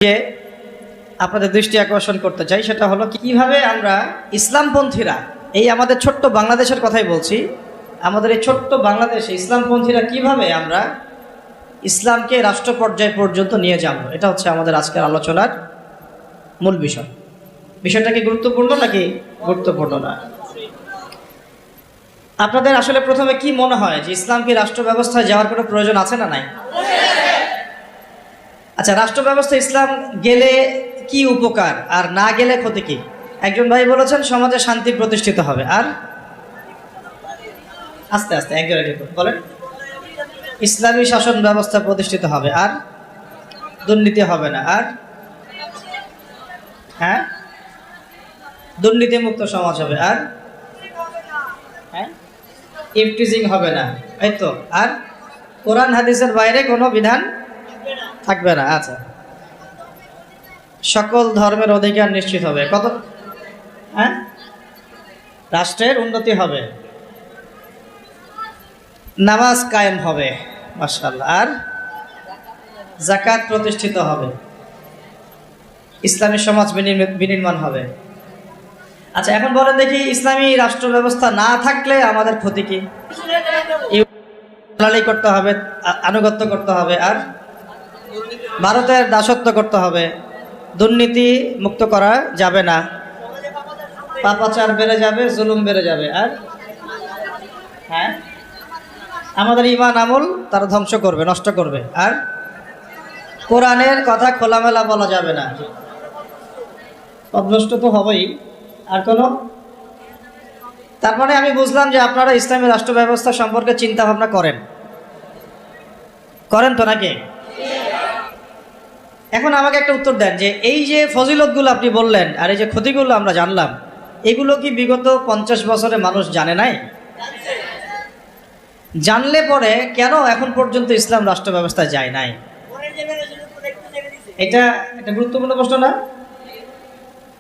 যে আপনাদের দৃষ্টি আকর্ষণ করতে চাই সেটা হলো কিভাবে আমরা ইসলামপন্থীরা, এই আমাদের ছোট্ট বাংলাদেশের কথাই বলছি, আমাদের এই ছোট্ট বাংলাদেশে ইসলামপন্থীরা কিভাবে আমরা ইসলামকে রাষ্ট্র পর্যায় পর্যন্ত নিয়ে যাব, এটা হচ্ছে আমাদের আজকের আলোচনার মূল বিষয়। বিষয়টা কি গুরুত্বপূর্ণ নাকি গুরুত্বপূর্ণ না? আপনাদের আসলে প্রথমে কি মনে হয় যে ইসলাম কি রাষ্ট্র ব্যবস্থায় যাওয়ার কোনো প্রয়োজন আছে না নাই? আচ্ছা, রাষ্ট্র ব্যবস্থা ইসলাম গেলে কি উপকার আর না গেলে ক্ষতি কি? একজন ভাই বলেছেন সমাজে শান্তি প্রতিষ্ঠিত হবে, আর আস্তে আস্তে একজন বলেন ইসলামী শাসন ব্যবস্থা প্রতিষ্ঠিত হবে, আর দুর্নীতি হবে না, আর হ্যাঁ দুর্নীতি মুক্ত সমাজ হবে, আর হ্যাঁ ইফটিজিং হবে না, এই তো, আর কোরআন হাদিসের বাইরে কোনো বিধান থাকবে না। আচ্ছা, সকল ধর্মের অধিকার নিশ্চিত হবে, কত? হ্যাঁ, রাষ্ট্রের উন্নতি হবে, নামাজ কায়েম হবে, মাশাআল্লাহ, আর যাকাত প্রতিষ্ঠিত হবে, ইসলামী সমাজ বিনির্মাণ হবে। আচ্ছা, এখন বলেন দেখি ইসলামী রাষ্ট্র ব্যবস্থা না থাকলে আমাদের ক্ষতি কি? দালালি করতে হবে, আনুগত্য করতে হবে, আর ভারতের দাসত্ব করতে হবে, দুর্নীতি মুক্ত করা যাবে না, পাপাচার বেড়ে যাবে, জুলুম বেড়ে যাবে, আর হ্যাঁ আমাদের ঈমান আমল তারা ধ্বংস করবে, নষ্ট করবে, আর কোরআনের কথা খোলামেলা বলা যাবে না, অভ্যস্ত তো হবেই। আর কোনো? তার মানে আমি বুঝলাম যে আপনারা ইসলামী রাষ্ট্র ব্যবস্থা সম্পর্কে চিন্তা ভাবনা করেন তো নাকি? এখন আমাকে একটা উত্তর দেন যে এই যে ফজিলতগুলো আপনি বললেন আর এই যে ক্ষতিগুলো আমরা জানলাম, এগুলো কি বিগত 50 বছরে মানুষ জানে নাই? জানলে পরে কেন এখন পর্যন্ত ইসলাম রাষ্ট্র ব্যবস্থায় যায় নাই? এটা একটা গুরুত্বপূর্ণ প্রশ্ন না?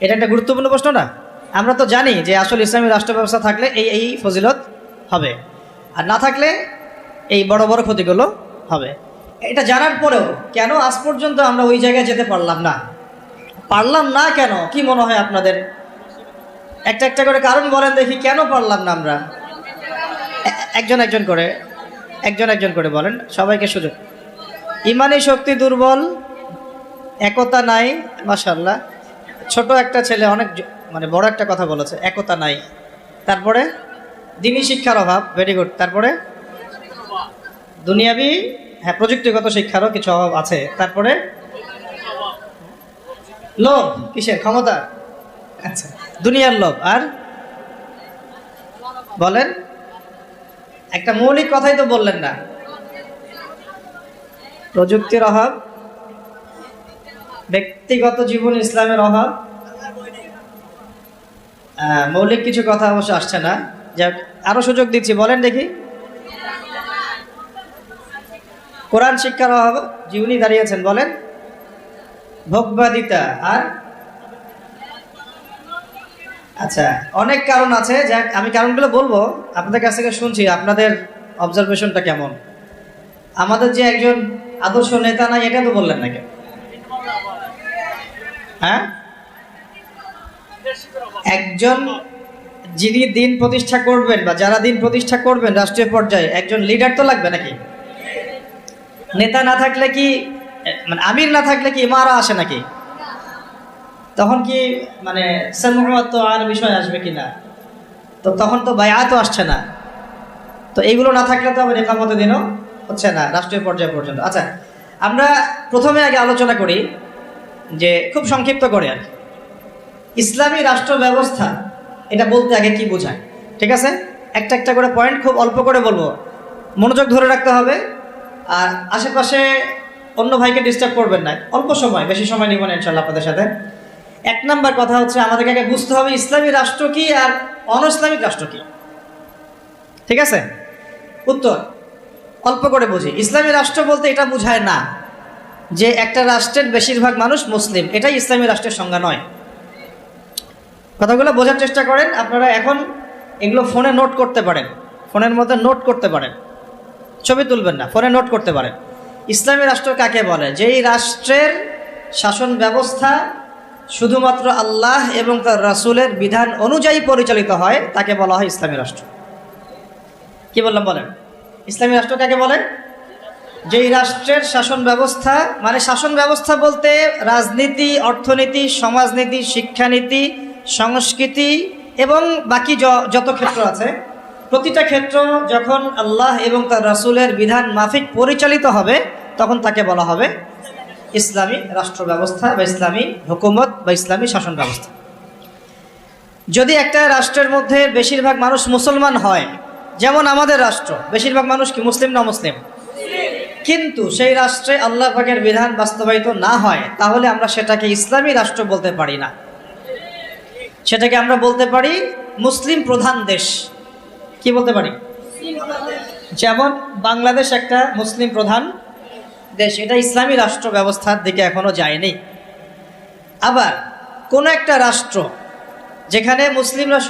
এটা একটা গুরুত্বপূর্ণ প্রশ্ন না? আমরা তো জানি যে আসলে ইসলামী রাষ্ট্র ব্যবস্থা থাকলে এই ফজিলত হবে, আর না থাকলে এই বড় বড় ক্ষতিগুলো হবে। এটা জানার পরেও কেন আজ পর্যন্ত আমরা ওই জায়গায় যেতে পারলাম না কেন? কি মনে হয় আপনাদের? একটা একটা করে কারণ বলেন দেখি, কেন পারলাম না আমরা? একজন একজন করে বলেন, সবাইকে সুযোগ। ইমানি শক্তি দুর্বল, একতা নাই, মাশাআল্লাহ। ছোট একটা ছেলে অনেক মানে বড় একটা কথা বলেছে, একতা নাই। তারপরে দ্বীনি শিক্ষার অভাব, ভেরি গুড। তারপরে দুনিয়াবি, হ্যাঁ প্রযুক্তিগত শিক্ষারও কিছু অভাব আছে। তারপরে লোভ, কিসের? ক্ষমতা, আচ্ছা দুনিয়ার লোভ। আর বলেন, একটা মৌলিক কথাই তো বললেন না। প্রযুক্তির অভাব, ব্যক্তিগত জীবন ইসলামের অভাব, মৌলিক কিছু কথা অবশ্য আসছে না। যাক, আরো সুযোগ দিচ্ছি, বলেন দেখি। কোরআন শিক্ষার অভাব, জীবনী দাঁড়িয়েছেন, বলেন। ভোগবাদিতা, আর আচ্ছা অনেক কারণ আছে। যাক, আমি কারণগুলো বলবো, আপনাদের কাছ থেকে শুনছি আপনাদের অবজারভেশনটা কেমন। আমাদের যে একজন আদর্শ নেতা নাই, এটা তো বললেন না কেন? হ্যাঁ, একজন যিনি দিন প্রতিষ্ঠা করবেন বা যারা দিন প্রতিষ্ঠা করবেন রাষ্ট্রীয় পর্যায়ে, একজন লিডার তো লাগবে নাকি? নেতা না থাকলে কি, মানে আমির না থাকলে কি ইমারা আসে নাকি? তখন কি মানে সামুআত আর বিষয় আসবে কিনা? তো তখন তো বায়াতও আসছে না। তো এইগুলো না থাকলে তো আবার ইকামতের দিনও হচ্ছে না রাষ্ট্রীয় পর্যায় পর্যন্ত। আচ্ছা, আমরা প্রথমে আগে আলোচনা করি যে খুব সংক্ষিপ্ত করে আর কি, ইসলামী রাষ্ট্র ব্যবস্থা এটা বলতে আগে কি বোঝায়, ঠিক আছে? একটা একটা করে পয়েন্ট খুব অল্প করে বলবো, মনোযোগ ধরে রাখতে হবে। আর আশেপাশে অন্য ভাইকে ডিস্টার্ব করবেন না, অল্প সময়, বেশি সময় নিব না ইনশাল্লাহ আপনাদের সাথে। 1 নাম্বার কথা হচ্ছে আমাদেরকে আগে বুঝতে হবে ইসলামী রাষ্ট্র কি আর অন ইসলামিক রাষ্ট্র কি, ঠিক আছে? উত্তর অল্প করে বুঝি। ইসলামী রাষ্ট্র বলতে এটা বোঝায় না যে একটা রাষ্ট্রের বেশিরভাগ মানুষ মুসলিম, এটাই ইসলামী রাষ্ট্রের সংজ্ঞা নয়। কথাগুলো বোঝার চেষ্টা করেন আপনারা। এখন এগুলো ফোনে নোট করতে পারেন, ফোনের মধ্যে নোট করতে পারেন, ছবি তুলবেন না, ফোনে নোট করতে পারেন। ইসলামী রাষ্ট্র কাকে বলে? যেই রাষ্ট্রের শাসন ব্যবস্থা শুধুমাত্র আল্লাহ এবং তার রাসূলের বিধান অনুযায়ী পরিচালিত হয় তাকে বলা হয় ইসলামী রাষ্ট্র। কি বললাম বলেন? ইসলামী রাষ্ট্র কাকে বলে? যেই রাষ্ট্রের শাসন ব্যবস্থা, মানে শাসন ব্যবস্থা বলতে রাজনীতি, অর্থনীতি, সমাজনীতি, শিক্ষানীতি, সংস্কৃতি এবং বাকি যত ক্ষেত্র আছে, প্রতিটা ক্ষেত্র যখন আল্লাহ এবং তার রাসূলের বিধান মাফিক পরিচালিত হবে তখন তাকে বলা হবে ইসলামী রাষ্ট্র ব্যবস্থা বা ইসলামী হুকুমত বা ইসলামী শাসন ব্যবস্থা। যদি একটা রাষ্ট্রের মধ্যে বেশিরভাগ মানুষ মুসলমান হয়, যেমন আমাদের রাষ্ট্র, বেশিরভাগ মানুষ কি মুসলিম না মুসলিম? কিন্তু সেই রাষ্ট্রে আল্লাহ পাকের বিধান বাস্তবায়িত না হয়, তাহলে আমরা সেটাকে ইসলামী রাষ্ট্র বলতে পারি না, সেটাকে আমরা বলতে পারি মুসলিম প্রধান দেশ। কি বলতে পারি? যেমন বাংলাদেশ একটা মুসলিম প্রধান দেশ, এটা ইসলামী রাষ্ট্র ব্যবস্থার দিকে এখনো যায়নি। আবার কোন একটা রাষ্ট্র যেখানে মুসলিমরা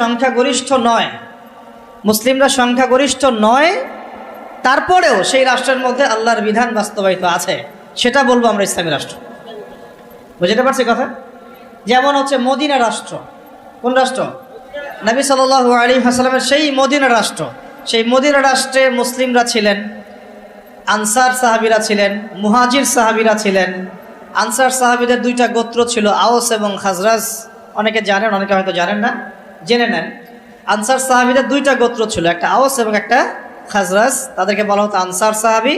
সংখ্যাগরিষ্ঠ নয়, তারপরেও সেই রাষ্ট্রের মধ্যে আল্লাহর বিধান বাস্তবায়িত আছে, সেটা বলবো আমরা ইসলামী রাষ্ট্র। বুঝতে পারছি কথা? যেমন হচ্ছে মদিনা রাষ্ট্র। কোন রাষ্ট্র? নবী সাল্লাল্লাহু আলাইহি ওয়াসাল্লামের সেই মদিনা রাষ্ট্র। সেই মদিনা রাষ্ট্রে মুসলিমরা ছিলেন, আনসার সাহাবীরা ছিলেন, মুহাজির সাহাবীরা ছিলেন। আনসার সাহাবীদের দুইটা গোত্র ছিল, আওস এবং খাজরাজ। অনেকে জানেন, অনেকে হয়তো জানেন না, জেনে নেন। আনসার সাহাবীদের দুইটা গোত্র ছিল, একটা আওস এবং একটা খাজরাজ। তাদেরকে বলা হতো আনসার সাহাবী,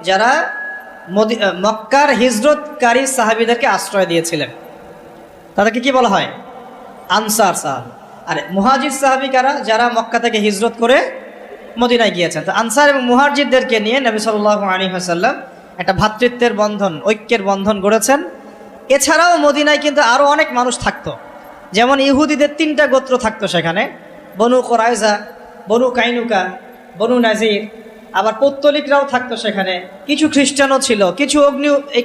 যারা মক্কার হিজরতকারী সাহাবীদেরকে আশ্রয় দিয়েছিলেন, তাদেরকে কি বলা হয়? আনসার সাহাবী। আর মুহাজির সাহাবী কারা? যারা মক্কা থেকে হিজরত করে মদিনায় গিয়েছেন। তো আনসার এবং মুহাজিরদেরকে নিয়ে নবী সাল্লাল্লাহু আলাইহি ওয়াসাল্লাম একটা ভ্রাতৃত্বের বন্ধন, ঐক্যের বন্ধন গড়েছেন। এছাড়াও মদিনায় কিন্তু আরও অনেক মানুষ থাকতো, যেমন ইহুদিদের 3টা গোত্র থাকতো সেখানে, বনু কুরাইজা, বনু কাইনুকা, বনু নাজির। আবার পৌত্তলিকরাও থাকতো সেখানে, কিছু খ্রিস্টানও ছিল,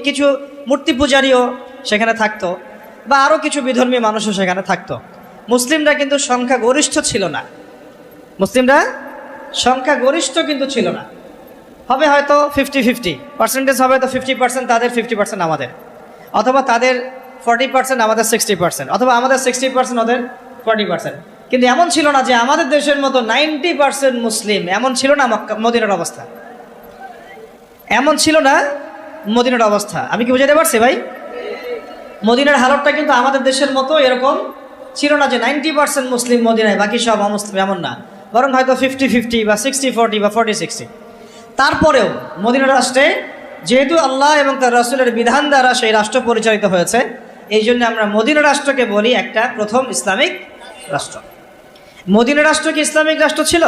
কিছু মূর্তি পূজারীও সেখানে থাকতো, বা আরও কিছু বিধর্মী মানুষও সেখানে থাকতো। মুসলিমরা কিন্তু সংখ্যাগরিষ্ঠ ছিল না, মুসলিমরা সংখ্যাগরিষ্ঠ কিন্তু ছিল না। হবে হয়তো 50-50 পার্সেন্টেজ, হবে তো 50% তাদের, 50% আমাদের, অথবা তাদের 40% আমাদের 60%, অথবা আমাদের 60% ওদের 40%। কিন্তু এমন ছিল না যে আমাদের দেশের মতো 90% মুসলিম, এমন ছিল না মদিনার অবস্থা, এমন ছিল না মদিনার অবস্থা। আমি কি বুঝাতে পারছি ভাই? মদিনার হালতটা কিন্তু আমাদের দেশের মতো এরকম ছিল না যে 90% মুসলিম মদিনায়, বাকি সব অমুসলিম, এমন না। বরং হয়তো 50-50 বা 60-40 বা 40-60। তারপরেও মদিনা রাষ্ট্রে যেহেতু আল্লাহ এবং তার রাসূলের বিধান দ্বারা সেই রাষ্ট্র পরিচালিত হয়েছে, এই জন্য আমরা মদিনা রাষ্ট্রকে বলি একটা প্রথম ইসলামিক রাষ্ট্র। মদিনা রাষ্ট্র কি ইসলামিক রাষ্ট্র ছিল,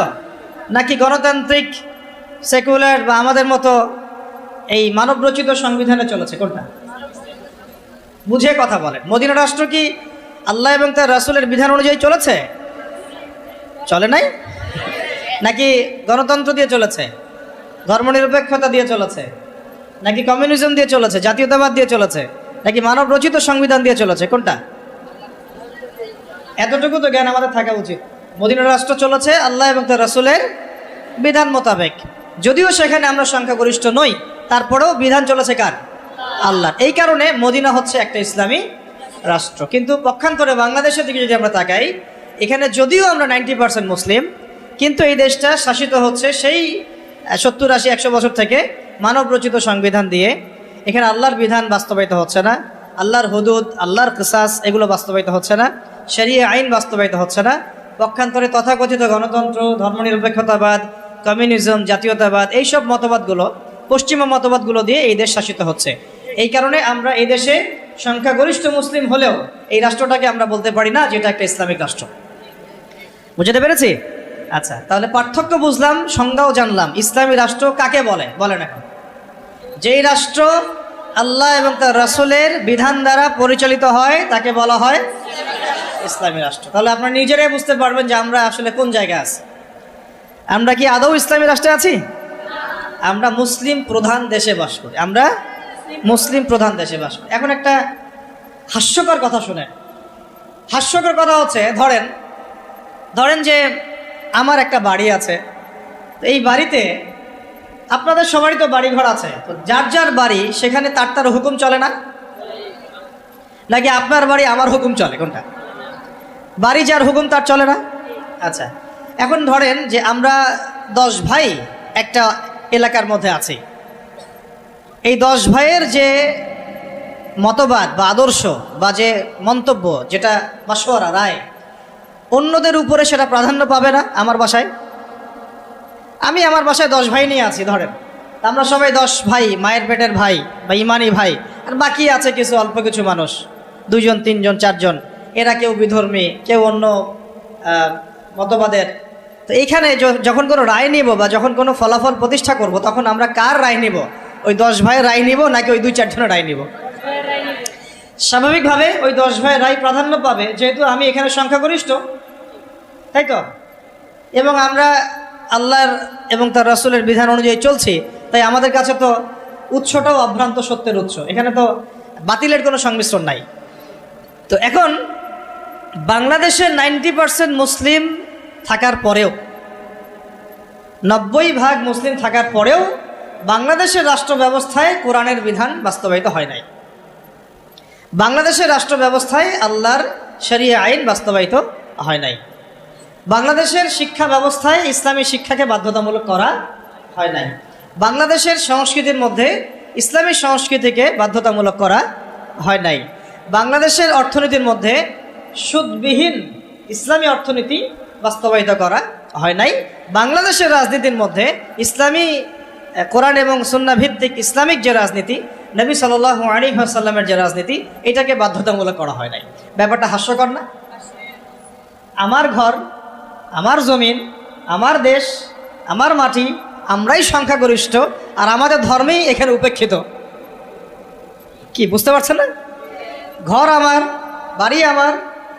নাকি গণতান্ত্রিক সেকুলার বা আমাদের মতো এই মানবরচিত সংবিধানে চলেছে? কোনটা? বুঝে কথা বলেন। মদিনা রাষ্ট্র কি আল্লাহ এবং তার রাসূলের বিধান অনুযায়ী চলেছে? চলে নাই? নাকি গণতন্ত্র দিয়ে চলেছে, ধর্মনিরপেক্ষতা দিয়ে চলেছে, নাকি কমিউনিজম দিয়ে চলেছে, জাতীয়তাবাদ দিয়ে চলেছে, নাকি মানব রচিত সংবিধান দিয়ে চলেছে? কোনটা? এতটুকু তো জ্ঞান আমাদের থাকা উচিত। মদিনা রাষ্ট্র চলেছে আল্লাহ এবং তার রাসূলের বিধান মোতাবেক, যদিও সেখানে আমরা সংখ্যাগরিষ্ঠ নই, তারপরেও বিধান চলেছে কার? আল্লাহ। এই কারণে মদিনা হচ্ছে একটা ইসলামী রাষ্ট্র। কিন্তু পক্ষান্তরে বাংলাদেশের দিকে যদি আমরা তাকাই, এখানে যদিও আমরা 90% মুসলিম, কিন্তু এই দেশটা শাসিত হচ্ছে সেই 70-80-100 বছর থেকে মানব রচিত সংবিধান দিয়ে। এখানে আল্লাহর বিধান বাস্তবায়িত হচ্ছে না, আল্লাহর হুদুদ, আল্লাহর কিসাস, এগুলো বাস্তবায়িত হচ্ছে না, শরিয়া আইন বাস্তবায়িত হচ্ছে না। পক্ষান্তরে তথাকথিত গণতন্ত্র, ধর্মনিরপেক্ষতাবাদ, কমিউনিজম, জাতীয়তাবাদ, এইসব মতবাদগুলো, পশ্চিমা মতবাদগুলো দিয়ে এই দেশ শাসিত হচ্ছে। এই কারণে আমরা এই দেশে সংখ্যাগরিষ্ঠ মুসলিম হলেও এই রাষ্ট্রটাকে আমরা বলতে পারি না যেটা একটা ইসলামিক রাষ্ট্র। বুঝতে পেরেছি? আচ্ছা, তাহলে পার্থক্য বুঝলাম, সংজ্ঞাও জানলাম। ইসলামী রাষ্ট্র কাকে বলে? বলেন এখন। যেই রাষ্ট্র আল্লাহ এবং তার রাসূলের বিধান দ্বারা পরিচালিত হয় তাকে বলা হয় ইসলামী রাষ্ট্র। তাহলে আপনারা নিজেরাই বুঝতে পারবেন যে আমরা আসলে কোন জায়গায় আছি। আমরা কি আদৌ ইসলামী রাষ্ট্রে আছি? আমরা মুসলিম প্রধান দেশে বাস করি, আমরা মুসলিম প্রধান দেশে বাস করি। এখন একটা হাস্যকর কথা শুনেন। হাস্যকর কথা হচ্ছে, ধরেন যে আমার একটা বাড়ি আছে, তো এই বাড়িতে আপনাদের সবারই তো বাড়ি ঘর আছে, তো যার যার বাড়ি সেখানে তার হুকুম চলে না? নাকি আপনার বাড়ি আমার হুকুম চলে? কোনটা? বাড়ি যার হুকুম তার চলে না? আচ্ছা, এখন ধরেন যে আমরা 10 ভাই একটা এলাকার মধ্যে আছি। এই 10 ভাইয়ের যে মতবাদ বা আদর্শ বা যে মন্তব্য, যেটা মাশওয়ারা, রায়, অন্যদের উপরে সেটা প্রাধান্য পাবে না। আমার বাসায়, আমি আমার বাসায় 10 ভাই নিয়ে আছি ধরেন, আমরা সবাই 10 ভাই, মায়ের পেটের ভাই বা ইমানি ভাই, আর বাকি আছে কিছু অল্প কিছু মানুষ, 2 জন 3 জন 4 জন, এরা কেউ বিধর্মী, কেউ অন্য মতবাদের। তো এইখানে যখন কোনো রায় নিব বা যখন কোনো ফলাফল প্রতিষ্ঠা করব, তখন আমরা কার রায় নিব? ওই 10 ভাইয়ের রায় নিব নাকি ওই 2-4 জনের রায় নিব? স্বাভাবিকভাবে ওই 10 ভাইয়ের রায় প্রাধান্য পাবে, যেহেতু আমি এখানে সংখ্যাগরিষ্ঠ, তাই তো? এবং আমরা আল্লাহর এবং তার রাসূলের বিধান অনুযায়ী চলছি, তাই আমাদের কাছে তো উৎসটাও অভ্রান্ত সত্যের উৎস, এখানে তো বাতিলের কোনো সংমিশ্রণ নাই। তো এখন বাংলাদেশে 90% মুসলিম থাকার পরেও, 90% মুসলিম থাকার পরেও বাংলাদেশের রাষ্ট্র ব্যবস্থায় কোরআনের বিধান বাস্তবায়িত হয় নাই। বাংলাদেশের রাষ্ট্র ব্যবস্থায় আল্লাহর শরিয়া আইন বাস্তবায়িত হয় নাই। বাংলাদেশের শিক্ষা ব্যবস্থায় ইসলামী শিক্ষাকে বাধ্যতামূলক করা হয় নাই। বাংলাদেশের সংস্কৃতির মধ্যে ইসলামী সংস্কৃতিকে বাধ্যতামূলক করা হয় নাই। বাংলাদেশের অর্থনীতির মধ্যে সুদবিহীন ইসলামী অর্থনীতি বাস্তবায়িত করা হয় নাই। বাংলাদেশের রাজনীতির মধ্যে ইসলামী কোরআন এবং সুন্নাহ ভিত্তিক ইসলামিক যে রাজনীতি, নবী সাল্লাল্লাহু আলাইহি ওয়াসাল্লামের যে রাজনীতি, এটাকে বাধ্যতামূলক করা হয় নাই। ব্যাপারটা হাস্যকর না? আমার ঘর, আমার জমিন, আমার দেশ, আমার মাটি, আমরাই সংখ্যাগরিষ্ঠ, আর আমাদের ধর্মেই এখানে উপেক্ষিত। কি বুঝতে পারছেন না? ঘর আমার, বাড়ি আমার,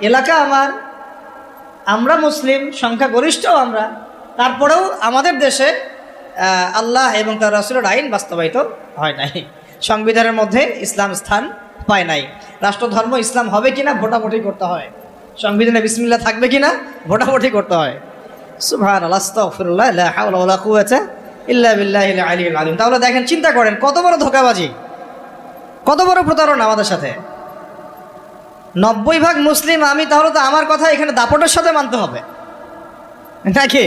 এলাকা আমার, আমরা মুসলিম, সংখ্যাগরিষ্ঠও আমরা, তারপরেও আমাদের দেশে আল্লাহ এবং তার রাসূলের আইন বাস্তবায়িত হয় নাই। সংবিধানের মধ্যে ইসলাম স্থান পায় নাই। রাষ্ট্রধর্ম ইসলাম হবে কিনা ভোটাভুটি করতে হয়, সংবিধানে বিসমিল্লাহ থাকবে কিনা ভোটাভুটি করতে হয়। সুবহানাল্লাহ, আস্তাগফিরুল্লাহ, লা হাওলা ওয়ালা কুওয়াতা ইল্লা বিল্লাহিল আলিয়্যিল আযীম। তাহলে দেখেন, চিন্তা করেন কত বড় ধোঁকাবাজি, কত বড় প্রতারণা আমাদের সাথে। 90% মুসলিম আমি, তাহলে তো আমার কথা এখানে দাপটের সাথে মানতে হবে নাকি?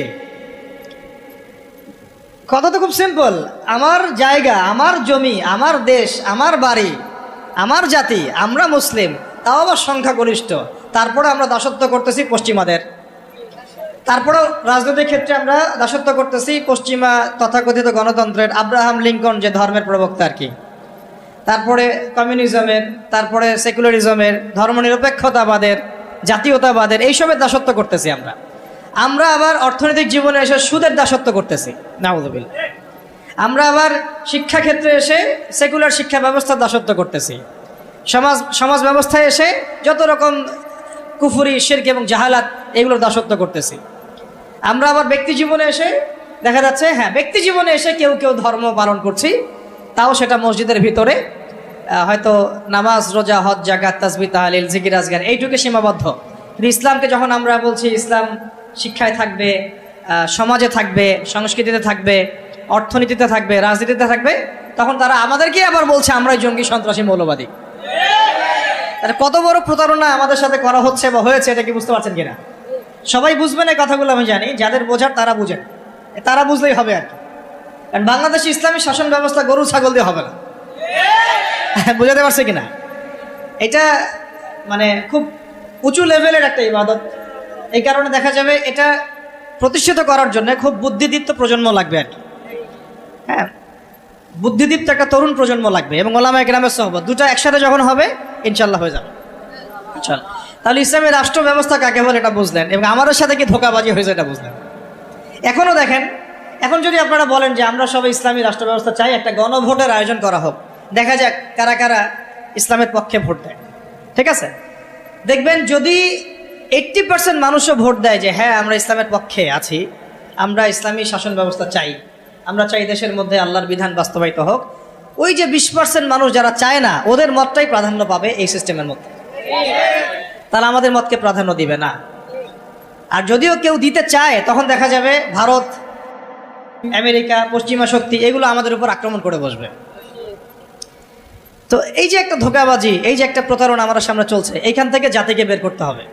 কথা তো খুব সিম্পল। আমার জায়গা, আমার জমি, আমার দেশ, আমার বাড়ি, আমার জাতি, আমরা মুসলিম, তাও আবার সংখ্যাগরিষ্ঠ, তারপরে আমরা দাসত্ব করতেছি পশ্চিমাদের। তারপরেও রাজনৈতিক ক্ষেত্রে আমরা দাসত্ব করতেছি পশ্চিমা তথাকথিত গণতন্ত্রের, আব্রাহাম লিঙ্কন যে ধর্মের প্রবক্তা আর কি, তারপরে কমিউনিজমের, তারপরে সেকুলারিজমের, ধর্মনিরপেক্ষতাবাদের, জাতীয়তাবাদের, এইসবের দাসত্ব করতেছি আমরা। আমরা আবার অর্থনৈতিক জীবনে এসে সুদের দাসত্ব করতেছি, নাউযুবিল্লাহ। আমরা আবার শিক্ষাক্ষেত্রে এসে সেকুলার শিক্ষা ব্যবস্থার দাসত্ব করতেছি। সমাজ ব্যবস্থায় এসে যত রকম কুফরি, শিরক এবং জাহালাত, এগুলোর দাসত্ব করতেছি। আমরা আবার ব্যক্তি জীবনে এসে দেখা যাচ্ছে, ব্যক্তি জীবনে এসে কেউ কেউ ধর্ম পালন করছি, তাও সেটা মসজিদের ভিতরে, হয়তো নামাজ, রোজা, হজ, যাকাত, তাসবিহ, তাহলিল, জিকির, আজগার, এইটুকু সীমাবদ্ধ। কিন্তু ইসলামকে যখন আমরা বলছি ইসলাম শিক্ষায় থাকবে, সমাজে থাকবে, সংস্কৃতিতে থাকবে, অর্থনীতিতে থাকবে, রাজনীতিতে থাকবে, তখন তারা আমাদেরকে আবার বলছে আমরাই জঙ্গি, সন্ত্রাসী, মৌলবাদী। কত বড় প্রতারণা আমাদের সাথে করা হচ্ছে বা হয়েছে, এটা কি বুঝতে পারছেন কিনা? সবাই বুঝবেন এই কথাগুলো আমি জানি, যাদের বোঝার তারা বুঝেন, তারা বুঝলেই হবে আর কি। কারণ বাংলাদেশে ইসলামী শাসন ব্যবস্থা গরু ছাগল দিয়ে হবে না। বুঝাতে পারছে কিনা? এটা মানে খুব উঁচু লেভেলের একটা ইবাদত। এই কারণে দেখা যাবে এটা প্রতিষ্ঠিত করার জন্য খুব বুদ্ধিদীপ্ত প্রজন্ম লাগবে আর কি। বুদ্ধিদীপ্ত একটা তরুণ প্রজন্ম লাগবে, এবং ওলামায়ে কেরামের সোহবত, দুটো একসাথে যখন হবে ইনশাল্লাহ হয়ে যাবে। চল, তাহলে ইসলামের রাষ্ট্র ব্যবস্থা কাকে বলে এটা বুঝলেন, এবং আমাদের সাথে কি ধোঁকাবাজি হয়েছে এটা বুঝলেন। এখনও দেখেন, এখন যদি আপনারা বলেন যে আমরা সবাই ইসলামী রাষ্ট্র ব্যবস্থা চাই, একটা গণভোটের আয়োজন করা হোক, দেখা যাক কারা কারা ইসলামের পক্ষে ভোট দেয়। ঠিক আছে, দেখবেন যদি 80% মানুষও ভোট দেয় যে হ্যাঁ আমরা ইসলামের পক্ষে আছি, আমরা ইসলামী শাসন ব্যবস্থা চাই, আমরা চাই দেশের মধ্যে আল্লাহর বিধান বাস্তবায়িত হোক, ওই যে 20% মানুষ যারা চায় না, ওদের মতটাই প্রাধান্য পাবে এই সিস্টেমের মধ্যে। তাহলে আমাদের মতকে প্রাধান্য দিবে না। আর যদিও কেউ দিতে চায়, তখন দেখা যাবে ভারত, আমেরিকা, পশ্চিমা শক্তি, এগুলো আমাদের উপর আক্রমণ করে বসবে। তো এই যে একটা ধোঁকাবাজি, এই যে একটা প্রতারণা আমাদের সামনে চলছে, এইখান থেকে জাতিকে বের করতে হবে।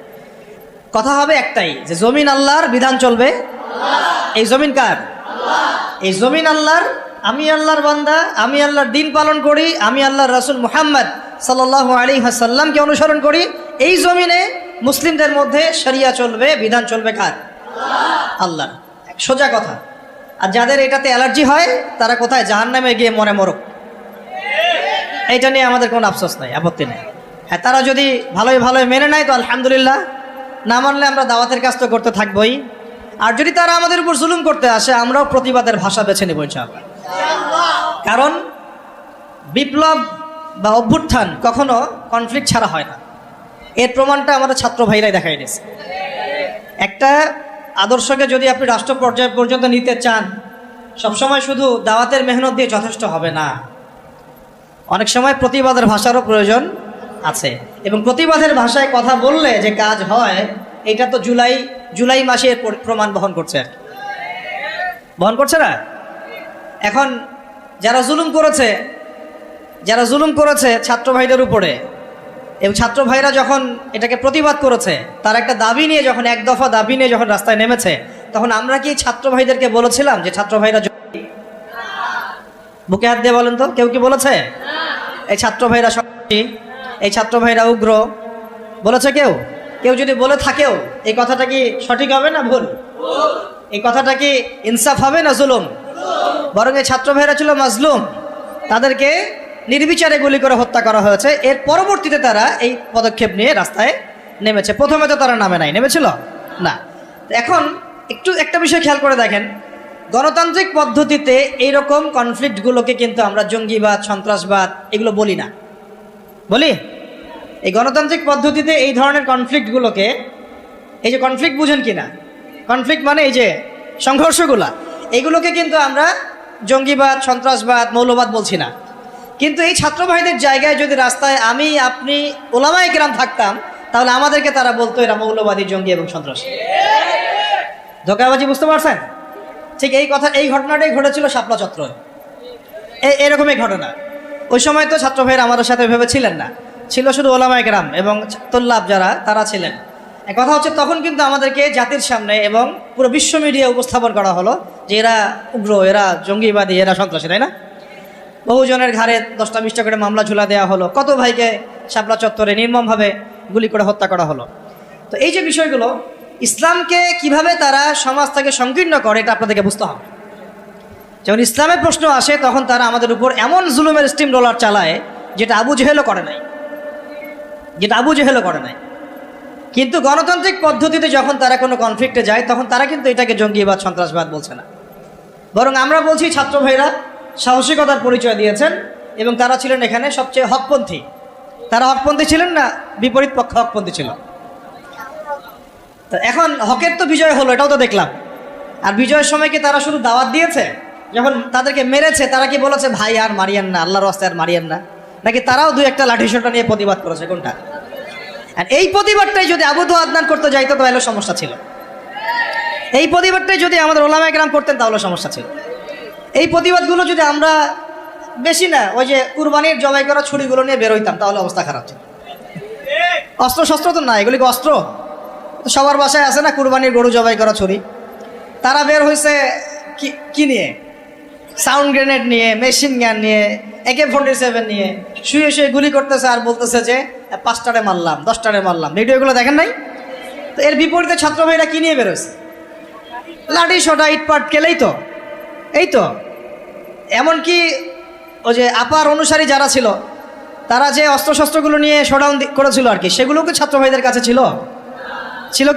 কথা হবে একটাই, যে জমিন আল্লাহর, বিধান চলবে। এই জমিন কার? এই জমিন আল্লাহর। আমি আল্লাহর বান্দা, আমি আল্লাহর দিন পালন করি, আমি আল্লাহর রাসূল মুহাম্মদ সাল্লাল্লাহু আলাইহি ওয়াসাল্লামকে অনুসরণ করি। এই জমিনে মুসলিমদের মধ্যে শরিয়া চলবে, বিধান চলবে কার? আল্লাহর। সোজা কথা। আর যাদের এটাতে অ্যালার্জি হয় তারা কোথায়? জাহান্নামে গিয়ে মরে মরুক, এইটা নিয়ে আমাদের কোনো আফসোস নাই, আপত্তি নেই। হ্যাঁ, তারা যদি ভালোই ভালোই মেনে নেয় তো আলহামদুলিল্লাহ, না মানলে আমরা দাওয়াতের কাজ তো করতে থাকবোই। আর যদি তারা আমাদের উপর জুলুম করতে আসে, আমরাও প্রতিবাদের ভাষা বেছে নেব ইনশাআল্লাহ। কারণ বিপ্লব বা অভ্যুত্থান কখনো কনফ্লিক্ট ছাড়া হয় না। এর প্রমাণটা আমাদের ছাত্র ভাইরাই দেখাই দিয়েছে। একটা আদর্শকে যদি আপনি রাষ্ট্র পর্যায় পর্যন্ত নিতে চান, সবসময় শুধু দাওয়াতের মেহনত দিয়ে যথেষ্ট হবে না, অনেক সময় প্রতিবাদের ভাষারও প্রয়োজন আছে। এবং প্রতিবাদের ভাষায় কথা বললে যে কাজ হয়, এটা তো জুলাই মাসে এর প্রমাণ বহন করছে, বহন করছে না? এখন যারা জুলুম করেছে ছাত্র ভাইদের উপরে, এবং ছাত্র ভাইরা যখন এটাকে প্রতিবাদ করেছে, তার একটা দাবি নিয়ে যখন, এক দফা দাবি নিয়ে যখন রাস্তায় নেমেছে, তখন আমরা কি ছাত্র ভাইদেরকে বলেছিলাম যে ছাত্র ভাইরা? বুকে হাত দিয়ে বলেন তো, কেউ কি বলেছে এই ছাত্র ভাইরা সন্ত্রাসী, এই ছাত্র ভাইরা উগ্র? বলেছে কেউ? কেউ যদি বলে থাকেও, এই কথাটা কি সঠিক হবে না ভুল? এই কথাটা কি ইনসাফ হবে না জুলুম? বরং এই ছাত্র ভাইরা ছিল মাজলুম, তাদেরকে নির্বিচারে গুলি করে হত্যা করা হয়েছে। এর পরবর্তীতে তারা এই পদক্ষেপ নিয়ে রাস্তায় নেমেছে। প্রথমে তো তারা নামে নাই, নেমেছিল না। এখন একটু একটা বিষয় খেয়াল করে দেখেন, গণতান্ত্রিক পদ্ধতিতে এইরকম কনফ্লিক্টগুলোকে কিন্তু আমরা জঙ্গিবাদ, সন্ত্রাসবাদ এগুলো বলি না। বলি? এই গণতান্ত্রিক পদ্ধতিতে এই ধরনের কনফ্লিক্টগুলোকে, এই যে কনফ্লিক্ট বুঝেন কি না? কনফ্লিক্ট মানে এই যে সংঘর্ষগুলা, এগুলোকে কিন্তু আমরা জঙ্গিবাদ, সন্ত্রাসবাদ, মৌলবাদ বলছি না। কিন্তু এই ছাত্র ভাইদের জায়গায় যদি রাস্তায় আমি, আপনি, ওলামায়ে কেরাম থাকতাম, তাহলে আমাদেরকে তারা বলতো এরা মৌলবাদী, জঙ্গি এবং সন্ত্রাসী। ধোঁকাবাজি, বুঝতে পারছেন? ঠিক এই ঘটনাটাই ঘটেছিল শাপলা চত্বরে। এরকমই ঘটনা। ওই সময় তো ছাত্র ভাইয়ের আমাদের সাথে ভেবে ছিলেন না, ছিল শুধু ওলামায়ে কেরাম এবং তোল্লাব যারা, তারা ছিলেন। কথা হচ্ছে, তখন কিন্তু আমাদেরকে জাতির সামনে এবং পুরো বিশ্ব মিডিয়া উপস্থাপন করা হলো যে এরা উগ্র, এরা জঙ্গিবাদী, এরা সন্ত্রাসী, তাই না? বহুজনের ঘাড়ে 10টা-20টা করে মামলা ঝুলা দেওয়া হলো, কত ভাইকে শাপলা চত্বরে নির্মমভাবে গুলি করে হত্যা করা হলো। তো এই যে বিষয়গুলো, ইসলামকে কিভাবে তারা সমাজ থেকে সংকীর্ণ করে, এটা আপনাদেরকে বুঝতে হবে। যখন ইসলামের প্রশ্ন আসে, তখন তারা আমাদের উপর এমন জুলুমের স্টিম রোলার চালায় যেটা আবু জেহেলও করে নাই। কিন্তু গণতান্ত্রিক পদ্ধতিতে যখন তারা কোনো কনফ্লিক্টে যায়, তখন তারা কিন্তু এটাকে জঙ্গিবাদ, সন্ত্রাসবাদ বলছে না। বরং আমরা বলছি ছাত্র ভাইরা সাহসিকতার পরিচয় দিয়েছেন এবং তারা ছিলেন এখানে সবচেয়ে হকপন্থী। তারা হকপন্থী ছিলেন না বিপরীত পক্ষ হকপন্থী ছিল? তো এখন হকের তো বিজয় হলো, এটাও তো দেখলাম। আর বিজয়ের সময় কি তারা শুধু দাওয়াত দিয়েছে? যখন তাদেরকে মেরেছে, তারা কি বলেছে ভাই আর মারিয়েন না, আল্লাহর রাস্তায় আর মারিয়েন না? নাকি তারাও দুই একটা লাঠিসোঁটা নিয়ে প্রতিবাদ করেছে? কোনটা? আর এই প্রতিবাদটাই যদি আবু আদনান করতে যাইতো তাহলে সমস্যা ছিল। এই প্রতিবাদটাই যদি আমাদের ওলামায়ে কেরাম করতেন তাহলে সমস্যা ছিল। এই প্রতিবাদগুলো যদি আমরা বেশি না, ওই যে কুরবানির জবাই করা ছুরিগুলো নিয়ে বের হইতাম, তাহলে অবস্থা খারাপ ছিল। অস্ত্র শস্ত্র তো না, এগুলি কি অস্ত্র? সবার বাসায় আছে না কুরবানির গরু জবাই করা ছুরি? তারা বের হয়েছে কি নিয়ে? সাউন্ড গ্রেনেড নিয়ে, মেশিন গান নিয়ে, AK-47 নিয়ে শুয়ে শুয়ে গুলি করতেছে আর বলতেছে যে 5টারে মারলাম, 10টারে মারলাম। ভিডিওগুলো দেখেন নাই? তো এর বিপরীতে ছাত্র ভাইরা কি নিয়ে বেরোছে? লাঠি সোটা, ইটপাট কেলেই তো। এই তো এমনকি ওই যে আপার অনুসারী যারা ছিল, তারা যে অস্ত্রশস্ত্রগুলো নিয়ে শোডাউন করেছিল আর কি, সেগুলোও কি ছাত্র ভাইদের কাছে ছিল?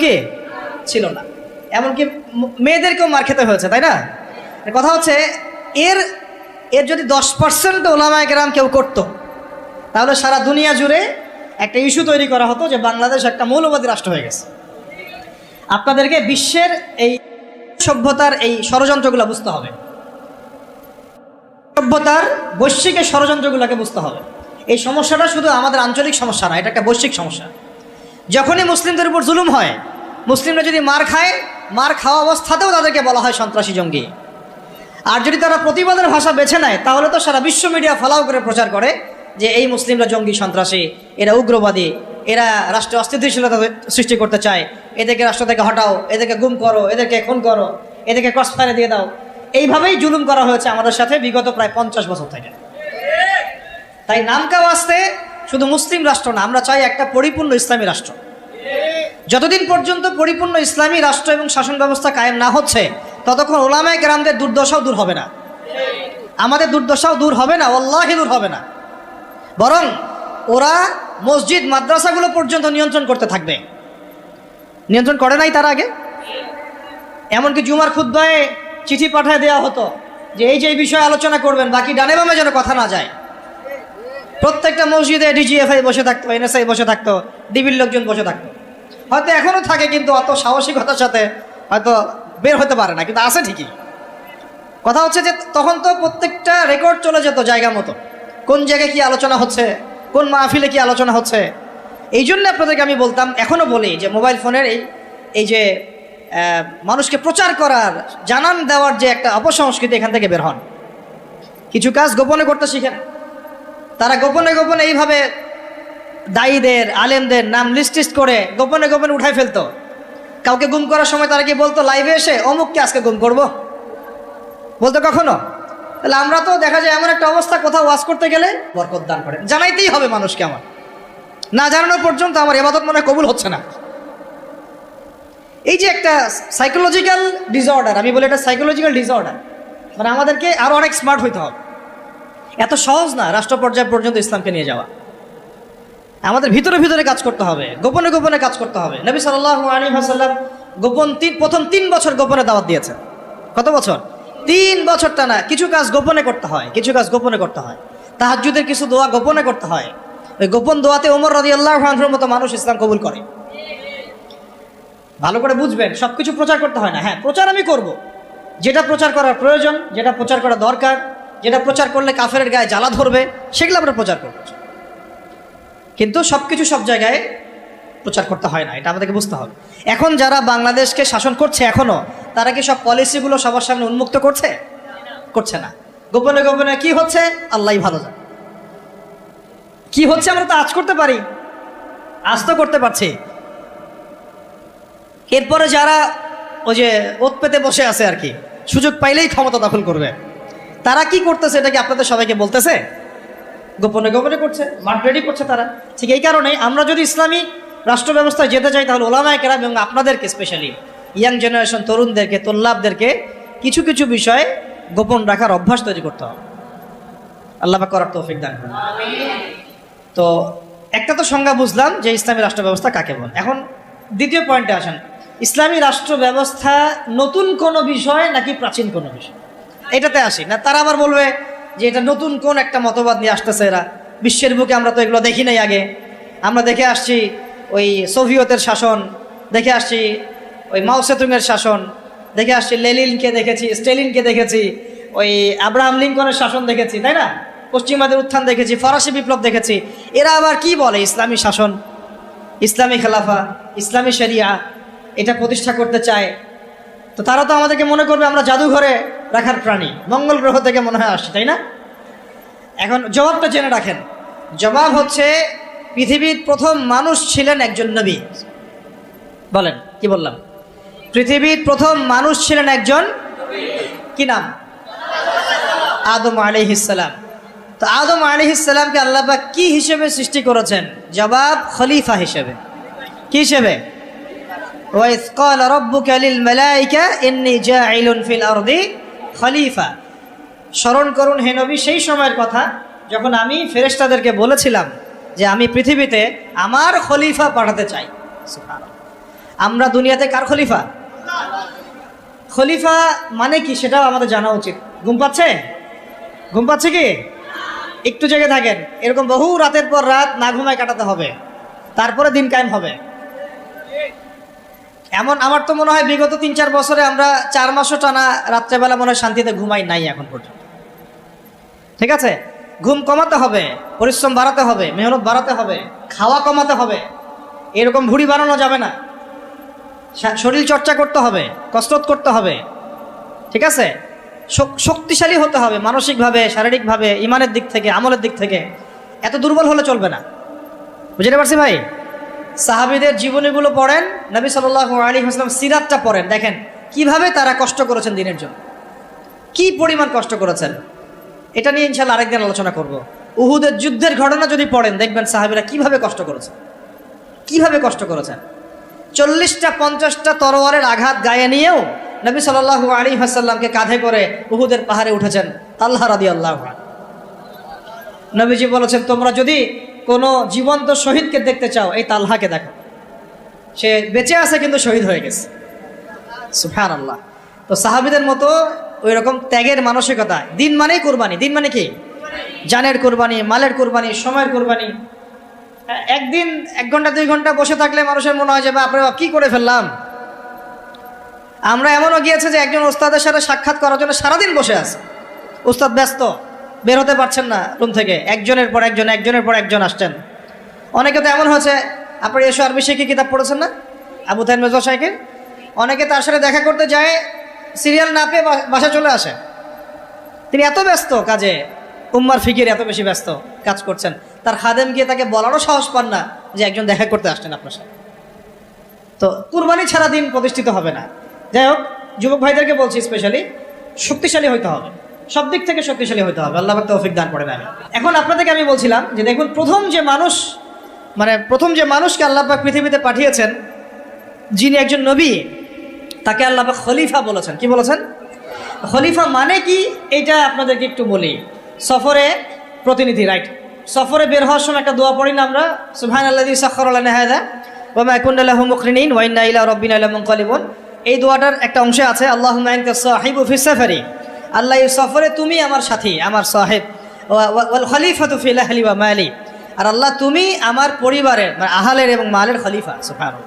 কি ছিল না। এমনকি মেয়েদেরকেও মার খেতে হয়েছে, তাই না? কথা হচ্ছে, এর যদি 10% ওলামায়ে কেরাম কেউ করতো, তাহলে সারা দুনিয়া জুড়ে একটা ইস্যু তৈরি করা হতো যে বাংলাদেশ একটা মৌলবাদী রাষ্ট্র হয়ে গেছে। আপনাদেরকে বিশ্বের এই সভ্যতার এই ষড়যন্ত্রগুলো বুঝতে হবে, সভ্যতার বৈশ্বিক এই ষড়যন্ত্রগুলোকে বুঝতে হবে। এই সমস্যাটা শুধু আমাদের আঞ্চলিক সমস্যা না, এটা একটা বৈশ্বিক সমস্যা। যখনই মুসলিমদের উপর জুলুম হয়, মুসলিমরা যদি মার খায়, মার খাওয়া অবস্থাতেও তাদেরকে বলা হয় সন্ত্রাসী, জঙ্গি। আর যদি তারা প্রতিবাদের ভাষা বেছে নেয়, তাহলে তো সারা বিশ্ব মিডিয়া ফলাও করে প্রচার করে যে এই মুসলিমরা জঙ্গি সন্ত্রাসী, এরা উগ্রবাদী, এরা রাষ্ট্রে অস্থিতিশীলতা সৃষ্টি করতে চায়, এদেরকে রাষ্ট্র থেকে হটাও, এদেরকে গুম করো, এদেরকে খুন করো, এদেরকে ক্রস ফায়ারে দিয়ে দাও। এইভাবেই জুলুম করা হয়েছে আমাদের সাথে বিগত প্রায় 50 বছর থেকে। তাই নামকাও আসতে শুধু মুসলিম রাষ্ট্র না, আমরা চাই একটা পরিপূর্ণ ইসলামী রাষ্ট্র। যতদিন পর্যন্ত পরিপূর্ণ ইসলামী রাষ্ট্র এবং শাসন ব্যবস্থা কায়েম না হচ্ছে, ততক্ষণ ওলামায়ে কেরামদের দুর্দশাও দূর হবে না, আমাদের দুর্দশাও দূর হবে না, আল্লাহি দূর হবে না। বরং ওরা মসজিদ মাদ্রাসাগুলো পর্যন্ত নিয়ন্ত্রণ করতে থাকবে। নিয়ন্ত্রণ করে নাই তার আগে? এমনকি জুমার খুতবায় চিঠি পাঠিয়ে দেওয়া হতো যে এই যে এই বিষয়ে আলোচনা করবেন, বাকি ডানে বামে যেন কথা না যায়। প্রত্যেকটা মসজিদে ডিজিএফআই বসে থাকতো, এনএসআই বসে থাকতো, ডিবির লোকজন বসে থাকতো। হয়তো এখনও থাকে, কিন্তু অত সাহসিকতার সাথে হয়তো বের হতে পারে না, কিন্তু আছে ঠিকই। কথা হচ্ছে যে তখন তো প্রত্যেকটা রেকর্ড চলে যেত জায়গা মতো, কোন জায়গায় কি আলোচনা হচ্ছে, কোন মাহফিলে কি আলোচনা হচ্ছে। এই জন্য আপনাদেরকে আমি বলতাম, এখনও বলি যে মোবাইল ফোনের এই যে মানুষকে প্রচার করার, জানান দেওয়ার যে একটা অপসংস্কৃতি, এখান থেকে বের হন। কিছু কাজ গোপনে করতে শিখেন। তারা গোপনে গোপনে এইভাবে দায়ীদের, আলেমদের নাম লিস্ট করে গোপনে গোপনে উঠাই ফেলতো। কাউকে গুম করার সময় তারা কি বলতো লাইভে এসে, অমুককে আজকে গুম করব, বলতো কখনো? তাহলে আমরা তো দেখা যায় এমন একটা অবস্থা, কোথাও ওয়াজ করতে গেলে বরকত দান করেন, জানাইতেই হবে মানুষকে। আমার না জানানো পর্যন্ত আমার ইবাদত মনে হয় কবুল হচ্ছে না। এই যে একটা সাইকোলজিক্যাল ডিসঅর্ডার, আমি বলি এটা সাইকোলজিক্যাল ডিসঅর্ডার, মানে আমাদেরকে আরো অনেক স্মার্ট হইতে হবে। এত সহজ না রাষ্ট্র পর্যায় পর্যন্ত ইসলামকে নিয়ে যাওয়া। আমাদের ভিতরে ভিতরে কাজ করতে হবে, গোপনে গোপনে কাজ করতে হবে। নবী সাল্লাল্লাহু আলাইহি ওয়াসাল্লাম প্রথম 3 বছর গোপনে দাওয়াত দিয়েছেন। কত বছর? 3 বছর টানা। কিছু কাজ গোপনে করতে হয়, কিছু কাজ গোপনে করতে হয়। তাহাজ্জুদের কিছু দোয়া গোপনে করতে হয়। ওই গোপন দোয়াতে ওমর রাদিয়াল্লাহু আনহুর মতো মানুষ ইসলাম কবুল করে। ভালো করে বুঝবেন, সবকিছু প্রচার করতে হয় না। হ্যাঁ, প্রচার আমি করব, যেটা প্রচার করার প্রয়োজন, যেটা প্রচার করা দরকার, যেটা প্রচার করলে কাফেরের গায়ে জ্বালা ধরবে, সেগুলো আমরা প্রচার করব। কিন্তু সবকিছু সব জায়গায় প্রচার করতে হয় না, এটা আমাদেরকে বুঝতে হবে। এখন যারা বাংলাদেশকে শাসন করছে এখনো, তারা কি সব পলিসিগুলো সবার সামনে উন্মুক্ত করছে? করছে না। গোপনে গোপনে কি হচ্ছে আল্লাহই ভালো জানে। কি হচ্ছে আমরা তো আজ করতে পারি, আজ তো করতে পারছি। এরপরে যারা ওই যে ওত পেতে বসে আছে আর কি, সুযোগ পাইলেই ক্ষমতা দখল করবে, তারা কি করতেছে এটা কি আপনাদের সবাইকে বলতেছে? গোপনে গোপনে করছে, মাঠ রেডি করছে তারা। ঠিক এই কারণে আমরা যদি ইসলামী রাষ্ট্র ব্যবস্থায় যেতে চাই, তাহলে ওলামায়ে কেরাম এবং আপনাদেরকে, স্পেশালি ইয়াং জেনারেশন, তরুণদেরকে, তোল্লাবদেরকে কিছু কিছু বিষয় গোপন রাখার অভ্যাস তৈরি করতে হবে। আল্লাহ পাক করার তৌফিক দান করুন। তো একটা তো সংজ্ঞা বুঝলাম যে ইসলামী রাষ্ট্র ব্যবস্থা কাকে বলে। এখন দ্বিতীয় পয়েন্টে আসেন, ইসলামী রাষ্ট্র ব্যবস্থা নতুন কোনো বিষয় নাকি প্রাচীন কোনো বিষয়, এটাতে আসি না। তারা আবার বলবে যে এটা নতুন কোন একটা মতবাদ নিয়ে আসতেছে এরা, বিশ্বের বুকে আমরা তো এগুলো দেখি নাই আগে। আমরা দেখে আসছি ওই সোভিয়েতের শাসন, দেখে আসছি ওই মাও সেতুংয়ের শাসন, দেখে আসছি লেনিনকে দেখেছি, স্টেলিনকে দেখেছি, ওই আব্রাহাম লিঙ্কনের শাসন দেখেছি, তাই না? পশ্চিমাদের উত্থান দেখেছি, ফরাসি বিপ্লব দেখেছি। এরা আবার কি বলে ইসলামী শাসন, ইসলামী খেলাফা, ইসলামী শরিয়া এটা প্রতিষ্ঠা করতে চায়। তো তারা তো আমাদেরকে মনে করবে আমরা জাদুঘরে রাখার প্রাণী, মঙ্গল গ্রহ থেকে মনে হয় আসছে, তাই না? এখন জবাবটা জেনে রাখেন। জবাব হচ্ছে, পৃথিবীর প্রথম মানুষ ছিলেন একজন নবী। বলেন, কি বললাম? পৃথিবীর প্রথম মানুষ ছিলেন একজন, কি নাম? আদম আলাইহিস সালাম। তো আদম আলাইহিস সালামকে আল্লাহ পাক কি হিসেবে সৃষ্টি করেছেন? জবাব, খলিফা হিসেবে। কি হিসেবে? ওয়াইজ ক্বালা রাব্বুকা লিল মালাইকা ইন্নী জাইলুন ফিল আরদি খলিফা। স্মরণ করুন হে নবী সেই সময়ের কথা যখন আমি ফেরেশতাদেরকে বলেছিলাম যে আমি পৃথিবীতে আমার খলিফা পাঠাতে চাই। আমরা দুনিয়াতে কার খলিফা? খলিফা মানে কি সেটাও আমাদের জানা উচিত। ঘুম পাচ্ছে? ঘুম পাচ্ছে কি? একটু জেগে থাকেন। এরকম বহু রাতের পর রাত না ঘুমায় কাটাতে হবে, তারপরে দিন কায়েম হবে। এমন আমার তো মনে হয় বিগত 3-4 বছরে আমরা 4 মাসও টানা রাত্রেবেলা মনে হয় শান্তিতে ঘুমাই নাই এখন পর্যন্ত। ঠিক আছে, ঘুম কমাতে হবে, পরিশ্রম বাড়াতে হবে, মেহনত বাড়াতে হবে, খাওয়া কমাতে হবে। এরকম ভুঁড়ি বানানো যাবে না। শরীর চর্চা করতে হবে, কসরত করতে হবে। ঠিক আছে, শক্তিশালী হতে হবে মানসিকভাবে, শারীরিকভাবে, ইমানের দিক থেকে, আমলের দিক থেকে। এত দুর্বল হলে চলবে না। বুঝতে পারছি ভাই? সাহাবীদের জীবনীগুলো পড়েন, নবী সাল্লাল্লাহু আলাইহি ওয়াসাল্লাম সিরাতটা পড়েন, দেখেন কিভাবে তারা কষ্ট করেছেন দিনের জন্য, কি পরিমাণ কষ্ট করেছেন। এটা নিয়ে ইনশাআল্লাহ আরেকদিন আলোচনা করব। উহুদের যুদ্ধের ঘটনা যদি পড়েন দেখবেন সাহাবীরা কিভাবে কষ্ট করেছেন, কিভাবে কষ্ট করেছেন। 40টা 50টা তরোয়ারের আঘাত গায়ে নিয়েও নবী সাল্লাল্লাহু আলাইহি ওয়াসাল্লামকে কাঁধে করে উহুদের পাহাড়ে উঠেছেন তালহা রাদিয়াল্লাহু আনহু। নবীজি বলেছেন, তোমরা যদি কোনো জীবন্ত শহীদকে দেখতে চাও এই তালহাকে দেখো, সে বেঁচে আছে কিন্তু শহীদ হয়ে গেছে। সুবহানাল্লাহ। তো সাহাবীদের মতো ওই রকম ত্যাগের মানসিকতা। দিন মানেই কোরবানি। দিন মানে কি? জানের কোরবানি, মালের কোরবানি, সময়ের কোরবানি। একদিন 1 ঘন্টা 2 ঘন্টা বসে থাকলে মানুষের মনে হয় যে বাপরে বাপ কি করে ফেললাম। আমরা এমনও গিয়েছে যে একজন ওস্তাদের সাথে সাক্ষাৎ করার জন্য সারাদিন বসে আছে, ওস্তাদ ব্যস্ত, বের হতে পারছেন না রুম থেকে, একজনের পর একজন, একজনের পর একজন আসছেন। অনেকে তো এমন হয়েছে, আপনি এসো আরবি শিখে কিতাব পড়েছেন না আবু তাহের মেজর সাহেবের, অনেকে তার সাথে দেখা করতে যায়, সিরিয়াল না পেয়ে বাসা চলে আসে। তিনি এত ব্যস্ত কাজে, উম্মার ফিকির এত বেশি ব্যস্ত কাজ করছেন, তার খাদেম গিয়ে তাকে বলারও সাহস পান না যে একজন দেখা করতে আসছেন আপনার সাথে। তো কুরবানি ছাড়া দিন প্রতিষ্ঠিত হবে না। যাই হোক, যুবক ভাইদেরকে বলছি স্পেশালি শক্তিশালী হইতে হবে, সব দিক থেকে শক্তিশালী হইতে হবে। আল্লাহ পাক তৌফিক দান করেন। এখন আপনাদেরকে আমি বলছিলাম যে দেখুন, প্রথম যে মানুষকে আল্লাহ পাক পৃথিবীতে পাঠিয়েছেন, যিনি একজন নবী, তাকে আল্লাহ পাক খলিফা বলেছেন। কি বলেছেন? খলিফা মানে কি এটা আপনাদেরকে একটু বলি। সফরে প্রতিনিধি, রাইট? সফরে বের হওয়ার সময় একটা দোয়া পড়ি না আমরা, সুবহানাল্লাযী সাখখারা লানা হাযা ওয়া মা কুন্না লাহু মুকরিনিন ওয়া ইন্না ইলা রাব্বিনা লামুনকালিবুন। এই দোয়াটার একটা অংশে আছে, আল্লাহুম্মা আনতা সাহিবু ফিস সাফারি, আল্লাহ এই সফরে তুমি আমার সাথী, আমার সাহেব, ওয়াল খলিফাতু ফিল আহলি ওয়া মালি, আর আল্লাহ তুমি আমার পরিবারের মানে আহলের এবং মালের খলিফা। সুবহানাল্লাহ।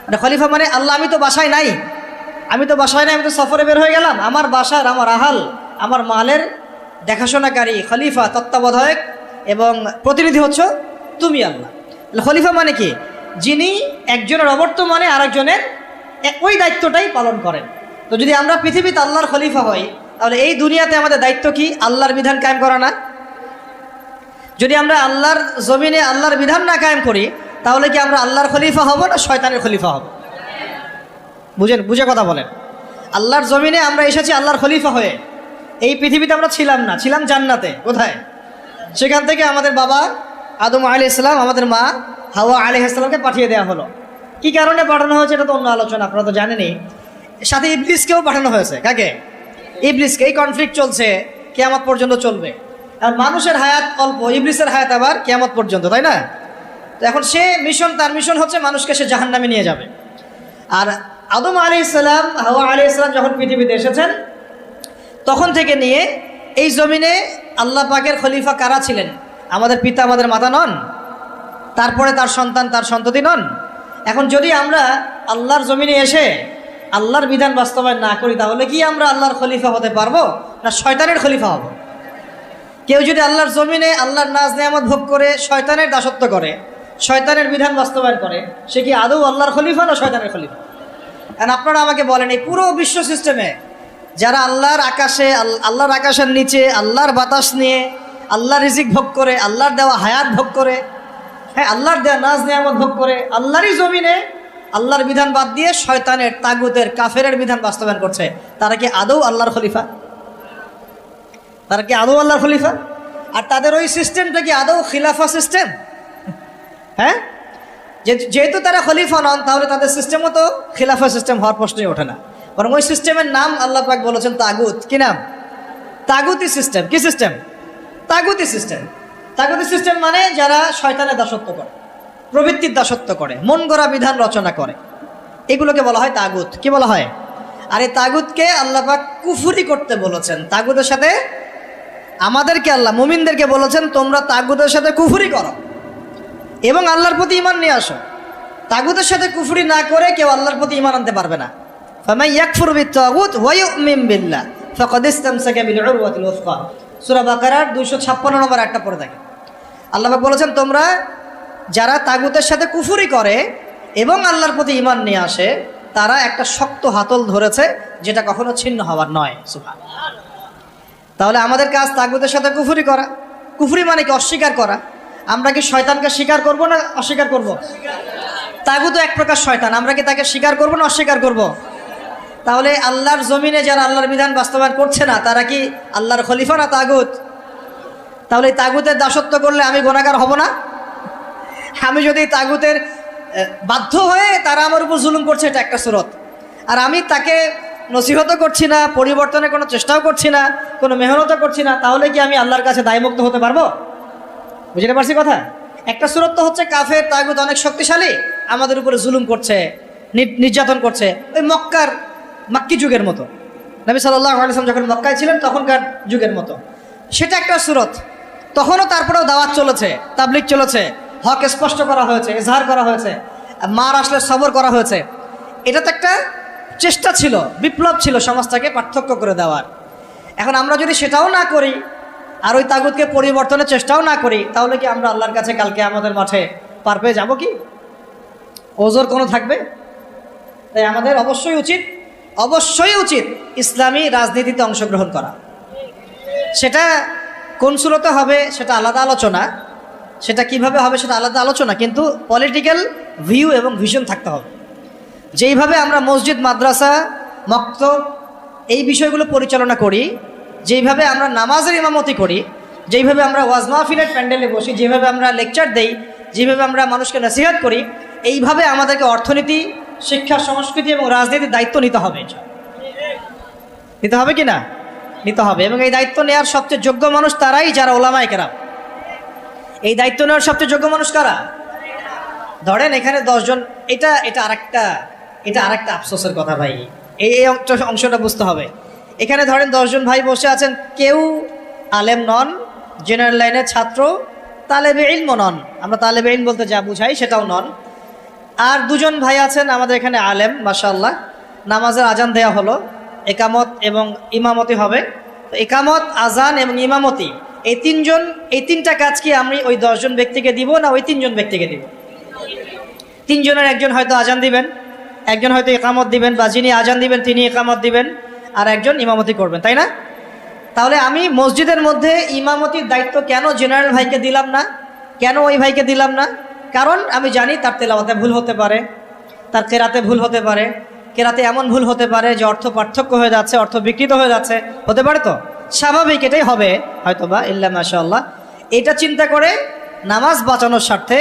মানে খলিফা মানে আল্লাহ আমি তো বাসায় নাই, আমি তো সফরে বের হয়ে গেলাম, আমার বাসার, আমার আহাল, আমার মালের দেখাশোনাকারী খলিফা, তত্ত্বাবধায়ক এবং প্রতিনিধি হচ্ছে তুমি আল্লাহ। খলিফা মানে কি? যিনি একজনের অবর্তমানে আরেকজনের ওই দায়িত্বটাই পালন করেন। তো যদি আমরা পৃথিবীতে আল্লাহর খলিফা হই, তাহলে এই দুনিয়াতে আমাদের দায়িত্ব কি? আল্লাহর বিধান কায়েম করা না? যদি আমরা আল্লাহর জমিনে আল্লাহর বিধান না কায়েম করি, তাহলে কি আমরা আল্লাহর খলিফা হব না শয়তানের খলিফা হব? বুঝে কথা বলেন। আল্লাহর জমিনে আমরা এসেছি আল্লাহর খলিফা হয়ে। এই পৃথিবীতে আমরা ছিলাম না, ছিলাম জান্নাতে। কোথায়? সেখান থেকে আমাদের বাবা আদম আলাইহিস সালাম, আমাদের মা হাওয়া আলাইহিস সালামকে পাঠিয়ে দেওয়া হলো। কি কারণে পাঠানো হয়েছে এটা তো অন্য আলোচনা, আপনারা তো জানেনই। সাথে ইবলিসকেও পাঠানো হয়েছে। কাকে? ইবলিসকে। এই কনফ্লিক্ট চলছে, কিয়ামত পর্যন্ত চলবে। আর মানুষের হায়াত অল্প, ইবলিসের হায়াত আবার কিয়ামত পর্যন্ত, তাই না? তো এখন তার মিশন হচ্ছে মানুষকে সে জাহান্নামে নিয়ে যাবে। আর আদম আলাইহিস সালাম, হাওয়া আলাইহিস সালাম যখন পৃথিবীতে এসেছেন, তখন থেকে নিয়ে এই জমিনে আল্লাহ পাকের খলিফা কারা ছিলেন? আমাদের পিতা, আমাদের মাতা নন? তারপরে তার সন্তান, তার সন্ততি নন? এখন যদি আমরা আল্লাহর জমিনে এসে আল্লাহর বিধান বাস্তবায়ন না করি, তাহলে কি আমরা আল্লাহর খলিফা হতে পারবো না শয়তানের খলিফা হব? কেউ যদি আল্লাহর জমিনে আল্লাহর নাজ নেয়ামত ভোগ করে শয়তানের দাসত্ব করে, শয়তানের বিধান বাস্তবায়ন করে, সে কি আদৌ আল্লাহর খলিফা না শয়তানের খলিফা? আর আপনারা আমাকে বলেন, এই পুরো বিশ্ব সিস্টেমে যারা আল্লাহর আকাশের নিচে আল্লাহর বাতাস নিয়ে আল্লাহর রিজিক ভোগ করে, আল্লাহর দেওয়া হায়াত ভোগ করে, হ্যাঁ আল্লাহর দেওয়া নাজ নেয়ামত ভোগ করে, আল্লাহরই জমিনে আল্লাহর বিধান বাদ দিয়ে শয়তানের, তাগুতের, কাফেরের বিধান বাস্তবায়ন করছে, তারা কি আদৌ আল্লাহর খলিফা? তারা কি আদৌ আল্লাহর খলিফা? আর তাদের ওই সিস্টেমটা কি আদৌ খিলাফা সিস্টেম? হ্যাঁ, যেহেতু তারা খলিফা নন, তাহলে তাদের সিস্টেমও তো খিলাফা সিস্টেম হওয়ার প্রশ্নই ওঠে না। বরং ওই সিস্টেমের নাম আল্লাহ পাক বলেছেন তাগুত। কি নাম? তাগুতি সিস্টেম। কি সিস্টেম? তাগুতি সিস্টেম। তাগুতি সিস্টেম মানে যারা শয়তানের দাসত্ব করে, প্রবৃত্তির দাসত্ব করে, মন গড়া বিধান রচনা করে, এগুলোকে বলা হয় তাগুত। কি বলা হয়? আর এই তাগুতকে আল্লাহ পাক কুফরি করতে বলেছেন। তাগুতের সাথে আমাদেরকে আল্লাহ, মুমিনদেরকে বলেছেন তোমরা তাগুতের সাথে কুফরি করো এবং আল্লাহর প্রতি ঈমান নিয়ে আসো। তাগুতের সাথে কুফরি না করে কেউ আল্লাহর প্রতি ঈমান আনতে পারবে না। ফামান ইয়াকফুর বিত-তাগুত ওয়া ইউমিন বিল্লাহ ফাকাদ ইসতামসাকা বিল উরওয়াতিল ওয়াসকা। সূরা বাকারার 256 নম্বর আয়াতটা পড়ে দেখেন। আল্লাহ পাক বলেছেন তোমরা যারা তাগুতের সাথে কুফরি করে এবং আল্লাহর প্রতি ঈমান নিয়ে আসে, তারা একটা শক্ত হাতল ধরেছে যেটা কখনো ছিন্ন হওয়ার নয়। সুবহানাল্লাহ। তাহলে আমাদের কাজ তাগুতের সাথে কুফরি করা। কুফরি মানে কি? অস্বীকার করা। আমরা কি শয়তানকে স্বীকার করব না অস্বীকার করব? তাগুত এক প্রকার শয়তান, আমরা কি তাকে স্বীকার করব না অস্বীকার করব? তাহলে আল্লাহর জমিনে যারা আল্লাহর বিধান বাস্তবায়ন করছে না তারা কি আল্লাহর খলিফা না তাগুত? তাহলে এই তাগুতের দাসত্ব করলে আমি গুনাহগার হব না? আমি যদি তাগুতের বাধ্য হয়ে তারা আমার উপর জুলুম করছে, এটা একটা সুরত, আর আমি তাকে নসিহতও করছি না, পরিবর্তনের কোনো চেষ্টাও করছি না, কোনো মেহনতও করছি না, তাহলে কি আমি আল্লাহর কাছে দায়মুক্ত হতে পারবো? বুঝতে পারছি কথা? একটা সুরত তো হচ্ছে কাফের তাগুত অনেক শক্তিশালী, আমাদের উপরে জুলুম করছে, নির্যাতন করছে, ওই মাক্কি যুগের মতো, নবী সাল্লাল্লাহু আলাইহি ওয়াসাল্লাম যখন মক্কায় ছিলেন তখনকার যুগের মতো, সেটা একটা সুরত। তখনও তারপরেও দাওয়াত চলেছে, তাবলিগ চলেছে, হক স্পষ্ট করা হয়েছে, ইজহার করা হয়েছে, মার আসলে সবর করা হয়েছে। এটা তো একটা চেষ্টা ছিল, বিপ্লব ছিল সমাজটাকে পার্থক্য করে দেওয়ার। এখন আমরা যদি সেটাও না করি আর ওই তাগুতকে পরিবর্তনের চেষ্টাও না করি, তাহলে কি আমরা আল্লাহর কাছে কালকে আমাদের মাঠে পার পেয়ে যাবো? কি ওজোর কোনো থাকবে? তাই আমাদের অবশ্যই উচিত ইসলামী রাজনীতিতে অংশগ্রহণ করা। সেটা কোন সুরতে হবে সেটা আলাদা আলোচনা, সেটা কিভাবে হবে সেটা আলাদা আলোচনা, কিন্তু পলিটিক্যাল ভিউ এবং ভিশন থাকতে হবে। যেইভাবে আমরা মসজিদ, মাদ্রাসা, মক্তব এই বিষয়গুলো পরিচালনা করি, যেইভাবে আমরা নামাজের ইমামতি করি, যেইভাবে আমরা ওয়াজ মাহফিলের প্যান্ডেলে বসি, যেভাবে আমরা লেকচার দেই, যেভাবে আমরা মানুষকে নসিহত করি, এইভাবে আমাদেরকে অর্থনীতি, শিক্ষা, সংস্কৃতি এবং রাজনীতির দায়িত্ব নিতে হবে। নিতে হবে কি না? নিতে হবে। এবং এই দায়িত্ব নেওয়ার সবচেয়ে যোগ্য মানুষ তারাই যারা ওলামায়ে কেরাম। এই দায়িত্ব নেওয়ার সবচেয়ে যোগ্য মানুষ কারা? ধরেন এখানে 10 জন, এটা আরেকটা আফসোসের কথা ভাই, এই অংশটা বুঝতে হবে। এখানে ধরেন 10 জন ভাই বসে আছেন, কেউ আলেম নন, জেনারেল লাইনের ছাত্র, তালেবে ইলম নন, আমরা তালেবে ইলম বলতে যা বুঝাই সেটাও নন। আর 2 জন ভাই আছেন আমাদের এখানে আলেম, মাশাআল্লাহ, নামাজের আজান দেয়া হলো, একামত এবং ইমামতি হবে। তো একামত, আজান এবং ইমামতি এই 3টা কাজ কি আমি ওই 10 জন ব্যক্তিকে দিব না ওই 3 জন ব্যক্তিকে দিব? 3 জনের একজন হয়তো আজান দিবেন, একজন হয়তো একামত দিবেন, বা যিনি আজান দিবেন তিনি একামত দিবেন, আর একজন ইমামতি করবেন, তাই না? তাহলে আমি মসজিদের মধ্যে ইমামতির দায়িত্ব কেন জেনারেল ভাইকে দিলাম না? কেন ওই ভাইকে দিলাম না? কারণ আমি জানি তার তেলাওয়াতে ভুল হতে পারে, তার কেরাতে ভুল হতে পারে, কেরাতে এমন ভুল হতে পারে যে অর্থ পার্থক্য হয়ে যাচ্ছে, অর্থ বিকৃত হয়ে যাচ্ছে, হতে পারে। তো স্বাভাবিক, এটাই হবে হয়তোবা, ইল্লা মাশাআল্লাহ। এটা চিন্তা করে নামাজ বাঁচানোর স্বার্থে,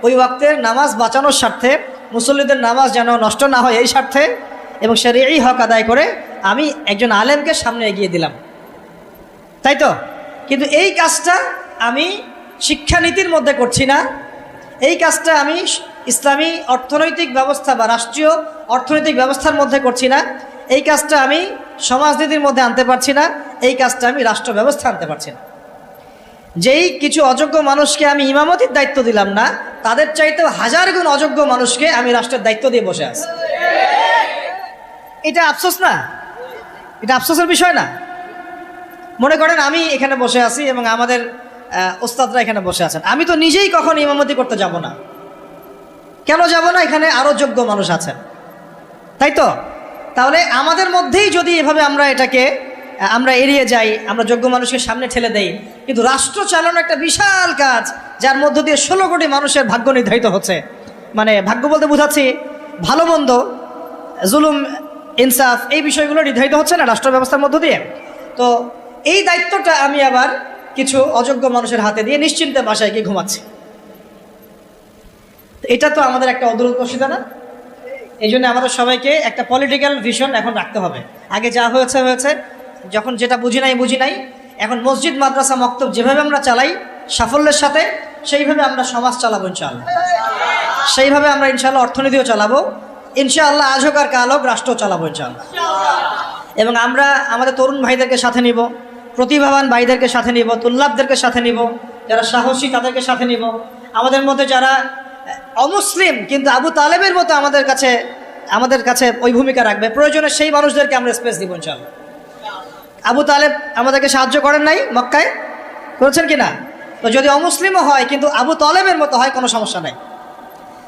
ওই ওয়াক্তের নামাজ বাঁচানোর স্বার্থে, মুসল্লিদের নামাজ যেন নষ্ট না হয় এই স্বার্থে, এবং শরীয়ী হক আদায় করে আমি একজন আলেমকে সামনে এগিয়ে দিলাম, তাই তো? কিন্তু এই কাজটা আমি শিক্ষানীতির মধ্যে করছি না, এই কাজটা আমি ইসলামী অর্থনৈতিক ব্যবস্থা বা রাষ্ট্রীয় অর্থনৈতিক ব্যবস্থার মধ্যে করছি না, এই কাজটা আমি সমাজনীতির মধ্যে আনতে পারছি না, এই কাজটা আমি রাষ্ট্র ব্যবস্থা আনতে পারছি না। যেই কিছু অযোগ্য মানুষকে আমি ইমামতির দায়িত্ব দিলাম না, তাদের চাইতেও 1000 গুণ অযোগ্য মানুষকে আমি রাষ্ট্রের দায়িত্ব দিয়ে বসে আছি। এটা আফসোস না? এটা আফসোসের বিষয় না? মনে করেন আমি এখানে বসে আছি এবং আমাদের ওস্তাদরা এখানে বসে আছেন, আমি তো নিজেই কখনো ইমামতি করতে যাব না। কেন যাব না? এখানে আরও যোগ্য মানুষ আছেন, তাই তো? তাহলে আমাদের মধ্যেই যদি এভাবে আমরা এড়িয়ে যাই, আমরা যোগ্য মানুষকে সামনে ঠেলে দেই, কিন্তু রাষ্ট্র চালানো একটা বিশাল কাজ, যার মধ্য দিয়ে 16 কোটি মানুষের ভাগ্য নির্ধারিত হচ্ছে। মানে ভাগ্য বলতে বোঝাচ্ছি ভালো মন্দ, জুলুম, ইনসাফ, এই বিষয়গুলো নির্ধারিত হচ্ছে না রাষ্ট্র ব্যবস্থার মধ্য দিয়ে। তো এই দায়িত্বটা আমি আবার কিছু অযোগ্য মানুষের হাতে দিয়ে নিশ্চিন্তে বাসায় গিয়ে ঘুমাচ্ছি। এটা তো আমাদের একটা অদূরদর্শিতা না? এই জন্য আমাদের সবাইকে একটা পলিটিক্যাল ভিশন এখন রাখতে হবে। আগে যা হয়েছে, যখন যেটা বুঝি নাই, এখন মসজিদ, মাদ্রাসা, মক্তব যেভাবে আমরা চালাই সাফল্যের সাথে, সেইভাবে আমরা সমাজ চালাবো ইনশাআল্লাহ, সেইভাবে আমরা ইনশাআল্লাহ অর্থনীতিও চালাবো ইনশাআল্লাহ, আজ হোক আর কাল হোক রাষ্ট্র চালাবো ইনশাআল্লাহ। এবং আমরা আমাদের তরুণ ভাইদেরকে সাথে নিব, প্রতিভাবান ভাইদেরকে সাথে নিব, তুল্লাবদেরকে সাথে নিব, যারা সাহসী তাদেরকে সাথে নিব। আমাদের মধ্যে যারা অমুসলিম কিন্তু আবু তালেবের মতো আমাদের কাছে ওই ভূমিকা রাখবে, প্রয়োজনে সেই মানুষদেরকে আমরা স্পেস দিব ইনশাআল্লাহ। আবু তালেব আমাদেরকে সাহায্য করেন নাই মক্কায়? করেছেন কি না? তো যদি অমুসলিমও হয় কিন্তু আবু তালেবের মতো হয়, কোনো সমস্যা নাই।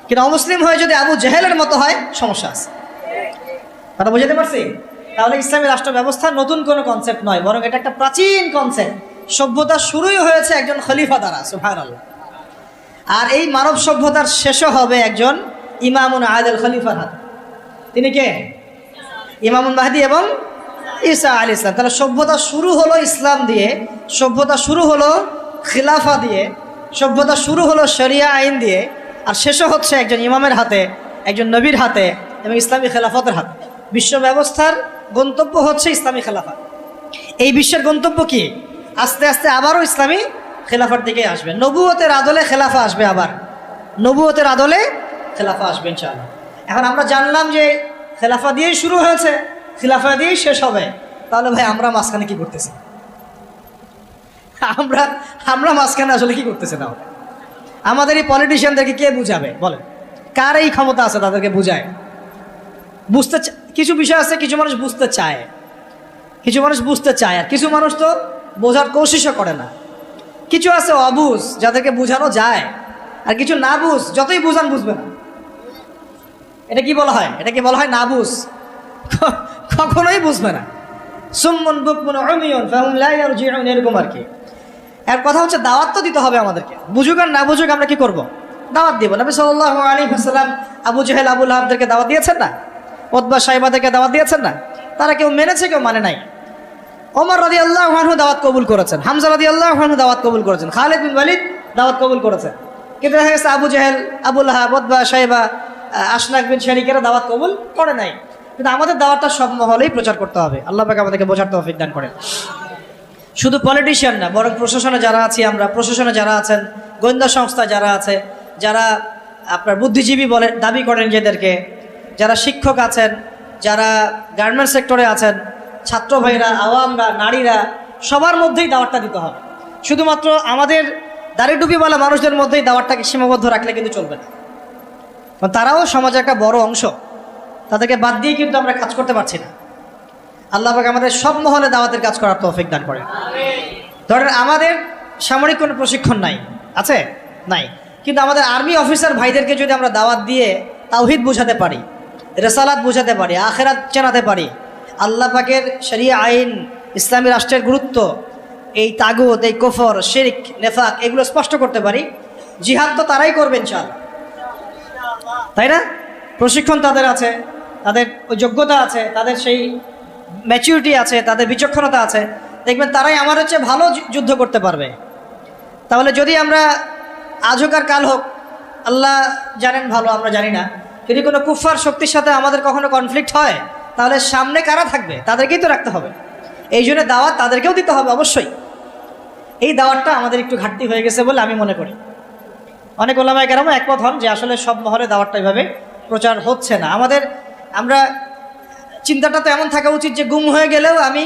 কিন্তু অমুসলিম হয়ে যদি আবু জেহেলের মতো হয়, সমস্যা আছে। কথা বুঝতে পারছি? তাহলে ইসলামী রাষ্ট্র ব্যবস্থা নতুন কোনো কনসেপ্ট নয়, বরং এটা একটা প্রাচীন কনসেপ্ট। সভ্যতা শুরুই হয়েছে একজন খলিফা দ্বারা, সুবহানাল্লাহ। আর এই মানব সভ্যতার শেষও হবে একজন ইমামুন আদিল খলিফার হাতে। তিনি কে? ইমামুল মাহদি এবং ঈসা আলাইহিস সালাম। তাহলে সভ্যতা শুরু হলো ইসলাম দিয়ে, সভ্যতা শুরু হলো খিলাফা দিয়ে, সভ্যতা শুরু হলো শরিয়া আইন দিয়ে, আর শেষও হচ্ছে একজন ইমামের হাতে, একজন নবীর হাতে এবং ইসলামী খেলাফতের হাতে। বিশ্ব ব্যবস্থার গন্তব্য হচ্ছে ইসলামী খেলাফত। এই বিশ্বের গন্তব্য কি? আস্তে আস্তে আবারও ইসলামী খেলাফার দিকে আসবে। নবুয়তের আদলে খেলাফা আসবে, আবার নবুয়তের আদলে খেলাফা আসবে ইনশাআল্লাহ। এখন আমরা জানলাম যে খেলাফা দিয়েই শুরু হয়েছে, খেলাফা দিয়েই শেষ হবে। তাহলে ভাই আমরা মাঝখানে কি করতেছি? আমরা মাঝখানে আসলে কি করতেছি? না, আমাদের এই পলিটিশিয়ানদেরকে কে বুঝাবে বলেন? কার এই ক্ষমতা আছে তাদেরকে বুঝায়? কিছু বিষয় আছে, কিছু মানুষ বুঝতে চায়, কিছু মানুষ বুঝতে চায়, আর কিছু মানুষ তো বোঝার কোশিশও করে না। কিছু আছে অবুঝ, যাদেরকে বোঝানো যায়, আর কিছু না বুঝ, যতই বুঝান বুঝবে না। এটা কি বলা হয়? এটা কি বলা হয়? না বুঝ, কখনোই বুঝবে না। সুম্মুন বুকমুন উমিয়ুন ফাহুম লা ইয়ারজিউন, এরকম আর কি। এর কথা হচ্ছে দাওয়াত তো দিতে হবে আমাদেরকে, বুঝুক আর না বুঝুক আমরা কি করব? দাওয়াত দিব। নবী সাল্লাল্লাহু আলাইহি ওয়াসাল্লাম আবু জেহেল, আবু লাহাবদেরকে দাওয়াত দিয়েছেন না? উতবা সাইবাদেরকে দাওয়াত দিয়েছেন না? তারা কেউ মেনেছে, কেউ মানে নাই। ওমর রাদিয়াল্লাহু আনহু দাওয়াত কবুল করেছেন, হামজা রাদিয়াল্লাহু আনহু দাওয়াত কবুল করেছেন, খালিদ বিন ওয়ালিদ দাওয়াত কবুল করেছেন। কিন্তু দেখা গেছে আবু জেহেল, আবু লাহাব, উতবা সাইবা, আশনাক বিন শারিকেরা দাওয়াত কবুল করে নাই। কিন্তু আমাদের দাওয়াতটা সব মহলেই প্রচার করতে হবে। আল্লাহ পাক আমাদেরকে বোঝার তৌফিক দান করেন। শুধু পলিটিশিয়ান না, বরং প্রশাসনে যারা আছি আমরা, প্রশাসনে যারা আছেন, গোয়েন্দা সংস্থা যারা আছে, যারা আপনার বুদ্ধিজীবী বলে দাবি করেন নিজেদেরকে, যারা শিক্ষক আছেন, যারা গার্মেন্টস সেক্টরে আছেন, ছাত্র ভাইরা, আওয়ামরা, নারীরা, সবার মধ্যেই দাওয়াতটা দিতে হবে। শুধুমাত্র আমাদের দাড়ি টুপিওয়ালা মানুষদের মধ্যেই দাওয়াতটাকে সীমাবদ্ধ রাখলে কিন্তু চলবে না, কারণ তারাও সমাজের একটা বড় অংশ। তাদেরকে বাদ দিয়ে কিন্তু আমরা কাজ করতে পারছি না। আল্লাহ পাক আমাদের সব মহলে দাওয়াতের কাজ করার তৌফিক দান করেন। ধরেন আমাদের সামরিক কোনো প্রশিক্ষণ নাই, আছে? নাই। কিন্তু আমাদের আর্মি অফিসার ভাইদেরকে যদি আমরা দাওয়াত দিয়ে তাওহীদ বোঝাতে পারি, রেসালাত বোঝাতে পারি, আখিরাত জানাতে পারি, আল্লাহ পাকের শরিয়া আইন, ইসলামী রাষ্ট্রের গুরুত্ব, এই তাগুত, এই কুফর, শিরক, নেফাক, এগুলো স্পষ্ট করতে পারি, জিহাদ তো তারাই করবেন ইনশাআল্লাহ, তাই না? প্রশিক্ষণ তাদের আছে, তাদের ওই যোগ্যতা আছে, তাদের সেই ম্যাচুরিটি আছে, তাদের বিচক্ষণতা আছে, দেখবেন তারাই আমার হচ্ছে ভালো যুদ্ধ করতে পারবে। তাহলে যদি আমরা আজ হোক আর কাল হোক, আল্লাহ জানেন ভালো, আমরা জানি না, যদি কোনো কুফার শক্তির সাথে আমাদের কখনো কনফ্লিক্ট হয়, তাহলে সামনে কারা থাকবে? তাদেরকেই তো রাখতে হবে। এই জন্য দাওয়াত তাদেরকেও দিতে হবে অবশ্যই। এই দাওয়াতটা আমাদের একটু ঘাটতি হয়ে গেছে বলে আমি মনে করি। অনেক ওলামায়ে কেরাম একমত হন যে আসলে সব মহলে দাওয়াতটা এইভাবে প্রচার হচ্ছে না। আমরা চিন্তাটা তো এমন থাকা উচিত যে গুম হয়ে গেলেও আমি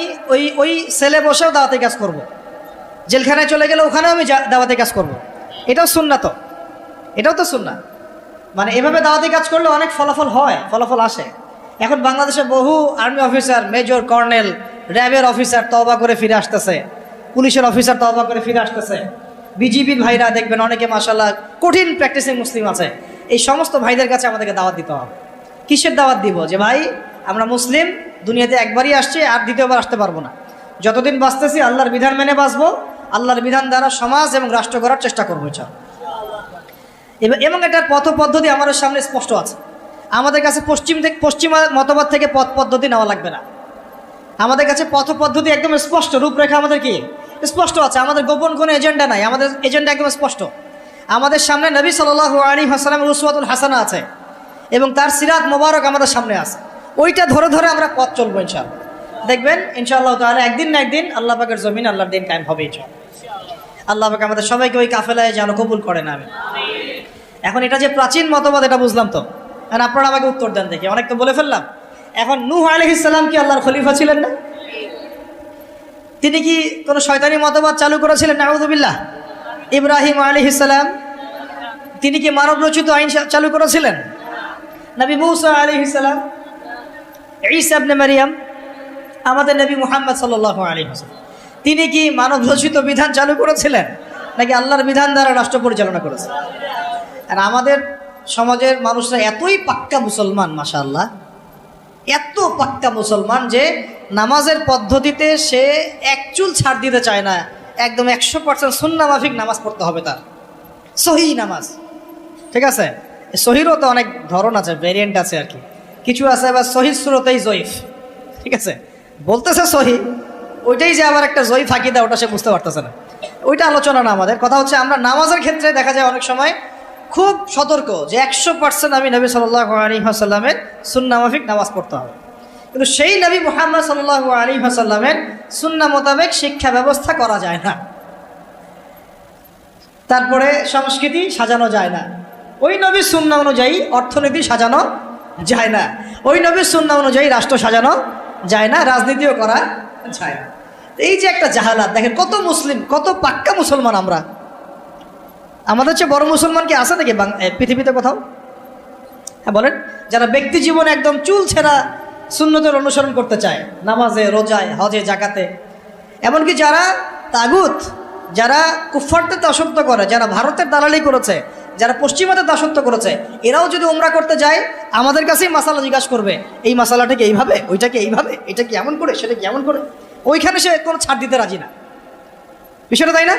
ওই সেলে বসেও দাওয়াতে কাজ করব। জেলখানায় চলে গেলে ওখানেও আমি দাওয়াতে কাজ করব। এটাও সুন্নাত, এটাও তো সুন্নাত। মানে এভাবে দাওয়াতে কাজ করলে অনেক ফলাফল হয়, ফলাফল আসে। এখন বাংলাদেশে বহু আর্মি অফিসার, মেজর, কর্নেল, র্যাবের অফিসার তওবা করে ফিরে আসতেছে, পুলিশের অফিসার তওবা করে ফিরে আসতেছে, বিজিবির ভাইরা দেখবেন অনেকে মাশাআল্লাহ কঠিন প্র্যাকটিসিং মুসলিম আছে। এই সমস্ত ভাইদের কাছে আমাদেরকে দাওয়াত দিতে হবে। কিসের দাওয়াত দিব? যে ভাই আমরা মুসলিম, দুনিয়াতে একবারই আসছি, আর দ্বিতীয়বার আসতে পারবো না। যতদিন বাঁচতেছি আল্লাহর বিধান মেনে বাঁচবো, আল্লাহর বিধান দ্বারা সমাজ এবং রাষ্ট্র গড়ার চেষ্টা করবো ইনশাআল্লাহ। এবং এটার পথ পদ্ধতি আমাদের সামনে স্পষ্ট আছে। আমাদের কাছে পশ্চিমা মতবাদ থেকে পথ পদ্ধতি নেওয়া লাগবে না। আমাদের কাছে পথ পদ্ধতি একদম স্পষ্ট, রূপরেখা আমাদের কি স্পষ্ট আছে। আমাদের গোপন কোনো এজেন্ডা নাই, আমাদের এজেন্ডা একদম স্পষ্ট। আমাদের সামনে নবী সাল্লাল্লাহু আলাইহি ওয়াসাল্লামের উসওয়াতুল হাসানা আছে এবং তার সিরাত মোবারক আমাদের সামনে আছে। ওইটা ধরে ধরে আমরা পথ চলবো ইনশাআল্লাহ। দেখবেন ইনশাআল্লাহ তাআলা একদিন না একদিন আল্লাহ পাকের জমিন, আল্লাহর দিন কায়েম হবে ইনশাআল্লাহ। আল্লাহ পাক আমাদের সবাইকে ওই কাফেলায় যেন কবুল করেন, আমিন। এখন এটা যে প্রাচীন মতবাদ এটা বুঝলাম তো, কারণ আপনারা আমাকে উত্তর দেন দেখি, অনেক তো বলে ফেললাম। এখন নূহ আলাইহিস সালাম কি আল্লাহর খলিফা ছিলেন না? তিনি কি কোনো শয়তানি মতবাদ চালু করেছিলেন? নাউযুবিল্লাহ। ইব্রাহিম আলাইহিস সালাম তিনি কি মানব রচিত আইন চালু করেছিলেন? নবী মূসা আলাইহিস সালাম, ঈসা ইবনে মারইয়াম, আমাদের নবী মুহাম্মদ সাল্লাল্লাহু আলাইহি ওয়াসাল্লাম তিনি কি মানব রচিত বিধান চালু করেছিলেন, নাকি আল্লাহর বিধান দ্বারা রাষ্ট্র পরিচালনা করেছেন? আর আমাদের সমাজের মানুষরা এতই পাক্কা মুসলমান, মাশাআল্লাহ, এত পাক্কা মুসলমান যে নামাজের পদ্ধতিতে সে এক চুল ছাড় দিতে চায় না, একদম 100% সুন্নাহ মাফিক নামাজ পড়তে হবে তার। সহি নামাজ, ঠিক আছে। সহিরও তো অনেক ধরন আছে, ভেরিয়েন্ট আছে আর কি। কিছু আছে আবার সহির সুরতেই জয়ীফ, ঠিক আছে, বলতেছে সহি, ওইটাই যে আবার একটা জয়ীফ ফাঁকি দেয় ওটা সে বুঝতে পারতেছে না। ওইটা আলোচনা না আমাদের। কথা হচ্ছে আমরা নামাজের ক্ষেত্রে দেখা যায় অনেক সময় খুব সতর্ক যে 100% আমি নবী সাল্লাল্লাহু আলাইহি ওয়াসাল্লামের সুন্নাহ মাফিক নামাজ পড়তে হবে, কিন্তু সেই নবী মুহাম্মদ সাল্লাল্লাহু আলাইহি ওয়াসাল্লামের সুন্নাহ মোতাবেক শিক্ষা ব্যবস্থা করা যায় না, তারপরে সংস্কৃতি সাজানো যায় না, ওই নবীর সুন্নাহ অনুযায়ী অর্থনীতি সাজানো যায় না, ওই নবীর সুন্নাহ অনুযায়ী রাষ্ট্র সাজানো যায় না, রাজনীতিও করা যায় না। এই যে একটা জাহালাত, দেখেন কত মুসলিম, কত পাক্কা মুসলমান আমরা। আমাদের চেয়ে বড় মুসলমান কি আছে নাকি পৃথিবীতে কোথাও? হ্যাঁ বলেন। যারা ব্যক্তি জীবনে একদম চুল ছেঁড়া সুন্নতের অনুসরণ করতে চায়, নামাজে, রোজায়, হজে, জাকাতে, এমনকি যারা তাগুত, যারা কুফফারদের দাসত্ব করে, যারা ভারতের দালালি করেছে, যারা পশ্চিমাদের দাসত্ব করেছে, এরাও যদি উমরা করতে যায় আমাদের কাছেই মাসালা জিজ্ঞাসা করবে, এই মাসালাটা কি এইভাবে, ওইটা কি এইভাবে, এটা কি এমন করে, সেটা কি এমন করে, ওইখানে সে কোনো ছাড় দিতে রাজি না। বিষয়টা তাই না?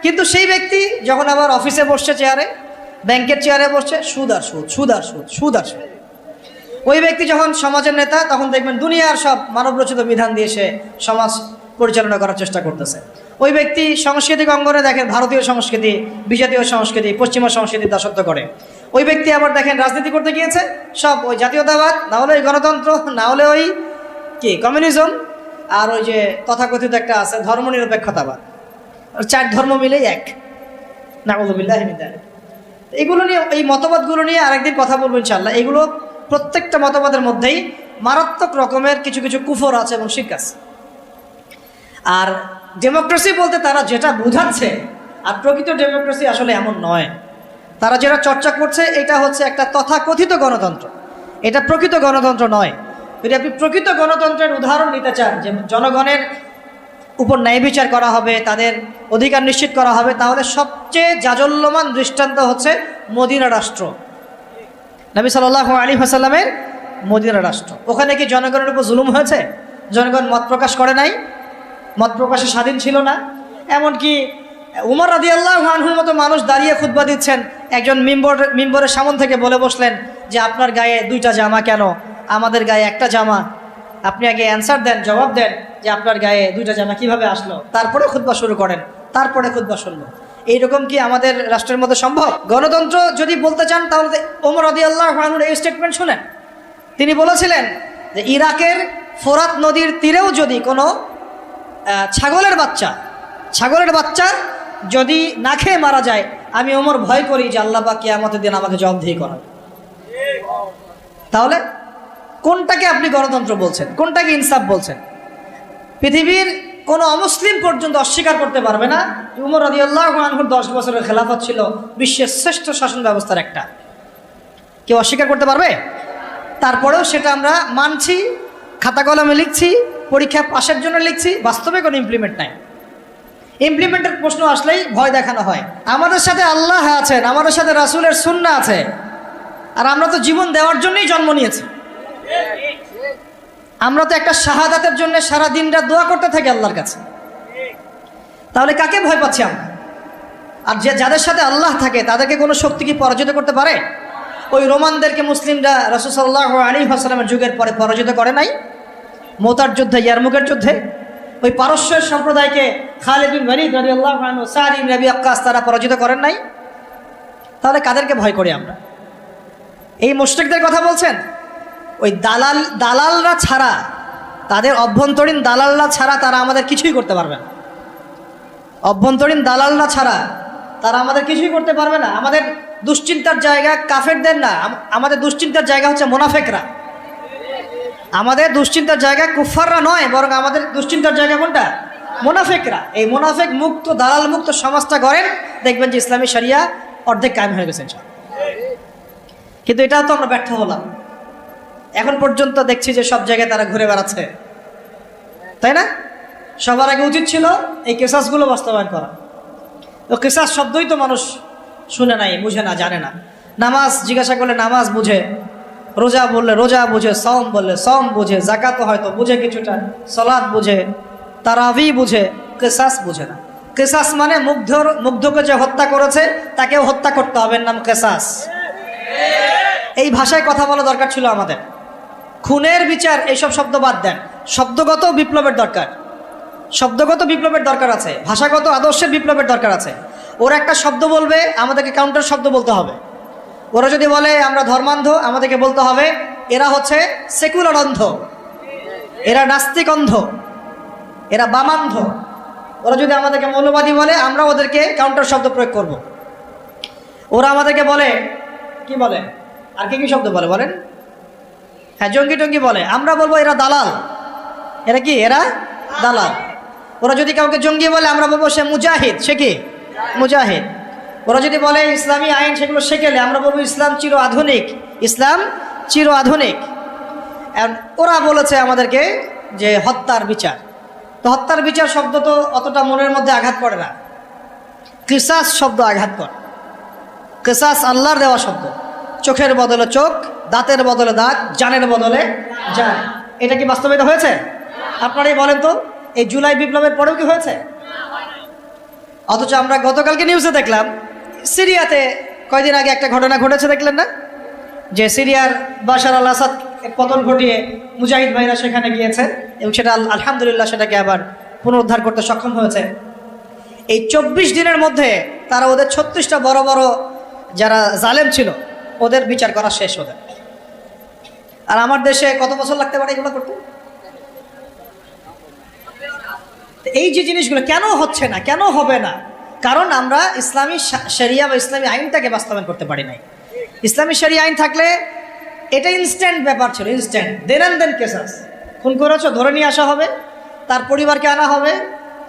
কিন্তু সেই ব্যক্তি যখন আবার অফিসে বসছে, চেয়ারে, ব্যাংকের চেয়ারে বসছে, সুদ আর সুদ, সুদ আর সুদ, সুদ আর সুদ। ওই ব্যক্তি যখন সমাজের নেতা, তখন দেখবেন দুনিয়ার সব মানবরচিত বিধান দিয়ে সে সমাজ পরিচালনা করার চেষ্টা করতেছে। ওই ব্যক্তি সাংস্কৃতিক অঙ্গনে দেখেন ভারতীয় সংস্কৃতি, বিজাতীয় সংস্কৃতি, পশ্চিমা সংস্কৃতি দাসত্ব করে। ওই ব্যক্তি আবার দেখেন রাজনীতি করতে গিয়েছে, সব ওই জাতীয়তাবাদ, না হলে ওই গণতন্ত্র, না হলে ওই কি কমিউনিজম, আর ওই যে তথাকথিত একটা আছে ধর্মনিরপেক্ষতাবাদ, 4 ধর্ম মিলেই এক। নাউযুবিল্লাহি মিন যালিক। এগুলো নিয়ে, এই মতবাদগুলো নিয়ে আরেকদিন কথা বলবো ইনশাআল্লাহ। এগুলো প্রত্যেকটা মতবাদের মধ্যেই মারাত্মক রকমের কিছু কিছু কুফর আছে এবং শিরক আছে। আর ডেমোক্রেসি বলতে তারা যেটা বুঝাচ্ছে, আর প্রকৃত ডেমোক্রেসি আসলে এমন নয়। তারা যেটা চর্চা করছে এটা হচ্ছে একটা তথাকথিত গণতন্ত্র, এটা প্রকৃত গণতন্ত্র নয়। যদি আপনি প্রকৃত গণতন্ত্রের উদাহরণ নিতে চান, যে জনগণের উপর ন্যায় বিচার করা হবে, তাদের অধিকার নিশ্চিত করা হবে, তাহলে সবচেয়ে জাজল্যমান দৃষ্টান্ত হচ্ছে মদিনা রাষ্ট্র, নবী সাল্লাল্লাহু আলাইহি ওয়াসাল্লামের মদিনা রাষ্ট্র। ওখানে কি জনগণের উপর জুলুম হয়েছে? জনগণ মত প্রকাশ করে নাই, মত প্রকাশে স্বাধীন ছিল না। এমনকি উমর রাদিয়াল্লাহু আনহুর মতো মানুষ দাঁড়িয়ে খুতবা দিচ্ছেন, একজন মিম্বরের সামনে থেকে বলে বসলেন যে আপনার গায়ে 2টা জামা কেন, আমাদের গায়ে একটা জামা, আপনি আগে অ্যান্সার দেন, জবাব দেন যে আপনার গায়ে 2টা জামা কিভাবে আসলো, তারপরে খুতবা শুরু করেন, তারপরে খুতবা শুনবো। এইরকম কি আমাদের রাষ্ট্রের মধ্যে সম্ভব? গণতন্ত্র যদি বলতে চান তাহলে ওমর রাদিয়াল্লাহু আনহুর এই স্টেটমেন্ট শুনেন। তিনি বলেছিলেন যে ইরাকের ফোরাত নদীর তীরেও যদি কোনো ছাগলের বাচ্চা যদি না খেয়ে মারা যায়, আমি ওমর ভয় করি যে আল্লাহ পাক কিয়ামতের দিন আমাকে জবাবদিহি করাবে। তাহলে কোনটাকে আপনি গণতন্ত্র বলছেন, কোনটাকে ইনসাফ বলছেন? পৃথিবীর কোনো অমুসলিম পর্যন্ত অস্বীকার করতে পারবে না উমর রাদিয়াল্লাহু আনহুর 10 বছরের খেলাফত ছিল বিশ্বের শ্রেষ্ঠ শাসন ব্যবস্থার একটা। কেউ অস্বীকার করতে পারবে? তারপরেও সেটা আমরা মানছি, খাতা কলমে লিখছি, পরীক্ষা পাশের জন্য লিখছি, বাস্তবে কোনো ইমপ্লিমেন্ট নাই। ইমপ্লিমেন্টের প্রশ্ন আসলেই ভয় দেখানো হয়। আমাদের সাথে আল্লাহ আছেন, আমাদের সাথে রাসূলের সুন্নাহ আছে, আর আমরা তো জীবন দেওয়ার জন্যই জন্ম নিয়েছি। আমরা তো একটা শাহাদাতের জন্য সারা দিন রাত দোয়া করতে থাকি আল্লাহর কাছে। তাহলে কাকে ভয় পাচ্ছি আমরা? আর যাদের সাথে আল্লাহ থাকে তাদেরকে কোনো শক্তি কি পরাজিত করতে পারে? ওই রোমানদেরকে মুসলিমরা রাসূল সাল্লাল্লাহু আলাইহি ওয়াসাল্লামের যুগের পরে পরাজিত করে নাই? মুতার যুদ্ধে, ইয়ারমুকের যুদ্ধে ওই পারস্যের সম্প্রদায়কে খালিদ বিন ওয়ালিদ রাদিয়াল্লাহু আনহু, সাদ ইবনে আবি ওয়াক্কাস তারা পরাজিত করেন নাই? তাহলে কাদেরকে ভয় করি আমরা? এই মুশরিকদের কথা বলছেন? ওই দালালরা ছাড়া, তাদের অভ্যন্তরীণ দালালরা ছাড়া তারা আমাদের কিছুই করতে পারবে না। অভ্যন্তরীণ দালালরা ছাড়া তারা আমাদের কিছুই করতে পারবে না। আমাদের দুশ্চিন্তার জায়গা কাফেরদের না, আমাদের দুশ্চিন্তার জায়গা হচ্ছে মুনাফিকরা। আমাদের দুশ্চিন্তার জায়গা কুফাররা নয়, বরং আমাদের দুশ্চিন্তার জায়গা কোনটা? মুনাফিকরা। এই মুনাফিক মুক্ত, দালাল মুক্ত সমাজটা গড়েন, দেখবেন যে ইসলামী শরিয়া অর্ধেক কায়েম হয়ে গেছে। কিন্তু এটাও তো আমরা ব্যর্থ হলাম। এখন পর্যন্ত দেখছি যে সব জায়গায় তারা ঘুরে বেড়াচ্ছে, তাই না? সবার আগে উচিত ছিল এই কেসাসগুলো বাস্তবায়ন করা। তো কেসাস শব্দই তো মানুষ শুনে নাই, বুঝে না, জানে না। নামাজ জিজ্ঞাসা করলে নামাজ বুঝে, রোজা বললে রোজা বুঝে, সওম বললে সওম বুঝে, যাকাত হয়তো বুঝে কিছুটা, সালাত বুঝে, তারাবি বুঝে, কেসাস বুঝে না। কিসাস মানে মুগ্ধকে যে হত্যা করেছে তাকেও হত্যা করতে হবে, নাম কিসাস। এই ভাষায় কথা বলা দরকার ছিল আমাদের। খুনের বিচার এইসব শব্দ বাদ দেন, শব্দগত বিপ্লবের দরকার, শব্দগত বিপ্লবের দরকার আছে, ভাষাগত আদর্শের বিপ্লবের দরকার আছে। ওরা একটা শব্দ বলবে, আমাদেরকে কাউন্টার শব্দ বলতে হবে। ওরা যদি বলে আমরা ধর্মান্ধ, আমাদেরকে বলতে হবে এরা হচ্ছে সেকুলার অন্ধ, এরা নাস্তিক অন্ধ, এরা বামান্ধ। ওরা যদি আমাদেরকে মৌলবাদী বলে, আমরা ওদেরকে কাউন্টার শব্দ প্রয়োগ করব। ওরা আমাদেরকে বলে কি বলে, আর কি কি শব্দ বলে বলেন? হ্যাঁ, জঙ্গি টঙ্গি বলে, আমরা বলবো এরা দালাল। এরা কি? এরা দালাল। ওরা যদি কাউকে জঙ্গি বলে, আমরা বলবো সে মুজাহিদ। সে কি? মুজাহিদ। ওরা যদি বলে ইসলামী আইন সেগুলো শেখেলে, আমরা বলবো ইসলাম চির আধুনিক, ইসলাম চির আধুনিক। ওরা বলেছে আমাদেরকে যে হত্যার বিচার, তো হত্যার বিচার শব্দ তো অতটা মনের মধ্যে আঘাত করে না। কিসাস শব্দ আঘাত করে। কিসাস আল্লাহর দেওয়া শব্দ। চোখের বদলে চোখ, দাঁতের বদলে দাঁত, জানের বদলে জান। এটা কি বাস্তবায়িত হয়েছে? আপনারাই বলেন তো, এই জুলাই বিপ্লবের পরেও কি হয়েছে? অথচ আমরা গতকালকে নিউজে দেখলাম সিরিয়াতে কয়দিন আগে একটা ঘটনা ঘটেছে, দেখলেন না? যে সিরিয়ার বাশার আল আসাদ পতন ঘটিয়ে মুজাহিদ ভাইরা সেখানে গিয়েছে এবং সেটা আলহামদুলিল্লাহ সেটাকে আবার পুনরুদ্ধার করতে সক্ষম হয়েছে। এই 24 দিনের মধ্যে তারা ওদের 36টা বড় বড় যারা জালেম ছিল ওদের বিচার করা শেষ ওদের। আর আমার দেশে কত বছর লাগতে পারে এগুলো করতে? এই যে জিনিসগুলো কেন হচ্ছে না, কেন হবে না? কারণ আমরা ইসলামী শরিয়া বা ইসলামী আইনটাকে বাস্তবায়ন করতে পারি নাই। ইসলামী শরিয়া আইন থাকলে এটা ইনস্ট্যান্ট ব্যাপার ছিল, ইনস্ট্যান্ট। Then and then কেসাস। খুন করেছো ধরে নিয়ে আসা হবে, তার পরিবারকে আনা হবে,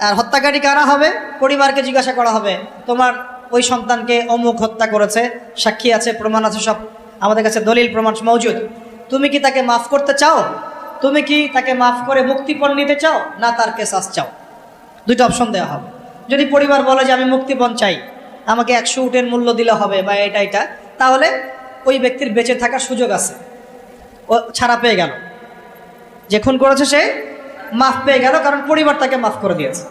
আর হত্যাকারীকে আনা হবে, পরিবারকে জিজ্ঞাসা করা হবে তোমার ওই সন্তানকে অমুক হত্যা করেছে, সাক্ষী আছে, প্রমাণ আছে, সব আমাদের কাছে দলিল প্রমাণ মওজুদ। তুমি কি তাকে মাফ করতে চাও? তুমি কি তাকে মাফ করে মুক্তিপণ নিতে চাও, না তার কেসাস চাও? দুইটা অপশন দেওয়া হবে। যদি পরিবার বলে যে আমি মুক্তিপণ চাই, আমাকে 100 উটের মূল্য দিলে হবে বা এটা, তাহলে ওই ব্যক্তির বেঁচে থাকার সুযোগ আছে, ও ছাড়া পেয়ে গেল। যে খুন করেছে সে মাফ পেয়ে গেল, কারণ পরিবার তাকে মাফ করে দিয়েছে।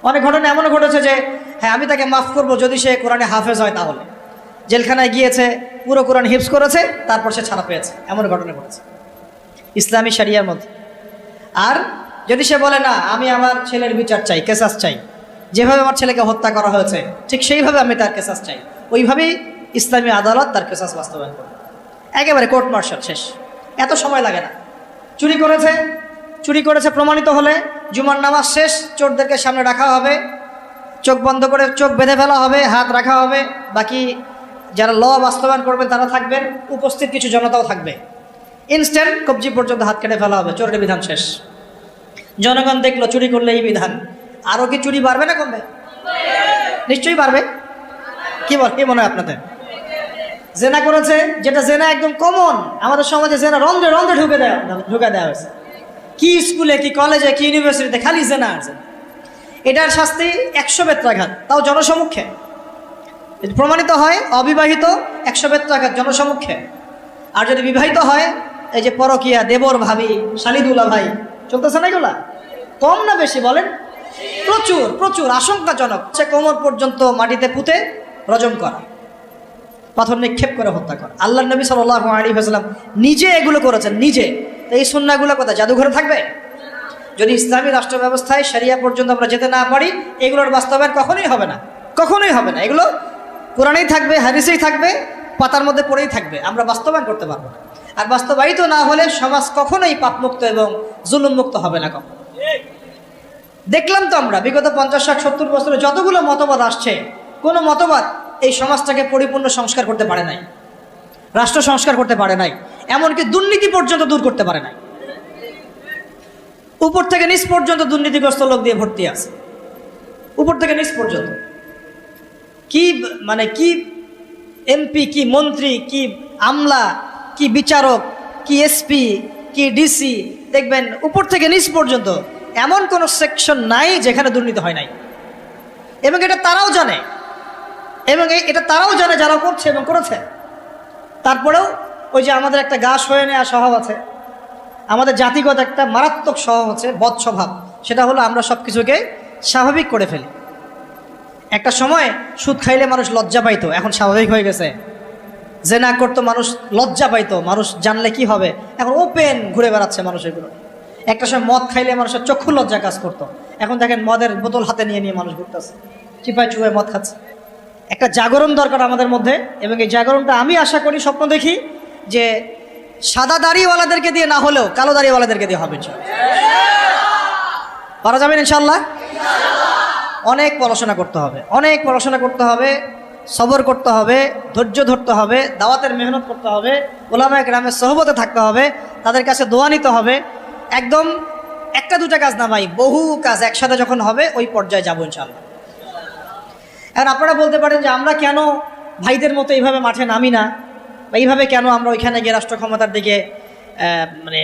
অনেক ঘটনা এমনও ঘটেছে যে হ্যাঁ আমি তাকে মাফ করব যদি সে কোরআনে হাফেজ হয়, তাহলে জেলখানায় গিয়েছে, পুরো কোরআন হিফজ করেছে, তারপর সে ছাড়া পেয়েছে। এমন ঘটনা ঘটেছে ইসলামী শরিয়ার মধ্যে। আর যদি সে বলে না আমি আমার ছেলের বিচার চাই, কেসাস চাই, যেভাবে আমার ছেলেকে হত্যা করা হয়েছে ঠিক সেইভাবে আমি তার কেসাস চাই, ওইভাবেই ইসলামী আদালত তার কেসাস বাস্তবায়ন করবে। একেবারে কোর্ট মার্শাল শেষ, এত সময় লাগে না। চুরি করেছে প্রমাণিত হলে জুমার নামাজ শেষ, চোরদেরকে সামনে রাখা হবে, চোখ বন্ধ করে চোখ বেঁধে ফেলা হবে, হাত রাখা হবে, বাকি যারা ল বাস্তবায়ন করবেন তারা থাকবেন, উপস্থিত কিছু জনতাও থাকবে। ইনস্ট্যান্ট কবজি পর্যন্ত হাত কেটে ফেলা হবে, চোরের বিধান শেষ। জনগণ দেখলো চুরি করলে এই বিধান, আরও কি চুরি বাড়বে না কমবে? নিশ্চয়ই বাড়বে। কি মনে হয় আপনাদের? জেনা করেছে, যেটা জেনা একদম কমন আমাদের সমাজে, জেনা রন্ধ্রে রন্ধ্রে ঢুকে দেওয়া হয়েছে। কি স্কুলে, কি কলেজে, কি ইউনিভার্সিটিতে খালি জেনা আছে। এটার শাস্তি 100 বেত্রাঘাত, তাও জনসমক্ষে। প্রমাণিত হয় অবিবাহিত 100 বেত্রাঘাত জনসমক্ষে। আর যদি বিবাহিত হয়, এই যে পরকিয়া, দেবর ভাবি, শালিদুলা ভাই, চলতেছে না এগুলা? কম না বেশি বলেন? প্রচুর প্রচুর, আশঙ্কাজনক। সে কোমর পর্যন্ত মাটিতে পুঁতে রজম করা, পাথর নিক্ষেপ করে হত্যা করা। আল্লাহ নবী সাল্লাল্লাহু আলাইহি ওয়াসাল্লাম নিজে এগুলো করেছেন, নিজে। এই সুন্নাহগুলো কোথায়? জাদুঘরে থাকবে? যদি ইসলামী রাষ্ট্র ব্যবস্থায় শরিয়া পর্যন্ত আমরা যেতে না পারি, এগুলোর বাস্তবায়ন কখনোই হবে না, কখনোই হবে না। এগুলো কোরআনেই থাকবে, হাদিসেই থাকবে, পাতার মধ্যে পড়েই থাকবে, আমরা বাস্তবায়ন করতে পারবো না। আর বাস্তবায়িত না হলে সমাজ কখনোই পাপমুক্ত এবং জুলুমমুক্ত হবে না। কখন দেখলাম তো আমরা বিগত 50, 60, 70 বছরে যতগুলো মতবাদ আসছে, কোনো মতবাদ এই সমাজটাকে পরিপূর্ণ সংস্কার করতে পারে নাই, রাষ্ট্র সংস্কার করতে পারে নাই, এমনকি দুর্নীতি পর্যন্ত দূর করতে পারে নাই। উপর থেকে নিচ পর্যন্ত দুর্নীতিগ্রস্ত লোক দিয়ে ভর্তি আছে, উপর থেকে নিচ পর্যন্ত। কি মানে কি এমপি, কি মন্ত্রী, কি আমলা, কি বিচারক, কি এসপি, কি ডিসি, দেখবেন উপর থেকে নিচ পর্যন্ত এমন কোনো সেকশন নাই যেখানে দুর্নীতি হয় নাই। এবং এটা তারাও জানে, যারা করছে এবং করেছে। তারপরেও ওই যে আমাদের একটা গা সয়ে নেওয়া স্বভাব আছে, আমাদের জাতিগত একটা মারাত্মক স্বভাব আছে, বদ স্বভাব। সেটা হলো আমরা সব কিছুকে স্বাভাবিক করে ফেলি। একটা সময় সুদ খাইলে মানুষ লজ্জা পাইতো, এখন স্বাভাবিক হয়ে গেছে। জেনা করতো মানুষ লজ্জা পাইতো, মানুষ জানলে কি হবে, এখন ওপেন ঘুরে বেড়াচ্ছে মানুষ এগুলো। একটা সময় মদ খাইলে মানুষের চক্ষু লজ্জা কাজ করতো, এখন দেখেন মদের বোতল হাতে নিয়ে নিয়ে মানুষ ঘুরতেছে, চিপায় চুপায় মদ খাচ্ছে। একটা জাগরণ দরকার আমাদের মধ্যে, এবং এই জাগরণটা আমি আশা করি, স্বপ্ন দেখি যে সাদা দাড়িওয়ালাদেরকে দিয়ে না হলেও কালো দাড়িওয়ালাদেরকে দিয়ে হবে। পারা যাবেন ইনশাল্লাহ। অনেক পড়াশোনা করতে হবে, অনেক পড়াশোনা করতে হবে, সবর করতে হবে, ধৈর্য ধরতে হবে, দাওয়াতের মেহনত করতে হবে, ওলামায়ে কেরামের সোহবতে থাকতে হবে, তাদের কাছে দোয়া নিতে হবে। একদম একটা দুটা কাজ না ভাই, বহু কাজ একসাথে যখন হবে ওই পর্যায়ে যাবো ইনশাল্লাহ। এখন আপনারা বলতে পারেন যে আমরা কেন ভাইদের মতো এইভাবে মাঠে নামি না, বা এইভাবে কেন আমরা ওইখানে গিয়ে রাষ্ট্র ক্ষমতার দিকে মানে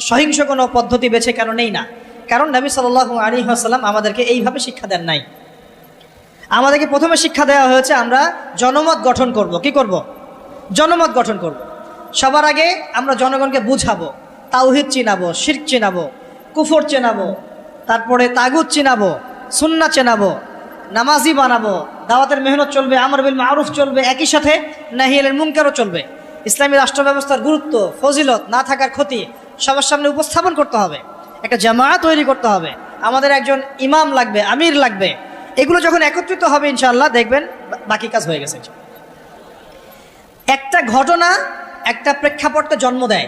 সহিংস কোনো পদ্ধতি বেছে কেন নেই না। কারণ নবী সাল্লাল্লাহু আলাইহি ওয়াসাল্লাম আমাদেরকে এইভাবে শিক্ষা দেন নাই। আমাদেরকে প্রথমে শিক্ষা দেওয়া হয়েছে আমরা জনমত গঠন করব। কি করব? জনমত গঠন করব। সবার আগে আমরা জনগণকে বুঝাবো, তাওহীদ চিনাবো, শিরক চিনাবো, কুফর চেনাবো, তারপরে তাগুত চিনাবো, সুন্নাহ চেনাবো, নামাজি বানাবো, দাওয়াতের মেহনত চলবে, আমর বিল মারুফ চলবে, একই সাথে নাহি আনিল মুনকারও চলবে। ইসলামী রাষ্ট্র ব্যবস্থার গুরুত্ব, ফজিলত, না থাকার ক্ষতি সবার সামনে উপস্থাপন করতে হবে। একটা জামায়াত তৈরি করতে হবে, আমাদের একজন ইমাম লাগবে, আমির লাগবে। এগুলো যখন একত্রিত হবে ইনশাআল্লাহ দেখবেন বাকি কাজ হয়ে গেছে। একটা ঘটনা একটা প্রেক্ষাপটকে জন্ম দেয়।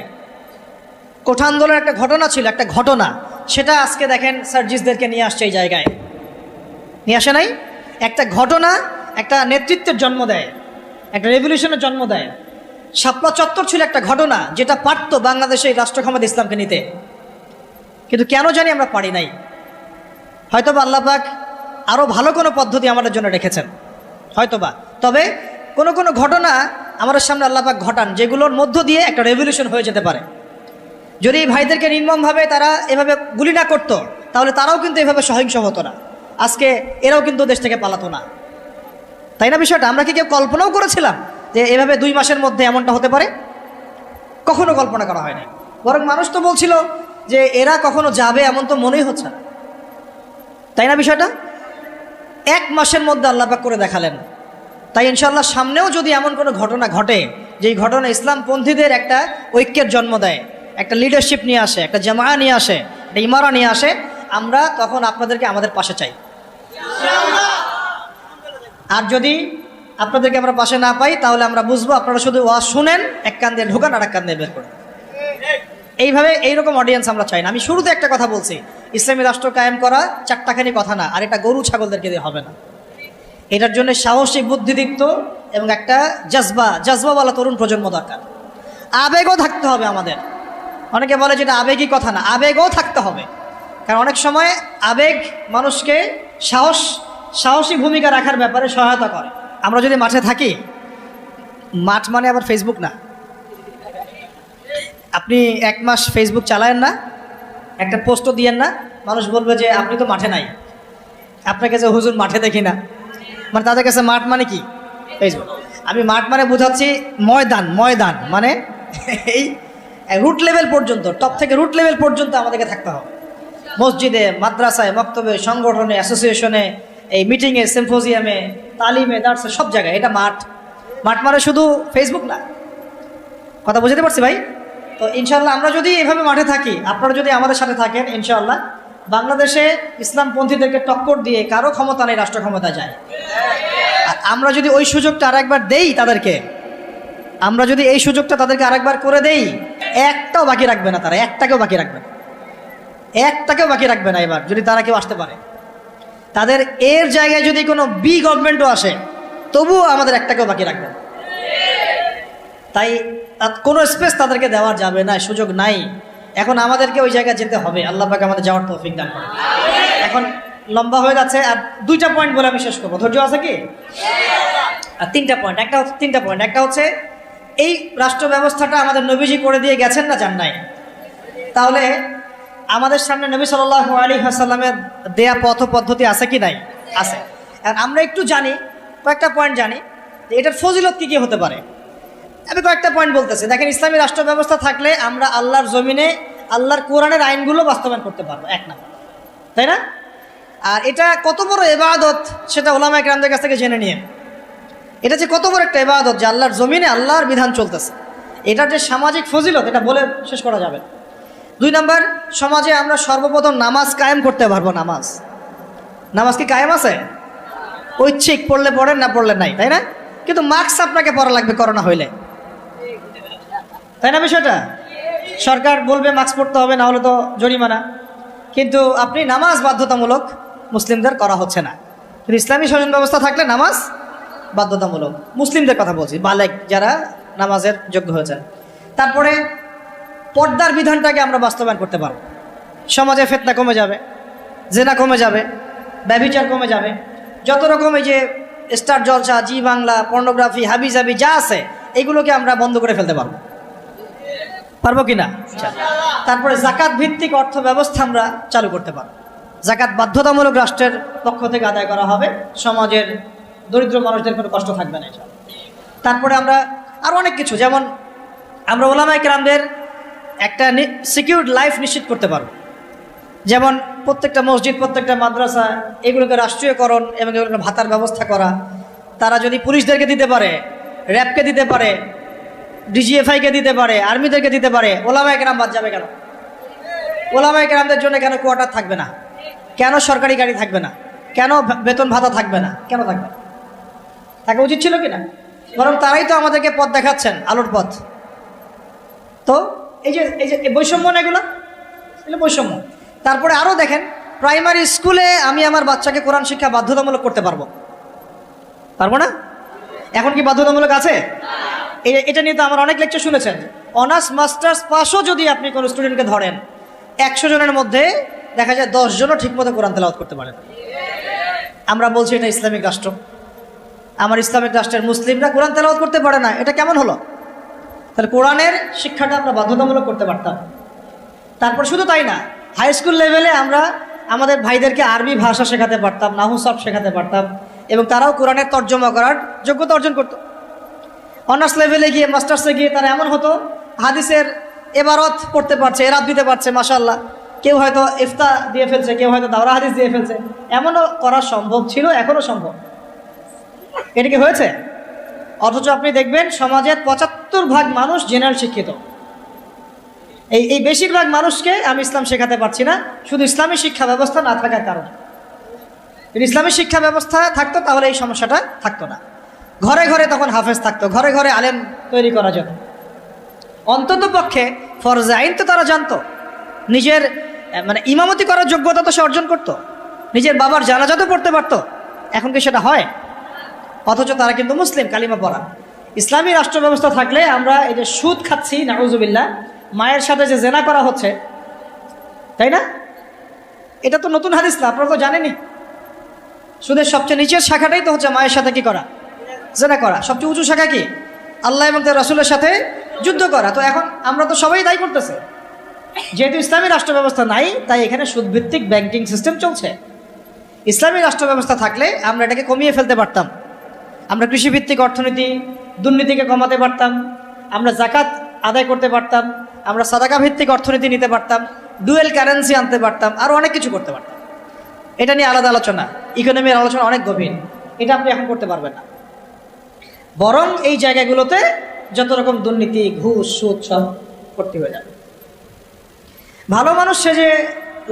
কোঠা আন্দোলনের একটা ঘটনা ছিল, একটা ঘটনা, সেটা আজকে দেখেন সার্জিসদেরকে নিয়ে আসছে এই জায়গায়, নিয়ে আসে নাই? একটা ঘটনা একটা নেতৃত্বের জন্ম দেয়, একটা রেভলিউশনের জন্ম দেয়। শাপলা চত্বর ছিল একটা ঘটনা যেটা পারত বাংলাদেশে রাষ্ট্র ক্ষমতা ইসলামকে নিতে, কিন্তু কেন জানি আমরা পারি নাই। হয়তোবা আল্লাহ পাক আরও ভালো কোনো পদ্ধতি আমাদের জন্য রেখেছেন হয়তোবা। তবে কোনো কোনো ঘটনা আমাদের সামনে আল্লাহ পাক ঘটান যেগুলোর মধ্য দিয়ে একটা রেভলিউশন হয়ে যেতে পারে। যদি এই ভাইদেরকে নির্মমভাবে তারা এভাবে গুলি না করতো তাহলে তারাও কিন্তু এভাবে সহিংস হতো না, আজকে এরাও কিন্তু দেশ থেকে পালাতো না। তাই না বিষয়টা? আমরা কি কেউ কল্পনাও করেছিলাম যে এভাবে 2 মাসের মধ্যে এমনটা হতে পারে? কখনো কল্পনা করা হয় নাই। বরং মানুষ তো বলছিল যে এরা কখনো যাবে, এমন তো মনেই হচ্ছে না। তাই না বিষয়টা? 1 মাসের মধ্যে আল্লাহ পাক করে দেখালেন। তাই ইনশাআল্লাহ সামনেও যদি এমন কোনো ঘটনা ঘটে যেই ঘটনা ইসলামপন্থীদের একটা ঐক্যের জন্ম দেয়, একটা লিডারশিপ নিয়ে আসে, একটা জামায়া নিয়ে আসে, একটা ইমারা নিয়ে আসে, আমরা তখন আপনাদেরকে আমাদের পাশে চাই। আর যদি আপনাদেরকে আমরা পাশে না পাই তাহলে আমরা বুঝবো আপনারা শুধু ওয়াজ শুনেন, এক কান দিয়ে ঢোকান আর এক কান দিয়ে বের করেন। এইভাবে এইরকম অডিয়েন্স আমরা চাই না। আমি শুরুতে একটা কথা বলছি, ইসলামী রাষ্ট্র কায়েম করা চারটাখানি কথা না, আর এটা গরু ছাগলদেরকে দিয়ে হবে না। এটার জন্য সাহসী, বুদ্ধিদীপ্ত এবং একটা জজবাওয়ালা তরুণ প্রজন্ম দরকার। আবেগও থাকতে হবে আমাদের। অনেকে বলে যেটা আবেগী কথা না, আবেগও থাকতে হবে। কারণ অনেক সময় আবেগ মানুষকে সাহসী ভূমিকা রাখার ব্যাপারে সহায়তা করে। আমরা যদি মাঠে থাকি, মাঠ মানে আবার ফেসবুক না। আপনি 1 মাস ফেসবুক চালায়েন না, একটা পোস্টও দিয়েন না, মানুষ বলবে যে আপনি তো মাঠে নাই, আপনাকে যে হুজুর মাঠে দেখি না। মানে তাদের কাছে মাঠ মানে কি? ফেসবুক। আমি মাঠ মানে বোঝাচ্ছি ময়দান মানে এই রুট লেভেল পর্যন্ত, টপ থেকে রুট লেভেল পর্যন্ত আমাদেরকে থাকতে হবে। মসজিদে, মাদ্রাসায়, মক্তবে, সংগঠনে, অ্যাসোসিয়েশনে, এই মিটিংয়ে, সিম্পোজিয়ামে, তালিমে, দার্সে, সব জায়গায় এটা মাঠ। মাঠ মানে শুধু ফেসবুক না। কথা বুঝতে পারছি ভাই? তো ইনশাআল্লাহ আমরা যদি এভাবে মাঠে থাকি, আপনারা যদি আমাদের সাথে থাকেন, ইনশাআল্লাহ বাংলাদেশে ইসলামপন্থীদেরকে টক্কর দিয়ে কারো ক্ষমতা নেই রাষ্ট্র ক্ষমতা যায়। আর আমরা যদি ওই সুযোগটা আরেকবার দেই তাদেরকে, আমরা যদি এই সুযোগটা তাদেরকে আরেকবার করে দেই, একটাও বাকি রাখবে না তারা, একটাকেও বাকি রাখবে না, একটাকেও বাকি রাখবে না। এবার যদি তারা কেউ আসতে পারে, তাদের এর জায়গায় যদি কোনো বি গভর্নমেন্টও আসে, তবুও আমাদের একটাকেও বাকি রাখবে না। তাই কোনো স্পেস তাদেরকে দেওয়া যাবে না, সুযোগ নাই। এখন আমাদেরকে ওই জায়গায় যেতে হবে। আল্লাহ পাক আমাদের যাওয়ার তৌফিক দান করেন। এখন লম্বা হয়ে যাচ্ছে, আর 2টা পয়েন্ট বলে আমি শেষ করবো। ধৈর্য আছে কি? আর 3টা পয়েন্ট। একটা হচ্ছে এই রাষ্ট্র ব্যবস্থাটা আমাদের নবীজি করে দিয়ে গেছেন না, যান নাই? তাহলে আমাদের সামনে নবী সাল্লাল্লাহু আলাইহি ওয়াসাল্লামের দেয়া পথ পদ্ধতি আছে কি নাই? আছে। আর আমরা একটু জানি, কয়েকটা পয়েন্ট জানি যে এটার ফজিলত কী কী হতে পারে। আমি কয়েকটা পয়েন্ট বলতেছি। দেখেন, ইসলামী রাষ্ট্র ব্যবস্থা থাকলে আমরা আল্লাহর জমিনে আল্লাহর কোরআনের আইনগুলো বাস্তবায়ন করতে পারবো, 1 নাম্বার, তাই না? আর এটা কত বড় ইবাদত সেটা ওলামায়ে কেরামদের কাছ থেকে জেনে নিয়ে, এটা যে কত বড় একটা ইবাদত যে আল্লাহর জমিনে আল্লাহর বিধান চলতেছে, এটার যে সামাজিক ফজিলত এটা বলে শেষ করা যাবে। 2 নম্বর, সমাজে আমরা সর্বপ্রথম নামাজ কায়েম করতে পারবো। নামাজ কি কায়েম আছে? ঐচ্ছিক, পড়লে পড়েন, না পড়লে নাই, তাই না? কিন্তু মাস্ক আপনাকে পড়া লাগবে করোনা হইলে, তাই না? বিষয়টা সরকার বলবে মাস্ক পড়তে হবে, না হলে তো জরিমানা। কিন্তু আপনি নামাজ বাধ্যতামূলক মুসলিমদের করা হচ্ছে না। কিন্তু ইসলামী শাসন ব্যবস্থা থাকলে নামাজ বাধ্যতামূলক, মুসলিমদের কথা বলছি, বালেক যারা নামাজের যোগ্য হয়েছেন। তারপরে পর্দার বিধানটাকে আমরা বাস্তবায়ন করতে পারব। সমাজে ফিতনা কমে যাবে, জেনা কমে যাবে, ব্যভিচার কমে যাবে, যত রকম এই যে স্টার জলসা, জি বাংলা, পর্নোগ্রাফি, হাবিজাবি যা আছে এগুলোকে আমরা বন্ধ করে ফেলতে পারবো কি না? তারপরে জাকাত ভিত্তিক অর্থ ব্যবস্থা আমরা চালু করতে পারব। জাকাত বাধ্যতামূলক রাষ্ট্রের পক্ষ থেকে আদায় করা হবে, সমাজের দরিদ্র মানুষদের কোনো কষ্ট থাকবে না। তারপরে আমরা আরও অনেক কিছু, যেমন আমরা ওলামায়ে কেরামদের একটা সিকিউরড লাইফ নিশ্চিত করতে পারব। যেমন প্রত্যেকটা মসজিদ, প্রত্যেকটা মাদ্রাসা এগুলোকে রাষ্ট্রীয়করণ এবং এগুলোকে ভাতার ব্যবস্থা করা। তারা যদি পুলিশদেরকে দিতে পারে, র্যাবকে দিতে পারে, ডিজিএফআইকে দিতে পারে, আর্মিদেরকে দিতে পারে, ওলামায়ে কেরাম বাদ যাবে কেন? ওলামায়ে কেরামদের জন্য কেন কোয়ার্টার থাকবে না? কেন সরকারি গাড়ি থাকবে না? কেন বেতন ভাতা থাকবে না? কেন থাকবে? থাকা উচিত ছিল কি না? বরং তারাই তো আমাদেরকে পথ দেখাচ্ছেন, আলোর পথ। তো এই যে বৈষম্য না, এগুলো বৈষম্য। তারপরে আরও দেখেন, প্রাইমারি স্কুলে আমি আমার বাচ্চাকে কোরআন শিক্ষা বাধ্যতামূলক করতে পারবো না? এখন কি বাধ্যতামূলক আছে? এটা নিয়ে তো আমার অনেক লেকচার শুনেছেন। অনার্স মাস্টার্স পাসও যদি আপনি কোনো স্টুডেন্টকে ধরেন, 100 জনের মধ্যে দেখা যায় 10 জনও ঠিকমতো কোরআন তেলাওয়াত করতে পারেন। আমরা বলছি এটা ইসলামিক রাষ্ট্র, আমার ইসলামিক রাষ্ট্রের মুসলিমরা কোরআন তেলাওয়াত করতে পারে না, এটা কেমন হলো? তাহলে কোরআনের শিক্ষাটা আমরা বাধ্যতামূলক করতে পারতাম। তারপর শুধু তাই না, হাই স্কুল লেভেলে আমরা আমাদের ভাইদেরকে আরবি ভাষা শেখাতে পারতাম, নাহু সরফ শেখাতে পারতাম, এবং তারাও কোরআনের তর্জমা করার যোগ্যতা অর্জন করত। অনার্স লেভেলে গিয়ে, মাস্টার্সে গিয়ে তারা এমন হতো হাদিসের এবারত পড়তে পারছে, এরাত দিতে পারছে, মাশাআল্লাহ। কেউ হয়তো ইফতা দিয়ে ফেলছে, কেউ হয়তো দাওরা হাদিস দিয়ে ফেলছে। এমনও করা সম্ভব ছিল, এখনও সম্ভব। এটা কি হয়েছে? অথচ আপনি দেখবেন সমাজের 75% মানুষ জেনারেল শিক্ষিত। এই বেশিরভাগ মানুষকে আমি ইসলাম শেখাতে পারছি না, শুধু ইসলামী শিক্ষা ব্যবস্থা না থাকার কারণে। যদি ইসলামী শিক্ষা ব্যবস্থা থাকতো তাহলে এই সমস্যাটা থাকতো না। ঘরে ঘরে তখন হাফেজ থাকতো, ঘরে ঘরে আলেম তৈরি করা যেত। অন্তত পক্ষে ফরজে আইন তো তারা জানতো, নিজের মানে ইমামতি করার যোগ্যতা তো সে অর্জন করতো, নিজের বাবার জানাজা তো পড়তে পারতো। এখন কি সেটা হয়? অথচ তারা কিন্তু মুসলিম, কালিমা পড়া। ইসলামী রাষ্ট্র ব্যবস্থা থাকলে আমরা এই যে সুদ খাচ্ছি, নাউজুবিল্লাহ, মায়ের সাথে যে জেনা করা হচ্ছে, তাই না? এটা তো নতুন হাদিস না, আপনারা তো জানেনই। সুদের সবচেয়ে নিচের শাখাটাই তো হচ্ছে মায়ের সাথে কি করা? জেনা করা। সবচেয়ে উঁচু শাখা কি? আল্লাহ এবং তার রাসূলের সাথে যুদ্ধ করা। তো এখন আমরা তো সবাই দায়ী করতেছে। যেহেতু ইসলামী রাষ্ট্র ব্যবস্থা নাই, তাই এখানে সুদভিত্তিক ব্যাংকিং সিস্টেম চলছে। ইসলামী রাষ্ট্র ব্যবস্থা থাকলে আমরা এটাকে কমিয়ে ফেলতে পারতাম। আমরা কৃষিভিত্তিক অর্থনীতি, দুর্নীতিকে কমাতে পারতাম, আমরা জাকাত আদায় করতে পারতাম, আমরা সাদাকা ভিত্তিক অর্থনীতি নিতে পারতাম, ডুয়েল কারেন্সি আনতে পারতাম, আরও অনেক কিছু করতে পারতাম। এটা নিয়ে আলাদা আলোচনা, ইকোনমির আলোচনা অনেক গভীর, এটা আপনি এখন করতে পারবেন না। বরং এই জায়গাগুলোতে যত রকম দুর্নীতি, ঘুষ, সুদ সব ভর্তি হয়ে যাবে। ভালো মানুষ সে যে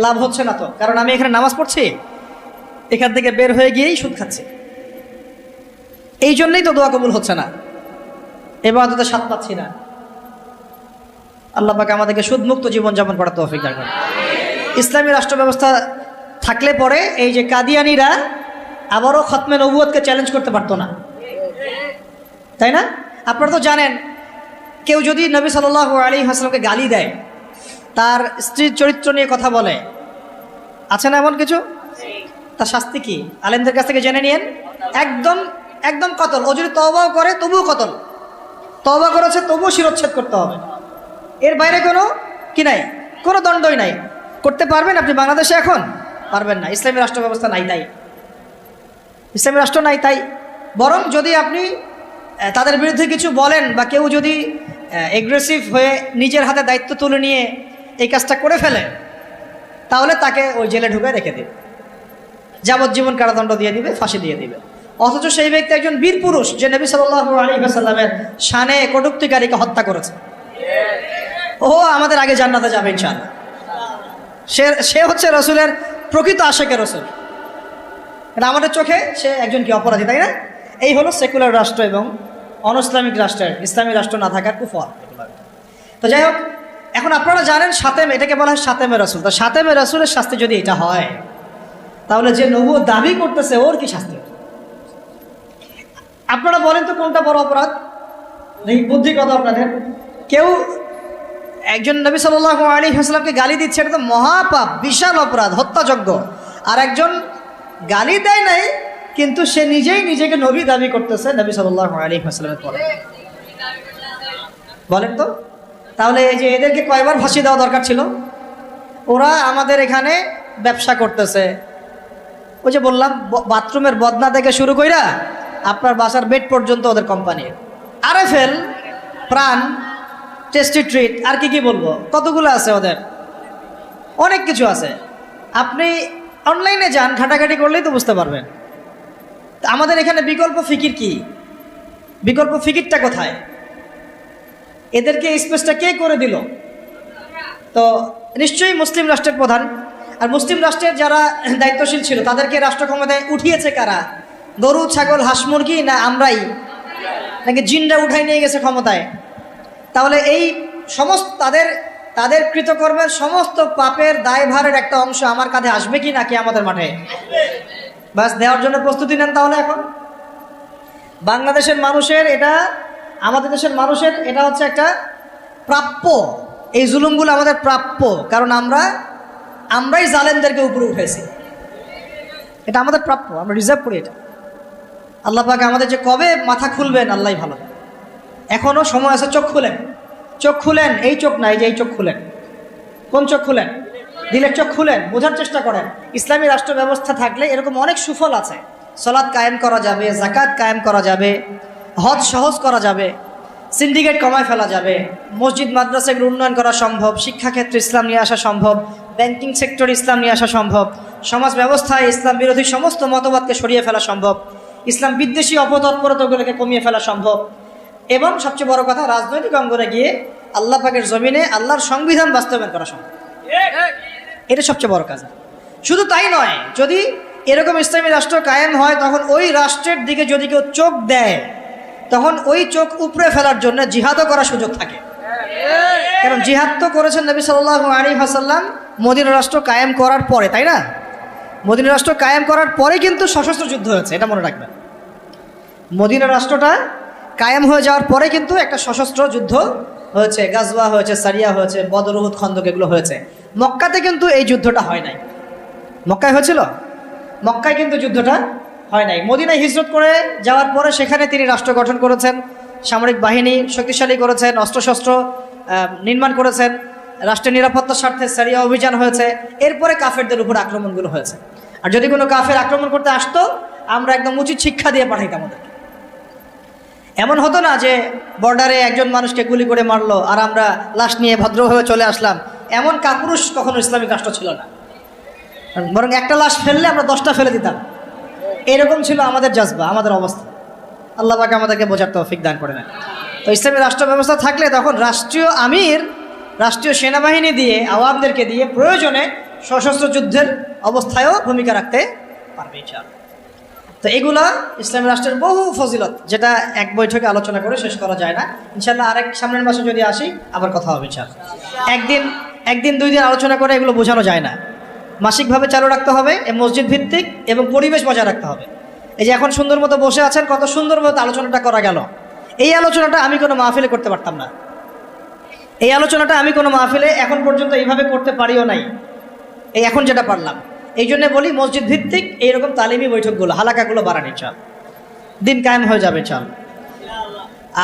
লাভ হচ্ছে না তো, কারণ আমি এখানে নামাজ পড়ছি, এখান থেকে বের হয়ে গিয়েই সুদ খাচ্ছি। এই জন্যই তো দোয়া কবুল হচ্ছে না, ইবাদতে স্বাদ পাচ্ছি না। আল্লাহ পাক আমাদেরকে সুদমুক্ত জীবনযাপন করার তৌফিক দান করুন। ইসলামী রাষ্ট্র ব্যবস্থা থাকলে পরে এই যে কাদিয়ানিরা আবারও খতমে নবুয়তকে চ্যালেঞ্জ করতে পারতো না, তাই না? আপনারা তো জানেন, কেউ যদি নবী সাল্লাল্লাহু আলাইহি ওয়াসাল্লামকে গালি দেয়, তার স্ত্রীর চরিত্র নিয়ে কথা বলে, আছে না এমন কিছু? তার শাস্তি কি? আলেমদের কাছ থেকে জেনে নিয়েন। একদম কতল। ও যদি তওবাও করে তবুও কতল। তওবা করেছে তবুও শিরচ্ছেদ করতে হবে। এর বাইরে কোনো কি নাই, কোনো দণ্ডই নাই। করতে পারবেন আপনি বাংলাদেশে? এখন পারবেন না, ইসলামী রাষ্ট্র ব্যবস্থা নাই তাই। ইসলামী রাষ্ট্র নাই তাই। বরং যদি আপনি তাদের বিরুদ্ধে কিছু বলেন, বা কেউ যদি এগ্রেসিভ হয়ে নিজের হাতে দায়িত্ব তুলে নিয়ে এই কাজটা করে ফেলে, তাহলে তাকে ওই জেলে ঢুকে রেখে দিন। যাবজ্জীবন কারাদণ্ড দিয়ে দিবে, ফাঁসি দিয়ে দিবে। অথচ সেই ব্যক্তি একজন বীর পুরুষ, যে নবী সাল্লাল্লাহু আলাইহি ওয়াসাল্লামের শানে কটূক্তিকারীকে হত্যা করেছে। ও আমাদের আগে জান্নাতে যাবে ইনশাআল্লাহ। সে হচ্ছে রসুলের প্রকৃত আশেকের রসুল। এটা আমাদের চোখে সে একজন কি অপরাধী, তাই না? এই হলো সেকুলার রাষ্ট্র এবং অনইসলামিক রাষ্ট্রের, ইসলামী রাষ্ট্র না থাকার কুফল। তো যাই হোক, এখন আপনারা জানেন সাতেম, এটাকে বলা হয় সাতেমে রসুল। তো সাতেমে রসুলের শাস্তি যদি এটা হয়, তাহলে যে নবুয়ত দাবি করতেছে ওর কি শাস্তি? আপনারা বলেন তো কোনটা বড় অপরাধ? দেখি বুদ্ধি কত আপনাদের। কেউ একজন নবী সাল্লাল্লাহু আলাইহি ওয়াসাল্লামকে গালি দিচ্ছে, এটা তো মহাপাপ, বিশাল অপরাধ, হত্যাযোগ্য। আর একজন গালি দেয় নাই, কিন্তু সে নিজেই নিজেকে নবী দাবি করতেছে নবী সাল্লাল্লাহু আলাইহি ওয়াসাল্লামের পরে। বলেন তো, তাহলে এই যে এদেরকে কয়বার ফাঁসি দেওয়া দরকার ছিল? ওরা আমাদের এখানে ব্যবসা করতেছে, ওই যে বললাম বাথরুমের বদনা থেকে শুরু কইরা আপনার বাসার বেড পর্যন্ত ওদের কোম্পানি। আরএফএল, প্রাণ, টেস্টি ট্রিট, আর কি বলবো, কতগুলো আছে ওদের, অনেক কিছু আছে। আপনি অনলাইনে যান, ঘাটাঘাটি করলেই তো বুঝতে পারবেন। আমাদের এখানে বিকল্প ফিকির কি? বিকল্প ফিকিরটা কোথায়? এদেরকে স্পেসটা কে করে দিল? তো নিশ্চয়ই মুসলিম রাষ্ট্রের প্রধান। আর মুসলিম রাষ্ট্রের যারা দায়িত্বশীল ছিল তাদেরকে রাষ্ট্র ক্ষমতায় উঠিয়েছে কারা? গরু, ছাগল, হাঁস, মুরগি, না আমরাই, নাকি জিনরা উঠাই নিয়ে গেছে ক্ষমতায়? তাহলে এই সমস্ত তাদের কৃতকর্মের সমস্ত পাপের দায়ভারের একটা অংশ আমার কাঁধে আসবে কি নাকি আমাদের মাঠে? বাস দেওয়ার জন্য প্রস্তুতি নেন। তাহলে এখন বাংলাদেশের মানুষের এটা, আমাদের দেশের মানুষের এটা হচ্ছে একটা প্রাপ্য। এই জুলুমগুলো আমাদের প্রাপ্য, কারণ আমরাই জালেমদেরকে উপরে উঠেছি। এটা আমাদের প্রাপ্য, আমরা রিজার্ভ করি এটা। আল্লাহ পাক আমাদের যে কবে মাথা খুলবেন আল্লাহ ভালো। এখনো সময় আছে, চোখ খুলেন, চোখ খুলেন। এই চোখ নাই, যে এই চোখ খুলেন। কোন চোখ খুলেন? দিলের চোখ খুলেন, বোঝার চেষ্টা করেন। ইসলামী রাষ্ট্র ব্যবস্থা থাকলে এরকম অনেক সুফল আছে। সালাত কায়েম করা যাবে, যাকাত কায়েম করা যাবে, হজ সহজ করা যাবে, সিন্ডিকেট কমায় ফেলা যাবে, মসজিদ মাদ্রাসাগুলো উন্নয়ন করা সম্ভব, শিক্ষাক্ষেত্রে ইসলাম নিয়ে আসা সম্ভব, ব্যাংকিং সেক্টরে ইসলাম নিয়ে আসা সম্ভব, সমাজ ব্যবস্থায় ইসলাম বিরোধী সমস্ত মতবাদকে সরিয়ে ফেলা সম্ভব, ইসলাম বিদ্বেষী অপতৎপরতাগুলোকে কমিয়ে ফেলা সম্ভব, এবং সবচেয়ে বড় কথা, রাজনৈতিক অঙ্গনে গিয়ে আল্লাহ পাকের জমিনে আল্লাহর সংবিধান বাস্তবায়ন করা সম্ভব। এটা সবচেয়ে বড় কাজ। শুধু তাই নয়, যদি এরকম ইসলামী রাষ্ট্র কায়েম হয়, তখন ওই রাষ্ট্রের দিকে যদি কেউ চোখ দেয়, তখন ওই চোখ উপড়ে ফেলার জন্য জিহাদও করার সুযোগ থাকে। কারণ জিহাদ তো করেছেন নবী সাল্লাল্লাহু আলাইহি ওয়াসাল্লাম মদিনা রাষ্ট্র কায়েম করার পরে, তাই না? মদিনা রাষ্ট্র কায়েম করার পরে কিন্তু সশস্ত্র যুদ্ধ হয়েছে, এটা মনে রাখবেন। মদিনা রাষ্ট্রটা কায়েম হয়ে যাওয়ার পরে কিন্তু একটা সশস্ত্র যুদ্ধ হয়েছে, গাজওয়া হয়েছে, সারিয়া হয়েছে, বদর, উহুদ, খন্দক, এগুলো হয়েছে। মক্কাতে কিন্তু এই যুদ্ধটা হয় নাই। মক্কায় হয়েছিল? মক্কায় কিন্তু যুদ্ধটা হয় নাই। মদিনায় হিজরত করে যাওয়ার পরে সেখানে তিনি রাষ্ট্র গঠন করেছেন, সামরিক বাহিনী শক্তিশালী করেছেন, অস্ত্রশস্ত্র নির্মাণ করেছেন, রাষ্ট্রের নিরাপত্তার স্বার্থে সারিয়া অভিযান হয়েছে। এরপরে কাফেরদের উপর আক্রমণগুলো হয়েছে। আর যদি কোনো কাফের আক্রমণ করতে আসতো, আমরা একদম উচিত শিক্ষা দিয়ে পাঠাইতাম ওদেরকে। এমন হতো না যে বর্ডারে একজন মানুষকে গুলি করে মারলো আর আমরা লাশ নিয়ে ভদ্রভাবে চলে আসলাম। এমন কাপুরুষ কখনো ইসলামিক রাষ্ট্র ছিল না। বরং একটা লাশ ফেললে আমরা 10টা ফেলে দিতাম। এরকম ছিল আমাদের জজবা, আমাদের অবস্থা। আল্লাহ পাক আমাদেরকে বোঝার তৌফিক দান করে না। তো ইসলামী রাষ্ট্র ব্যবস্থা থাকলে তখন রাষ্ট্রীয় আমির রাষ্ট্রীয় সেনাবাহিনী দিয়ে, আওয়ামদেরকে দিয়ে প্রয়োজনে সশস্ত্র যুদ্ধের অবস্থায়ও ভূমিকা রাখতে পারবে ইনশাআল্লাহ। তো এগুলা ইসলামী রাষ্ট্রের বহু ফজিলত, যেটা এক বৈঠকে আলোচনা করে শেষ করা যায় না। ইনশাআল্লাহ আরেক সামনের মাসে যদি আসি আবার কথা হবে ইনশাআল্লাহ। একদিন 2 দিন আলোচনা করে এগুলো বোঝানো যায় না। মাসিকভাবে চালু রাখতে হবে, মসজিদ ভিত্তিক, এবং পরিবেশ বজায় রাখতে হবে। এই যে এখন সুন্দর মতো বসে আছেন, কত সুন্দর মতো আলোচনাটা করা গেল। এই আলোচনাটা আমি কোনো মাহফিলে করতে পারতাম না। এই আলোচনাটা আমি কোনো মাহফিলে এখন পর্যন্ত এইভাবে করতে পারিও নাই, এই এখন যেটা পারলাম। এই জন্য বলি, মসজিদ ভিত্তিক এইরকম তালিমি বৈঠকগুলো, হালাকাগুলো বাড়ানি চাল, দিন কায়েম হয়ে যাবে চাল।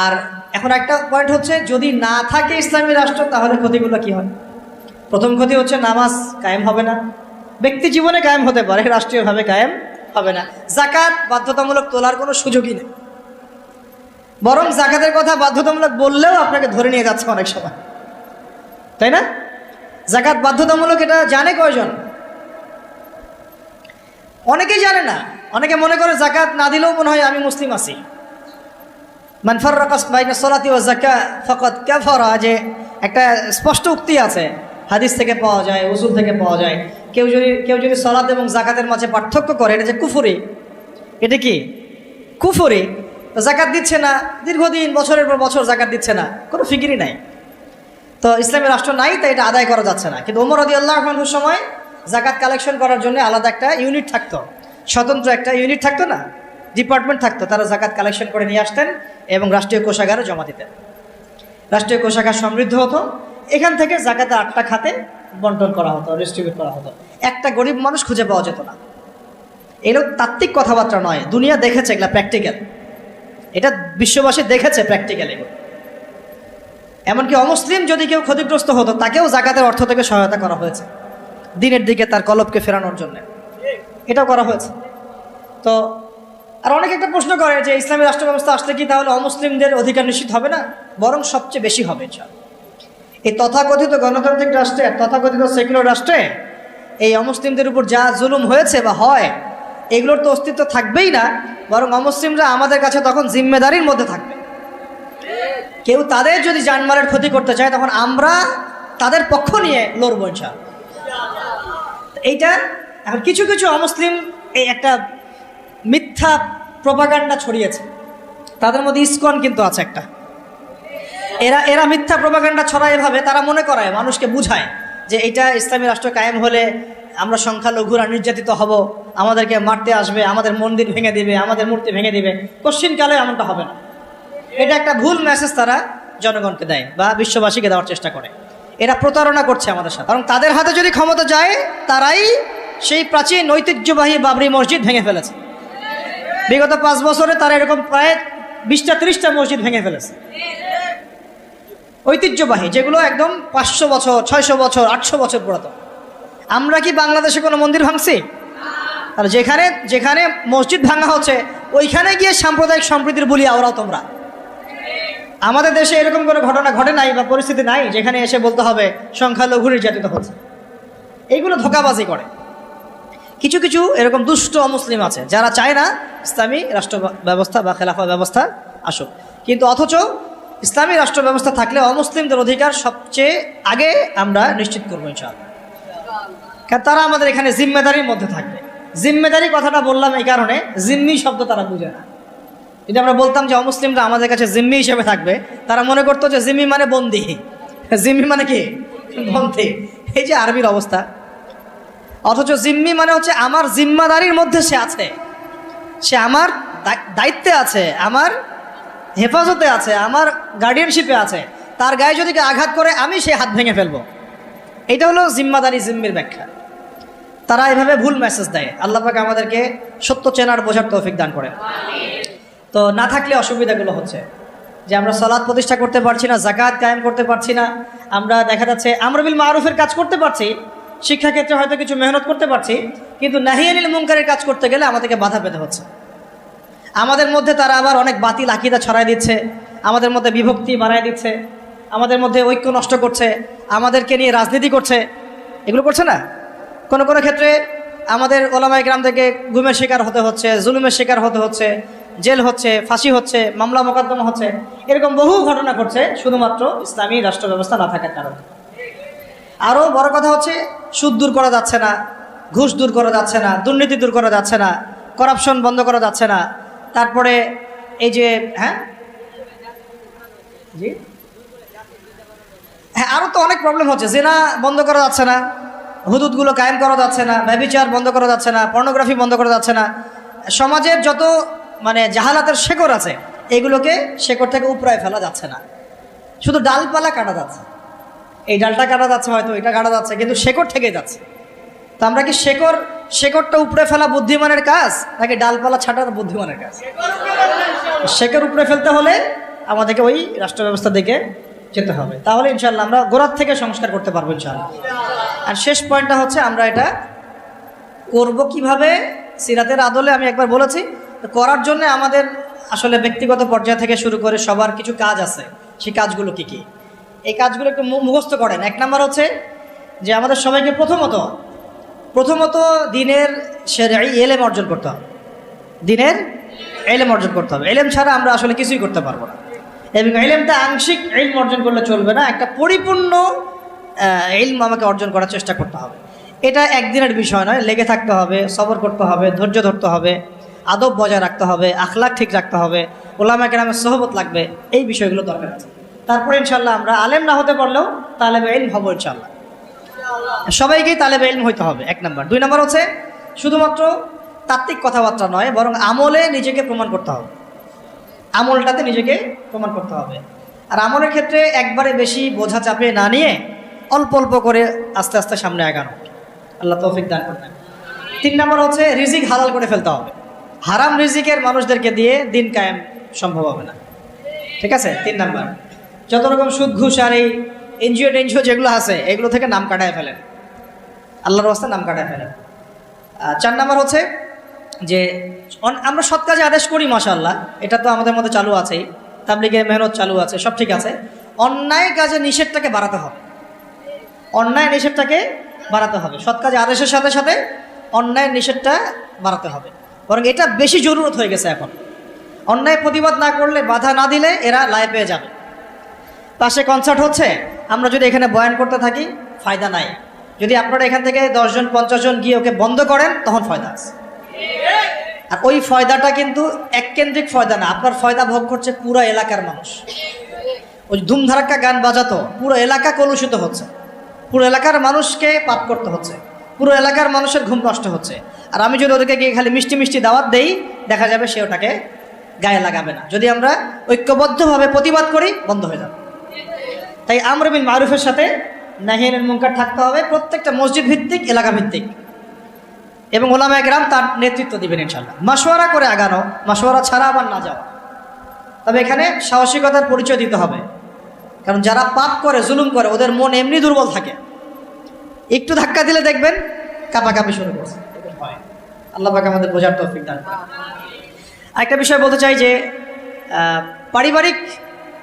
আর এখন একটা পয়েন্ট হচ্ছে, যদি না থাকে ইসলামী রাষ্ট্র, তাহলে ক্ষতিগুলো কি হয়? প্রথম ক্ষতি হচ্ছে নামাজ কায়েম হবে না। ব্যক্তি জীবনে কায়েম হতে পারে, রাষ্ট্রীয়ভাবে কায়েম হবে না। যাকাত বাধ্যতামূলক তোলার কোনো সুযোগই নেই। বরং যাকাতের কথা বাধ্যতামূলক বললেও আপনাকে ধরে নিয়ে যাচ্ছে অনেক সময়, তাই না? যাকাত বাধ্যতামূলক এটা জানে কয়জন? অনেকেই জানে না, অনেকে মনে করে জাকাত না দিলেও মনে হয় আমি মুসলিম আছি। মান ফাররাকা বাইনা সলাতি ওয়া যাকাত ফাকাদ কাফারা, যে একটা স্পষ্ট উক্তি আছে, হাদিস থেকে পাওয়া যায়, উসুল থেকে পাওয়া যায়। কেউ যদি সলাত এবং জাকাতের মাঝে পার্থক্য করে, এটা যে কুফরি, এটা কি কুফরি। তো জাকাত দিচ্ছে না, দীর্ঘদিন বছরের পর বছর জাকাত দিচ্ছে না, কোনো ফিকিরই নাই। তো ইসলামী রাষ্ট্র নাই, তাই এটা আদায় করা যাচ্ছে না। কিন্তু ওমর রাদিয়াল্লাহু আনহুর সময় জাকাত কালেকশন করার জন্য আলাদা একটা ইউনিট থাকতো, স্বতন্ত্র একটা ইউনিট থাকতো না, ডিপার্টমেন্ট থাকতো। তারা জাকাত কালেকশন করে নিয়ে আসতেন এবং রাষ্ট্রীয় কোষাগারে জমা দিতেন। রাষ্ট্রীয় কোষাগার সমৃদ্ধ হতো, এখান থেকে জাকাতের 8টা খাতে বন্টন করা হতো, ডিস্ট্রিবিউট করা হতো। একটা গরিব মানুষ খুঁজে পাওয়া যেত না। এগুলো তাত্ত্বিক কথাবার্তা নয়, দুনিয়া দেখেছে, এগুলা প্র্যাকটিক্যাল। এটা বিশ্ববাসী দেখেছে প্র্যাকটিক্যাল। এগুলো এমনকি অমুসলিম যদি কেউ ক্ষতিগ্রস্ত হতো, তাকেও জাকাতের অর্থ থেকে সহায়তা করা হয়েছে, দিনের দিকে তার কলবকে ফেরানোর জন্য এটাও করা হয়েছে। তো আর অনেকে একটা প্রশ্ন করে যে ইসলামী রাষ্ট্র ব্যবস্থা আসলে কি তাহলে অমুসলিমদের অধিকার নিশ্চিত হবে না? বরং সবচেয়ে বেশি হবে। এই তথাকথিত গণতান্ত্রিক রাষ্ট্রে, তথাকথিত সেকুলার রাষ্ট্রে এই অমুসলিমদের উপর যা জুলুম হয়েছে বা হয়, এগুলোর তো অস্তিত্ব থাকবেই না, বরং অমুসলিমরা আমাদের কাছে তখন জিম্মেদারির মধ্যে থাকবে। কেউ তাদের যদি জানমালের ক্ষতি করতে চায়, তখন আমরা তাদের পক্ষ নিয়ে লড়বো ইনশাআল্লাহ। এইটা এখন কিছু কিছু অমুসলিম এই একটা মিথ্যা প্রপাগান্ডা ছড়িয়েছে, তাদের মধ্যে ইসকন কিন্তু আছে একটা। এরা মিথ্যা প্রপাগান্ডা ছড়ায় এভাবে, তারা মনে করায়, মানুষকে বুঝায় যে এটা ইসলামী রাষ্ট্র কায়েম হলে আমরা সংখ্যালঘুরা নির্যাতিত হব, আমাদেরকে মারতে আসবে, আমাদের মন্দির ভেঙে দিবে, আমাদের মূর্তি ভেঙে দিবে। কোশ্চিনকালে এমনটা হবে না। এটা একটা ভুল মেসেজ তারা জনগণকে দেয় বা বিশ্ববাসীকে দেওয়ার চেষ্টা করে। এরা প্রতারণা করছে আমাদের সাথে, কারণ তাদের হাতে যদি ক্ষমতা যায়, তারাই সেই প্রাচীন ঐতিহ্যবাহী বাবরি মসজিদ ভেঙে ফেলেছে। বিগত 5 বছরে তারা এরকম প্রায় 20টা-30টা মসজিদ ভেঙে ফেলেছে, ঐতিহ্যবাহী, যেগুলো একদম 500 বছর, 600 বছর, 800 বছর পুরাতন। আমরা কি বাংলাদেশে কোনো মন্দির ভাঙছি? আর যেখানে যেখানে মসজিদ ভাঙা হচ্ছে, ওইখানে গিয়ে সাম্প্রদায়িক সম্প্রীতির বলি ওরাও তোমরা। আমাদের দেশে এরকম কোনো ঘটনা ঘটে নাই বা পরিস্থিতি নাই যেখানে এসে বলতে হবে সংখ্যালঘু নির্যাতিত হচ্ছে। এইগুলো ধোঁকাবাজি করে। কিছু কিছু এরকম দুষ্ট অমুসলিম আছে যারা চায় না ইসলামী রাষ্ট্র ব্যবস্থা বা খেলাফা ব্যবস্থা আসুক, কিন্তু অথচ ইসলামী রাষ্ট্র ব্যবস্থা থাকলে অমুসলিমদের অধিকার সবচেয়ে আগে আমরা নিশ্চিত করবো ইনশাআল্লাহ। কারণ তারা আমাদের এখানে জিম্মেদারির মধ্যে থাকবে। জিম্মেদারি কথাটা বললাম এই কারণে, জিম্মি শব্দ তারা বুঝে না। যদি আমরা বলতাম যে অমুসলিমরা আমাদের কাছে জিম্মি হিসেবে থাকবে, তারা মনে করতো যে জিম্মি মানে বন্দি। জিম্মি মানে কি? বন্দি। এই যে আরবির অবস্থা। অথচ জিম্মি মানে হচ্ছে আমার জিম্মাদারির মধ্যে সে আছে, সে আমার দায়িত্বে আছে, আমার হেফাজতে আছে, আমার গার্ডিয়ানশিপে আছে। তার গায়ে যদি আঘাত করে, আমি সে হাত ভেঙে ফেলবো। এটা হলো জিম্মাদারি, জিম্মির ব্যাখ্যা। তারা এভাবে ভুল মেসেজ দেয়। আল্লাহ পাক আমাদেরকে সত্য চেনার বোঝার তৌফিক দান করেন। তো না থাকলে অসুবিধাগুলো হচ্ছে যে আমরা সালাত প্রতিষ্ঠা করতে পারছি না, জাকাত কায়েম করতে পারছি না, আমরা দেখা যাচ্ছে আমর বিল মারুফের কাজ করতে পারছি, শিক্ষাক্ষেত্রে হয়তো কিছু মেহনত করতে পারছি, কিন্তু নাহি আনিল মুনকারের কাজ করতে গেলে আমাদেরকে বাধা পেতে হচ্ছে। আমাদের মধ্যে তারা আবার অনেক বাতিল আকীদা ছড়ায় দিচ্ছে, আমাদের মধ্যে বিভক্তি বাড়ায় দিচ্ছে, আমাদের মধ্যে ঐক্য নষ্ট করছে, আমাদেরকে নিয়ে রাজনীতি করছে। এগুলো করছে না? কোনো কোনো ক্ষেত্রে আমাদের ওলামায়ে কেরাম থেকে গুমের শিকার হতে হচ্ছে, জুলুমের শিকার হতে হচ্ছে, জেল হচ্ছে, ফাঁসি হচ্ছে, মামলা মোকদ্দমা হচ্ছে। এরকম বহু ঘটনা ঘটছে শুধুমাত্র ইসলামী রাষ্ট্র ব্যবস্থা না থাকার কারণে। আরও বড় কথা হচ্ছে সুদ দূর করা যাচ্ছে না, ঘুষ দূর করা যাচ্ছে না, দুর্নীতি দূর করা যাচ্ছে না, করাপশন বন্ধ করা যাচ্ছে না। তারপরে এই যে আরও তো অনেক প্রবলেম হচ্ছে। জিনা বন্ধ করা যাচ্ছে না, হুদুদগুলো কায়েম করা যাচ্ছে না, ব্যভিচার বন্ধ করা যাচ্ছে না, পর্নোগ্রাফি বন্ধ করা যাচ্ছে না। সমাজের যত জাহালাতের শেকড় আছে, এগুলোকে শেকড় থেকে উপড়ায় ফেলা যাচ্ছে না, শুধু ডালপালা কাটা যাচ্ছে। এই ডালটা কাটা যাচ্ছে, হয়তো এটা কাটা যাচ্ছে, কিন্তু শেকড় থেকে যাচ্ছে। তো আমরা কি শেকড়টা উপড়ে ফেলা বুদ্ধিমানের কাজ, নাকি ডালপালা ছাটার বুদ্ধিমানের কাজ? শেকড় উপড়ে ফেলতে হলে আমাদেরকে ওই রাষ্ট্র ব্যবস্থা দিকে যেতে হবে, তাহলে ইনশাল্লাহ আমরা গোড়ার থেকে সংস্কার করতে পারবো ইনশাল্লাহ। আর শেষ পয়েন্টটা হচ্ছে আমরা এটা করব কিভাবে? সিরাতের আদলে আমি একবার বলেছি, করার জন্য আমাদের আসলে ব্যক্তিগত পর্যায় থেকে শুরু করে সবার কিছু কাজ আছে। সেই কাজগুলো কি কি? এই কাজগুলো একটু মুখস্থ করেন। 1 নম্বর হচ্ছে যে আমাদের সবাইকে প্রথমত প্রথমত দিনের শরঈ ইলম অর্জন করতে হবে, দিনের ইলম অর্জন করতে হবে। ইলম ছাড়া আমরা আসলে কিছুই করতে পারবো না। এবং ইলমটা আংশিক ইলম অর্জন করলে চলবে না, একটা পরিপূর্ণ ইলম আমাকে অর্জন করার চেষ্টা করতে হবে। এটা একদিনের বিষয় নয়, লেগে থাকতে হবে, সবর করতে হবে, ধৈর্য ধরতে হবে, আদব বজায় রাখতে হবে, আখলাক ঠিক রাখতে হবে, ওলামা কেরামের সোহবত লাগবে, এই বিষয়গুলো দরকার আছে। তারপরে ইনশাল্লাহ আমরা আলেম না হতে পারলেও তালেবে ইলম হবো ইনশাল্লাহ। সবাইকেই তালেবে ইলম হইতে হবে, 1 নম্বর। 2 নম্বর হচ্ছে শুধুমাত্র তাত্ত্বিক কথাবার্তা নয়, বরং আমলে নিজেকে প্রমাণ করতে হবে, আমলটাতে নিজেকে প্রমাণ করতে হবে। আর আমলের ক্ষেত্রে একবারে বেশি বোঝা চাপে না নিয়ে অল্প অল্প করে আস্তে আস্তে সামনে আগানো, আল্লাহ তৌফিক দান করবেন। 3 নম্বর হচ্ছে রিজিক হালাল করে ফেলতে হবে। হারাম রিজিকের মানুষদেরকে দিয়ে দিন কায়েম সম্ভব হবে না, ঠিক আছে? 3 নম্বর, যত রকম সুদ ঘুষ আর এই এনজিও টেনজিও যেগুলো আছে এগুলো থেকে নাম কাটায় ফেলেন, আল্লাহর রাস্তায় নাম কাটায় ফেলেন। 4 নম্বর হচ্ছে যে আমরা সৎ কাজে আদেশ করি, মাশাআল্লাহ, এটা তো আমাদের মধ্যে চালু আছেই, তাবলীগের মেহনত চালু আছে, সব ঠিক আছে। অন্যায় কাজে নিষেধটাকে বাড়াতে হবে, অন্যায় নিষেধটাকে বাড়াতে হবে। সৎ কাজে আদেশের সাথে সাথে অন্যায়ের নিষেধটা বাড়াতে হবে, বরং এটা বেশি জরুরত হয়ে গেছে এখন। অন্যায় প্রতিবাদ না করলে, বাধা না দিলে এরা লাই পেয়ে যাবে। পাশে কনসার্ট হচ্ছে, আমরা যদি এখানে বয়ান করতে থাকি ফায়দা নাই। যদি আপনারা এখান থেকে 10 জন 50 জন গিয়ে ওকে বন্ধ করেন তখন ফয়দা আছে। আর ওই ফয়দাটা কিন্তু এককেন্দ্রিক ফয়দা না, আপনার ফয়দা ভোগ করছে পুরো এলাকার মানুষ। ওই ধুমধারাক্কা গান বাজাতো পুরো এলাকা কলুষিত হচ্ছে, পুরো এলাকার মানুষকে পাপ করতে হচ্ছে, পুরো এলাকার মানুষের ঘুম নষ্ট হচ্ছে। আর আমি যদি ওদেরকে গিয়ে খালি মিষ্টি মিষ্টি দাওয়াত দেই, দেখা যাবে সে ওটাকে গায়ে লাগাবে না। যদি আমরা ঐক্যবদ্ধভাবে প্রতিবাদ করি বন্ধ হয়ে যাবে। তাই আমর বিল মারুফের সাথে নাহি আনিল মুনকার থাকতে হবে, প্রত্যেকটা মসজিদ ভিত্তিক, এলাকা ভিত্তিক, এবং ওলামায়ে কেরাম তার নেতৃত্ব দিবেন ইনশাআল্লাহ। মাশওয়ারা করে আগানো, মাশওয়ারা ছাড়া আবার না যাওয়া। তবে এখানে সাহসিকতার পরিচয় দিতে হবে, কারণ যারা পাপ করে, জুলুম করে, ওদের মন এমনি দুর্বল থাকে, একটু ধাক্কা দিলে দেখবেন কাঁপাকাঁপি শুরু করছে। আল্লাহ পাক আমাদের বোঝার তৌফিক দান করুন। আরেকটা বিষয় বলতে চাই যে পারিবারিক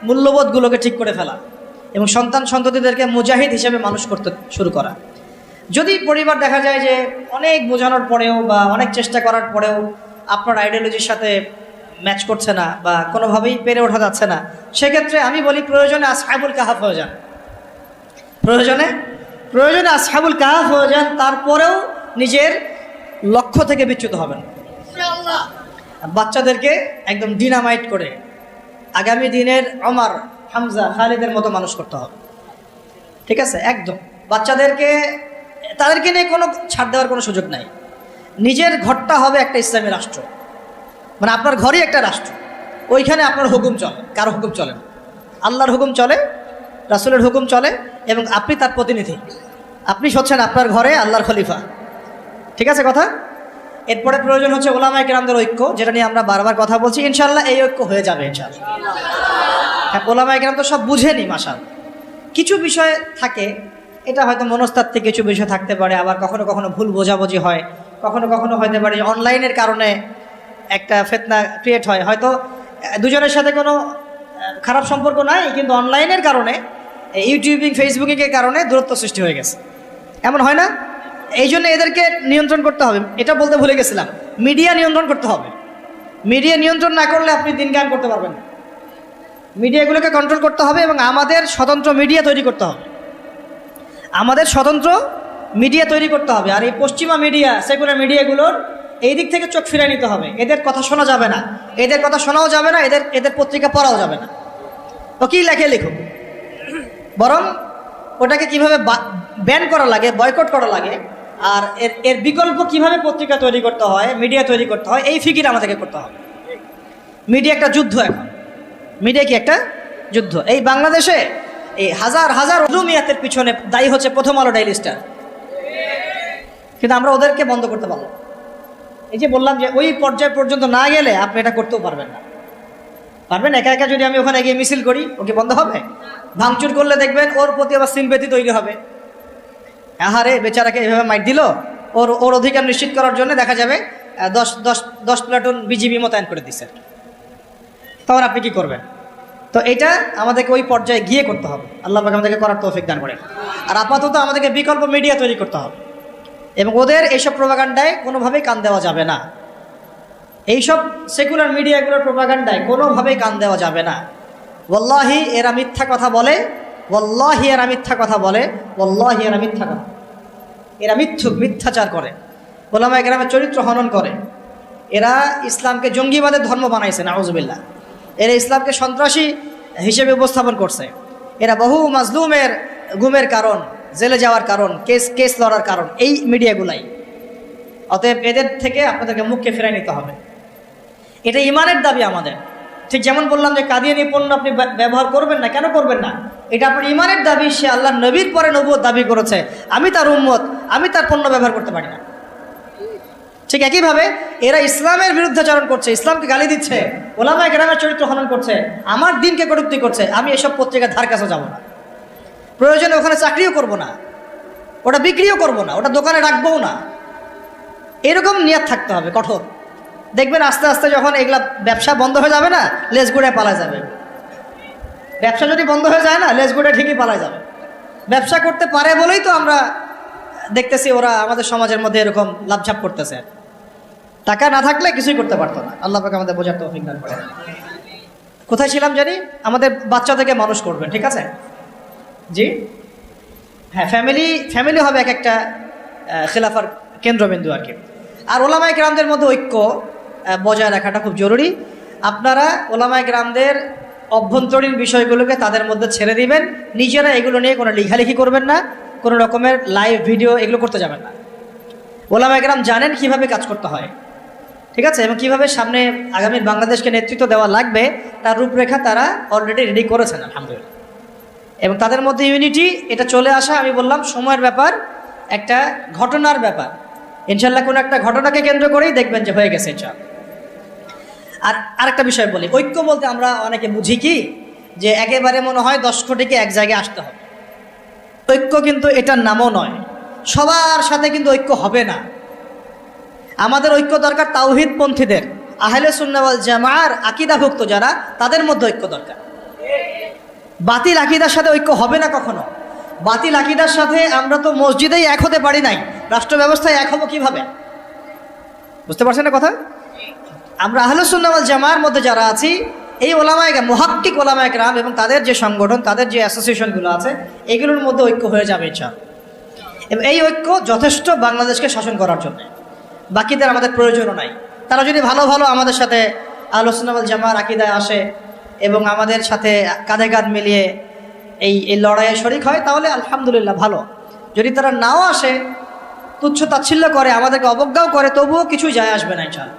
মূল্যবোধগুলোকে ঠিক করে ফেলা এবং সন্তান সন্ততিদেরকে মুজাহিদ হিসেবে মানুষ করতে শুরু করা। যদি পরিবার দেখা যায় যে অনেক বোঝানোর পরেও বা অনেক চেষ্টা করার পরেও আপনার আইডিওলজির সাথে ম্যাচ করছে না বা কোনোভাবেই পেরে ওঠা যাচ্ছে না, সেক্ষেত্রে আমি বলি প্রয়োজনে আসহাবুল কাহাফ হয়ে যান, প্রয়োজনে আসহাবুল কাহাফ হয়ে যান, তারপরেও নিজের লক্ষ্য থেকে বিচ্যুত হবেন। বাচ্চাদেরকে একদম ডিনামাইট করে আগামী দিনের ওমর, হামজা, খালিদের মতো মানুষ করতে হবে, ঠিক আছে? একদম বাচ্চাদেরকে, তাদেরকে নিয়ে কোনো ছাড় দেওয়ার কোনো সুযোগ নাই। নিজের ঘরটা হবে একটা ইসলামী রাষ্ট্র, মানে আপনার ঘরই একটা রাষ্ট্র, ওইখানে আপনার হুকুম চলে, কারো হুকুম চলে না, আল্লাহর হুকুম চলে, রাসূলের হুকুম চলে, এবং আপনি তার প্রতিনিধি, আপনি হচ্ছেন আপনার ঘরে আল্লাহর খলিফা, ঠিক আছে কথা? এরপরে প্রয়োজন হচ্ছে ওলামায়ে কেরামদের ঐক্য, যেটা নিয়ে আমরা বারবার কথা বলছি। ইনশাআল্লাহ এই ঐক্য হয়ে যাবে ইনশাআল্লাহ। ওলামায়ে কেরাম তো সব বুঝেনি, মাশাআল্লাহ। কিছু বিষয় থাকে, এটা হয়তো মনস্তাত্ত্বিক কিছু বিষয় থাকতে পারে, আবার কখনো কখনো ভুল বোঝাবুঝি হয়, কখনো কখনো হতে পারে অনলাইনের কারণে একটা ফিতনা ক্রিয়েট হয়। হয়তো দুজনের সাথে কোনো খারাপ সম্পর্ক নাই, কিন্তু অনলাইনের কারণে, ইউটিউবিং, ফেসবুকিংয়ের কারণে দূরত্ব সৃষ্টি হয়ে গেছে, এমন হয় না? এই জন্য এদেরকে নিয়ন্ত্রণ করতে হবে। এটা বলতে ভুলে গেছিলাম, মিডিয়া নিয়ন্ত্রণ করতে হবে। মিডিয়া নিয়ন্ত্রণ না করলে আপনি দিন জ্ঞান করতে পারবেন না। মিডিয়াগুলোকে কন্ট্রোল করতে হবে এবং আমাদের স্বতন্ত্র মিডিয়া তৈরি করতে হবে, আমাদের স্বতন্ত্র মিডিয়া তৈরি করতে হবে। আর এই পশ্চিমা মিডিয়া, সেকুলার মিডিয়াগুলোর এই দিক থেকে চোখ ফিরিয়ে নিতে হবে। এদের কথা শোনা যাবে না, এদের কথা শোনাও যাবে না, এদের পত্রিকা পড়াও যাবে না। ও কী লেখে লিখুক, বরং ওটাকে কিভাবে ব্যান করা লাগে, বয়কট করা লাগে, আর এর বিকল্প কিভাবে পত্রিকা তৈরি করতে হয়, মিডিয়া তৈরি করতে হয়, এই ফিকির আমাদেরকে করতে হবে। মিডিয়া একটা যুদ্ধ, এখন মিডিয়া কি একটা যুদ্ধ। এই বাংলাদেশে এই হাজার হাজার জুলুমিয়াতের পিছনে দায়ী হচ্ছে প্রথম আলো, ডেইলি স্টার, কিন্তু আমরা ওদেরকে বন্ধ করতে পারবো। এই যে বললাম যে ওই পর্যায় পর্যন্ত না গেলে আপনি এটা করতেও পারবেন না। পারবেন একা একা যদি আমি ওখানে গিয়ে মিছিল করি, ওকে বন্ধ হবে? ভাঙচুর করলে দেখবেন ওর প্রতি আবার সিম্পেথি তৈরি হবে। আহারে বেচারাকে এভাবে মাইট দিল, ওর অধিকার নিশ্চিত করার জন্য দেখা যাবে 10 প্লাটুন বিজিবি মোতায়েন করে দিচ্ছে, তখন আপনি কি করবেন? তো এটা আমাদেরকে ওই পর্যায়ে গিয়ে করতে হবে। আল্লাহ পাক আমাদেরকে করার তৌফিক দান করেন। আর আপাতত আমাদেরকে বিকল্প মিডিয়া তৈরি করতে হবে। এবং ওদের এইসব প্রোপাগান্ডায় কোনোভাবেই কান দেওয়া যাবে না। এইসব সেকুলার মিডিয়াগুলোর প্রোপাগান্ডায় কোনোভাবেই কান দেওয়া যাবে না। ওয়াল্লাহি এরা মিথ্যা কথা বলে, ওয়াল্লাহি এরা মিথ্যা কথা বলে, ওয়াল্লাহি এরা মিথ্যা কথা, এরা মিথ্যুক, মিথ্যাচার করে, ওলামায়ে কেরামের চরিত্র হনন করে। এরা ইসলামকে জঙ্গিবাদের ধর্ম বানাইছে, নাউজুবিল্লাহ। এরা ইসলামকে সন্ত্রাসী হিসেবে উপস্থাপন করছে। এরা বহু মাজলুমের গুমের কারণ, জেলে যাওয়ার কারণ, কেস লড়ার কারণ এই মিডিয়াগুলাই। অতএব এদের থেকে আপনাদেরকে মুখকে ফিরাই নিতে হবে। এটা ইমানের দাবি আমাদের। ঠিক যেমন বললাম যে কাদিয়ানি পণ্য আপনি ব্যবহার করবেন না, কেন করবেন না? এটা আপনার ইমানের দাবি। সে আল্লাহ নবীর পরে নবুয়ত দাবি করেছে, আমি তার উম্মত, আমি তার পণ্য ব্যবহার করতে পারি না। ঠিক একইভাবে এরা ইসলামের বিরুদ্ধাচরণ করছে, ইসলামকে গালি দিচ্ছে, ওলামায়ে কেরামের চরিত্র হনন করছে, আমার দিনকে কটূক্তি করছে। আমি এসব পত্রিকার ধার কাছে যাব না, প্রয়োজনে ওখানে চাকরিও করব না, ওটা বিক্রিও করব না, ওটা দোকানে রাখবও না। এরকম নিয়ত থাকতে হবে কঠোর। দেখবেন আস্তে আস্তে যখন এগুলা ব্যবসা বন্ধ হয়ে যাবে না, লেজ গুড়ে পালা যাবে। ব্যবসা যদি বন্ধ হয়ে যায় না, লেজ গুড়ে ঠিকই পালা যাবে। ব্যবসা করতে পারে বলেই তো আমরা দেখতেছি ওরা আমাদের সমাজের মধ্যে এরকম লাভঝাপ করতেছে। টাকা না থাকলে কিছুই করতে পারতো না। আল্লাহ পাক আমাদের বোঝার তৌফিক দান করেন। কোথায় ছিলাম জানি? আমাদের বাচ্চা থেকে মানুষ করবেন, ঠিক আছে? জি হ্যাঁ, ফ্যামিলি হবে এক একটা খেলাফার কেন্দ্রবিন্দু আর কি। আর ওলামায়ে কেরামদের মধ্যে ঐক্য বজায় রাখাটা খুব জরুরি। আপনারা ওলামায়ে কেরামদের অভ্যন্তরীণ বিষয়গুলোকে তাদের মধ্যে ছেড়ে দিবেন, নিজেরা এগুলো নিয়ে কোনো লেখালেখি করবেন না, কোনো রকমের লাইভ ভিডিও এগুলো করতে যাবেন না। ওলামায়ে কেরাম জানেন কিভাবে কাজ করতে হয়, ঠিক আছে? এবং কীভাবে সামনে আগামী বাংলাদেশকে নেতৃত্ব দেওয়া লাগবে তার রূপরেখা তারা অলরেডি রেডি করেছেন আলহামদুলিল্লাহ। এবং তাদের মধ্যে ইউনিটি এটা চলে আসা, আমি বললাম সময়ের ব্যাপার, একটা ঘটনার ব্যাপার। ইনশাল্লাহ কোনো একটা ঘটনাকে কেন্দ্র করেই দেখবেন যে হয়ে গেছে ইনশাআল্লাহ। আর আরেকটা বিষয় বলি, ঐক্য বলতে আমরা অনেকে বুঝি কি যে একেবারে মনে হয় 10 কোটিকে এক জায়গায় আসতে হবে। ঐক্য কিন্তু এটার নামও নয়। সবার সাথে কিন্তু ঐক্য হবে না। আমাদের ঐক্য দরকার তাওহীদপন্থীদের, আহলে সুন্নাহ ওয়াল জামাআর আকীদাভুক্ত যারা, তাদের মধ্যে ঐক্য দরকার। বাতিল আকীদার সাথে ঐক্য হবে না কখনো। বাতিল আকীদার সাথে আমরা তো মসজিদেই এক হতে পারি নাই, রাষ্ট্র ব্যবস্থায় এক হবো কিভাবে? বুঝতে পারছেন না কথা? আমরা আহলে সুন্নাহ ওয়াল জামাআর মধ্যে যারা আছি, এই ওলামায়ে কেরাম, মুহাক্কিক ওলামায়ে কেরাম এবং তাদের যে সংগঠন, তাদের যে অ্যাসোসিয়েশনগুলো আছে, এগুলোর মধ্যে ঐক্য হয়ে যাবে ইনশাআল্লাহ। এবং এই ঐক্য যথেষ্ট বাংলাদেশকে শাসন করার জন্য। বাকিদের আমাদের প্রয়োজনও নাই। তারা যদি ভালো ভালো আমাদের সাথে আহলে সুন্নাহ ওয়াল জামাআর আকীদায় আসে এবং আমাদের সাথে কাঁধে কাঁধ মিলিয়ে এই লড়াইয়ে শরিক হয়, তাহলে আলহামদুলিল্লাহ ভালো। যদি তারা নাও আসে, তুচ্ছ তাচ্ছিল্য করে, আমাদেরকে অবজ্ঞাও করে, তবুও কিছুই যায় আসবে না ইনশাআল্লাহ।